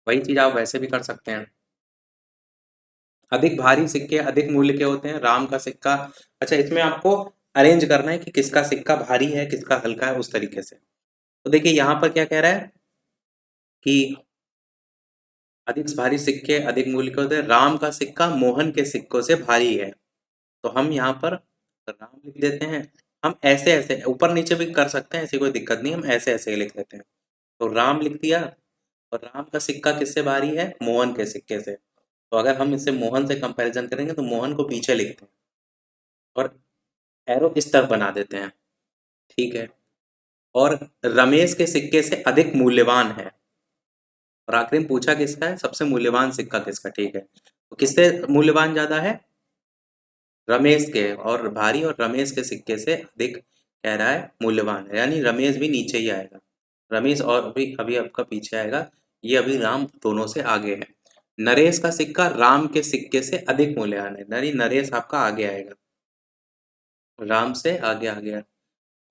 वही चीज आप वैसे भी कर सकते हैं। अधिक भारी सिक्के अधिक मूल्य के होते हैं, राम का सिक्का। अच्छा इसमें आपको अरेंज करना है कि किसका सिक्का भारी है किसका हल्का है, उस तरीके से। तो देखिए यहाँ पर क्या कह रहा है कि अधिक भारी सिक्के अधिक मूल्य के होते हैं, राम का सिक्का मोहन के सिक्कों से भारी है। तो हम यहाँ पर राम लिख देते हैं हम ऐसे ऐसे ऊपर नीचे भी कर सकते हैं, ऐसी कोई दिक्कत नहीं, हम ऐसे ऐसे ही लिख लेते हैं। तो राम लिख दिया, और राम का सिक्का किससे भारी है? मोहन के सिक्के से। तो अगर हम इसे मोहन से कंपैरिजन करेंगे तो मोहन को पीछे लिखते हैं और एरो इस तरफ बना देते हैं, ठीक है। और रमेश के सिक्के से अधिक मूल्यवान है। और आखिरी में पूछा किसका है? सबसे मूल्यवान सिक्का किसका, ठीक है। तो किससे मूल्यवान ज्यादा है? रमेश के, और भारी, और रमेश के सिक्के से अधिक कह रहा है मूल्यवान है, यानी रमेश भी नीचे ही आएगा। रमेश और भी अभी आपका पीछे आएगा, ये अभी राम दोनों से आगे है। नरेश का सिक्का राम के सिक्के से अधिक मूल्यवान है, यानी नरेश आपका आगे आएगा, राम से आगे आ गया।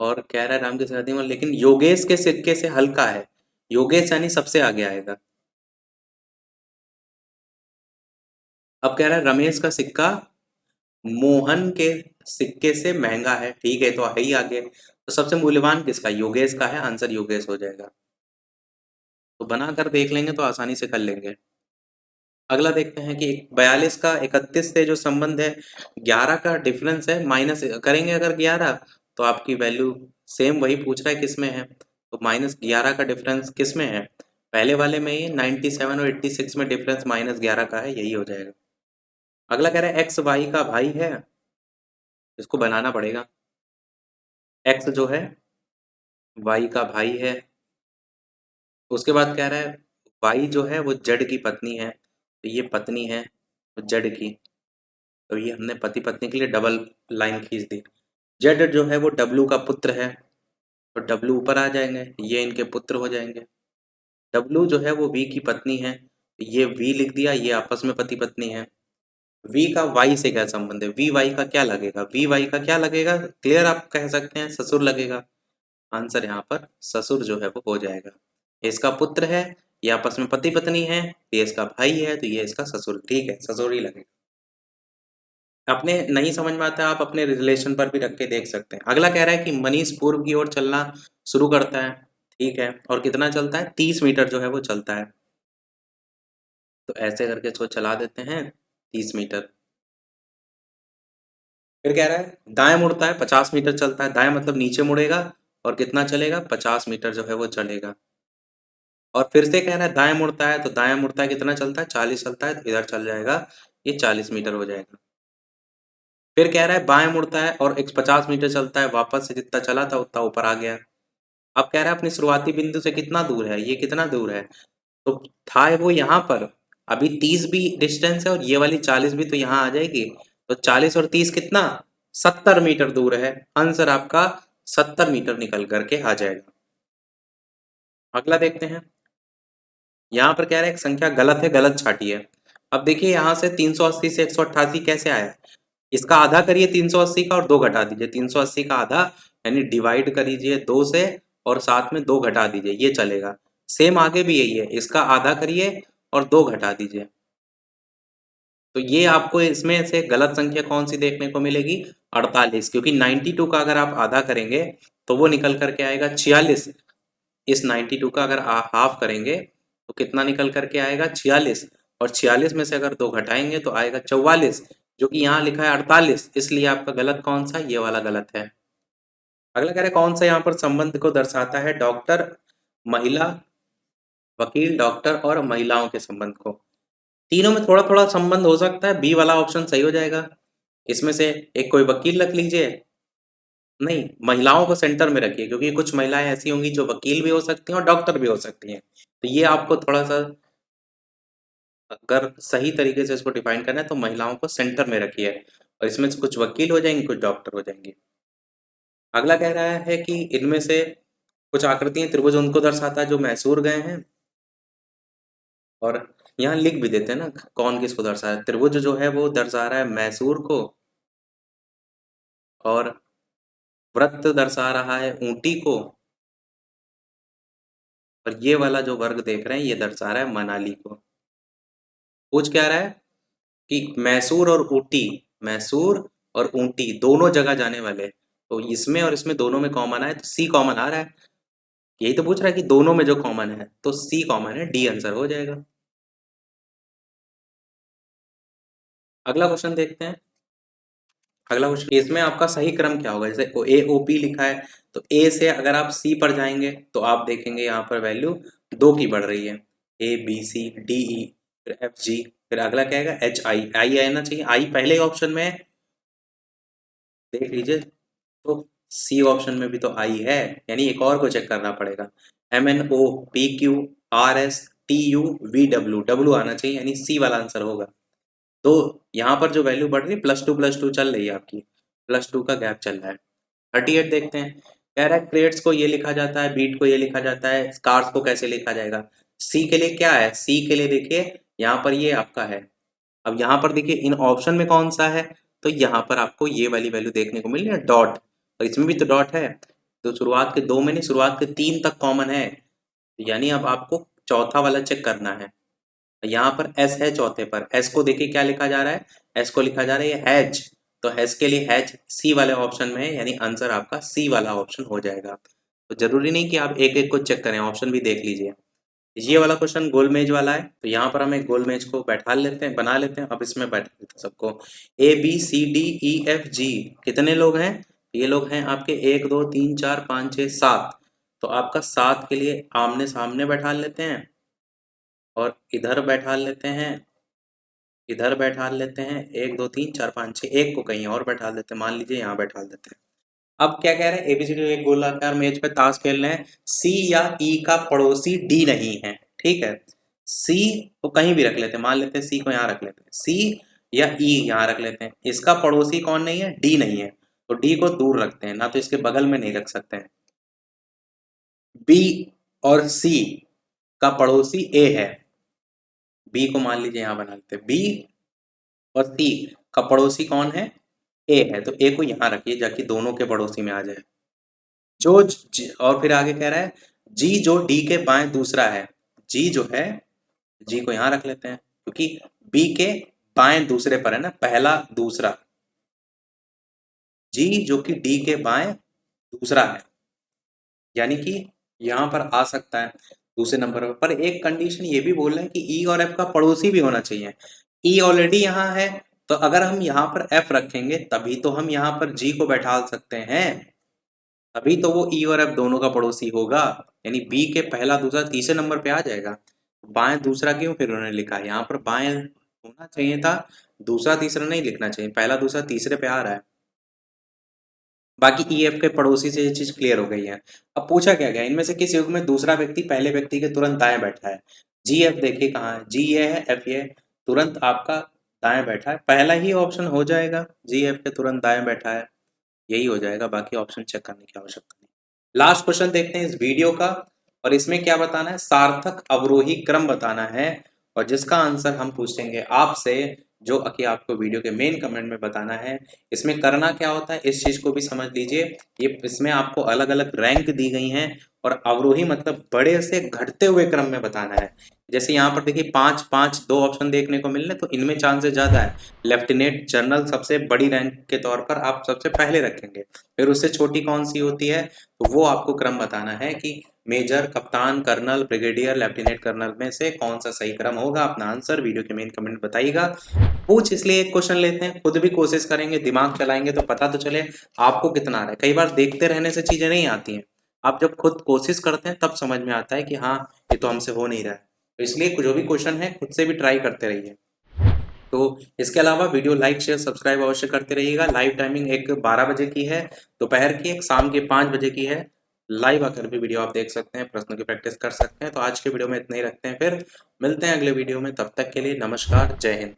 और कह रहा है राम के से अधिक, लेकिन योगेश के सिक्के से हल्का है। योगेश यानी सबसे आगे आएगा। अब कह रहा है रमेश का सिक्का मोहन के सिक्के से महंगा है, ठीक है, तो है ही आगे। तो सबसे मूल्यवान किसका? योगेश का है, आंसर योगेश हो जाएगा। तो बना कर देख लेंगे तो आसानी से कर लेंगे। अगला देखते हैं कि 42 का 31 से जो संबंध है, 11 का डिफरेंस है, माइनस करेंगे अगर 11 तो आपकी वैल्यू सेम वही पूछ रहा है किस में है, तो -11 का डिफरेंस किस में है? पहले वाले में ही 97 और 86 में डिफरेंस -11 का है, यही हो जाएगा। अगला कह रहा है एक्स वाई का भाई है, इसको बनाना पड़ेगा। एक्स जो है वाई का भाई है। उसके बाद कह रहा है वाई जो है वो जेड की पत्नी है, तो ये पत्नी है जेड की, तो ये हमने पति पत्नी के लिए डबल लाइन खींच दी। जेड जो है वो डब्लू का पुत्र है, तो डब्लू ऊपर आ जाएंगे, ये इनके पुत्र हो जाएंगे। डब्लू जो है वो वी की पत्नी है, तो ये वी लिख दिया, ये आपस में पति पत्नी है। वी का वाई से क्या संबंध है? वी वाई का क्या लगेगा? वी वाई का क्या लगेगा? क्लियर आप कह सकते हैं ससुर लगेगा। आंसर यहाँ पर ससुर जो है वो हो जाएगा। इसका पुत्र है, ये आपस में पति पत्नी है, ये इसका भाई है, तो ये इसका ससुर, ठीक है, ससुर ही लगेगा। अपने नहीं समझ में आता है आप अपने रिलेशन पर भी रख के देख सकते हैं। अगला कह रहा है कि मनीष पूर्व की ओर चलना शुरू करता है, ठीक है, और कितना चलता है? 30 मीटर जो है वो चलता है। तो ऐसे करके इसको चला देते हैं 30 मीटर। फिर कह रहा है दाएं मुड़ता है, 50 मीटर चलता है, दाएं मतलब नीचे मुड़ेगा, और कितना चलेगा? 50 मीटर जो है वो चलेगा। और फिर से कह रहा है दाएं मुड़ता है, तो दाएं मुड़ता है कितना चलता है? 40 चलता है, तो इधर चल जाएगा, ये 40 मीटर हो जाएगा। फिर कह रहा है बाएं मुड़ता है और 150 मीटर चलता है, वापस से जितना चला था उतना ऊपर आ गया। अब कह रहा है अपनी शुरुआती बिंदु से कितना दूर है, ये कितना दूर है? तो था वो यहाँ पर, अभी 30 भी डिस्टेंस है और ये वाली 40 भी तो यहाँ आ जाएगी, तो 40 और 30 कितना? 70 मीटर दूर है। आंसर आपका 70 मीटर निकल करके आ जाएगा। अगला देखते हैं। यहाँ पर कह रहा है एक संख्या गलत है, गलत छाटिए। अब देखिए यहाँ से 380 से 188 कैसे आया? इसका आधा करिए 380 का और 2 घटा दीजिए, 380 का आधा यानी डिवाइड करिए 2 से, और साथ में 2 घटा दीजिए, ये चलेगा। सेम आगे भी यही है, इसका आधा करिए और 2 घटा दीजिए। तो ये आपको इसमें से गलत संख्या कौन सी देखने को मिलेगी? 48, क्योंकि 92 का अगर आप आधा करेंगे तो वो निकल करके आएगा 46। इस 92 का अगर हाफ करेंगे तो कितना निकल करके आएगा? 46। और 46 में से अगर 2 घटाएंगे तो आएगा 44, जो कि यहाँ लिखा है 48, इसलिए आपका गलत कौन सा? ये वाला गलत है। अगला कह रहे कौन सा यहाँ पर संबंध को दर्शाता है? डॉक्टर, महिला, वकील, डॉक्टर और महिलाओं के संबंध को। तीनों में थोड़ा थोड़ा संबंध हो सकता है, बी वाला ऑप्शन सही हो जाएगा। इसमें से एक कोई वकील रख लीजिए, नहीं, महिलाओं को सेंटर में रखिए, क्योंकि कुछ महिलाएं ऐसी होंगी जो वकील भी हो सकती हैं और डॉक्टर भी हो सकती हैं, तो ये आपको थोड़ा सा अगर सही तरीके से इसको डिफाइन करना है तो महिलाओं को सेंटर में रखिए, और इसमें से कुछ वकील हो जाएंगे, कुछ डॉक्टर हो जाएंगे। अगला कह रहा है कि इनमें से कुछ आकृतियां त्रिभुज उनको दर्शाता है जो मैसूर गए हैं, और यहाँ लिख भी देते हैं ना कौन किसको दर्शा रहा है। त्रिभुज जो है वो दर्शा रहा है मैसूर को, और वृत्त दर्शा रहा है ऊंटी को, और ये वाला जो वर्ग देख रहे हैं ये दर्शा रहा है मनाली को। पूछ क्या रहा है कि मैसूर और ऊटी, मैसूर और ऊटी दोनों जगह जाने वाले, तो इसमें और इसमें दोनों में कॉमन है, तो सी कॉमन आ रहा है। यही तो पूछ रहा है कि दोनों में जो कॉमन है, तो सी कॉमन है, डी आंसर हो जाएगा। अगला क्वेश्चन देखते हैं। अगला क्वेश्चन, इसमें आपका सही क्रम क्या होगा? जैसे ए ओ पी लिखा है तो ए से अगर आप सी पर जाएंगे तो आप देखेंगे यहाँ पर वैल्यू 2 की बढ़ रही है, ए बी सी डी ई फिर एफ जी, फिर अगला क्या आएगा एच आई, आई आना चाहिए, आई पहले ऑप्शन में है, देख लीजिए तो सी ऑप्शन में भी तो आई है, यानी एक और को चेक करना पड़ेगा। M N O P Q R S T U V W, W आना चाहिए, यानी सी वाला आंसर होगा। तो यहाँ पर जो वैल्यू बढ़ रही है +2 चल रही है आपकी, +2 का गैप चल रहा है। 38 देखते हैं, कह रहा है क्रेड्स को ये लिखा जाता है, बीट को ये लिखा जाता है, स्कार्स को कैसे लिखा जाएगा? सी के लिए क्या है? सी के लिए देखिए यहाँ पर ये आपका है। अब यहाँ पर देखिए इन ऑप्शन में कौन सा है, तो यहाँ पर आपको ये वाली वैल्यू देखने को मिल रही है डॉट, और इसमें भी तो डॉट है, तो शुरुआत के 2 में नहीं शुरुआत के 3 तक कॉमन है, यानी अब आपको चौथा वाला चेक करना है। यहाँ पर एस है चौथे पर, एस को देखिए क्या लिखा जा रहा है, एस को लिखा जा रहा है हैज, तो हैज के लिए हैज सी वाले ऑप्शन में है, यानी आंसर आपका सी वाला ऑप्शन हो जाएगा। तो जरूरी नहीं कि आप एक एक को चेक करें, ऑप्शन भी देख लीजिए। ये वाला क्वेश्चन गोल मेज वाला है, तो यहाँ पर हम एक गोल मेज को बैठा लेते हैं, बना लेते हैं। अब इसमें बैठा लेते हैं सबको, A B C D E F G, कितने लोग हैं? ये लोग हैं आपके 1 2 3 4 5 6 7, तो आपका 7 के लिए आमने सामने बैठा लेते हैं, और इधर बैठा लेते हैं, इधर बैठा लेते हैं, 1 2 3 4 5 6, एक को कहीं और बैठा देते हैं, मान लीजिए यहाँ बैठा देते हैं। अब क्या कह रहे हैं, एबीसीडी एक गोलाकार मेज पे ताश खेल रहे हैं, सी या ई का पड़ोसी डी नहीं है, ठीक है, सी को कहीं भी रख लेते हैं, मान लेते हैं सी को यहाँ रख लेते हैं, सी या ई यहाँ रख लेते हैं, इसका पड़ोसी कौन नहीं है? डी नहीं है, तो डी को दूर रखते हैं, ना तो इसके बगल में नहीं रख सकते हैं। बी और सी का पड़ोसी ए है, बी को मान लीजिए यहाँ बना लेते हैं, बी और सी का पड़ोसी कौन है? ए है, तो ए को यहाँ रखिए जाके दोनों के पड़ोसी में आ जाए। और फिर आगे कह रहा है जी जो डी के बाएं दूसरा है, जी जो है, जी को यहाँ रख लेते हैं क्योंकि बी के बाएं दूसरे पर है ना, पहला दूसरा, जी जो कि डी के बाएं दूसरा है, यानी कि यहाँ पर आ सकता है दूसरे नंबर पर। एक कंडीशन ये भी बोल रहे हैं कि ई और एफ का पड़ोसी भी होना चाहिए, ई ऑलरेडी यहाँ है, तो अगर हम यहाँ पर एफ रखेंगे तभी तो हम यहाँ पर जी को बैठा सकते हैं, तभी तो वो ई और एफ दोनों का पड़ोसी होगा, यानी बी के पहला दूसरा तीसरे नंबर पे आ जाएगा। बाएं दूसरा क्यों फिर उन्होंने लिखा है, यहाँ पर बाएं होना चाहिए था, दूसरा तीसरा नहीं लिखना चाहिए, पहला दूसरा तीसरे पे आ रहा है। बाकी ई एफ के पड़ोसी से ये चीज क्लियर हो गई है। अब पूछा क्या गया, इनमें से किस युग में दूसरा व्यक्ति पहले व्यक्ति के तुरंत दाएं बैठा है? जी एफ देखिए कहाँ है, जी ये है, एफ ये तुरंत आपका दाएं बैठा है, पहला ही ऑप्शन हो जाएगा, जी एफ के तुरंत दाएं बैठा है, यही हो जाएगा, बाकी ऑप्शन चेक करने की आवश्यकता नहीं। लास्ट क्वेश्चन देखते हैं इस वीडियो का, और इसमें क्या बताना है, सार्थक अवरोही क्रम बताना है, और जिसका आंसर हम पूछेंगे आपसे, जो कि आपको वीडियो के मेन कमेंट में बताना है। इसमें करना क्या होता है इस चीज को भी समझ लीजिए, ये इसमें आपको अलग अलग रैंक दी गई हैं, और अवरोही मतलब बड़े से घटते हुए क्रम में बताना है। जैसे यहाँ पर देखिए 5 5 2 ऑप्शन देखने को मिल रहे, तो इनमें चांसेस ज्यादा है लेफ्टिनेंट जनरल सबसे बड़ी रैंक के तौर पर आप सबसे पहले रखेंगे, फिर उससे छोटी कौन सी होती है, तो वो आपको क्रम बताना है कि मेजर, कप्तान, कर्नल, ब्रिगेडियर, लेफ्टिनेंट कर्नल में से कौन सा सही क्रम होगा। अपना आंसर वीडियो के मेन कमेंट बताइएगा। पूछ इसलिए एक क्वेश्चन लेते हैं, खुद भी कोशिश करेंगे, दिमाग चलाएंगे तो पता तो चले आपको कितना आ रहा है। कई बार देखते रहने से चीजें नहीं आती हैं, आप जब खुद कोशिश करते हैं तब समझ में आता है कि हाँ ये तो हमसे हो नहीं रहा है। तो इसलिए जो भी क्वेश्चन है खुद से भी ट्राई करते रहिए। तो इसके अलावा वीडियो लाइक शेयर सब्सक्राइब अवश्य करते रहिएगा। लाइव टाइमिंग एक 12 बजे की है दोपहर की, एक शाम के 5 बजे की है। लाइव आकर भी वीडियो आप देख सकते हैं, प्रश्नों की प्रैक्टिस कर सकते हैं। तो आज के वीडियो में इतना ही रखते हैं, फिर मिलते हैं अगले वीडियो में, तब तक के लिए नमस्कार, जय हिंद।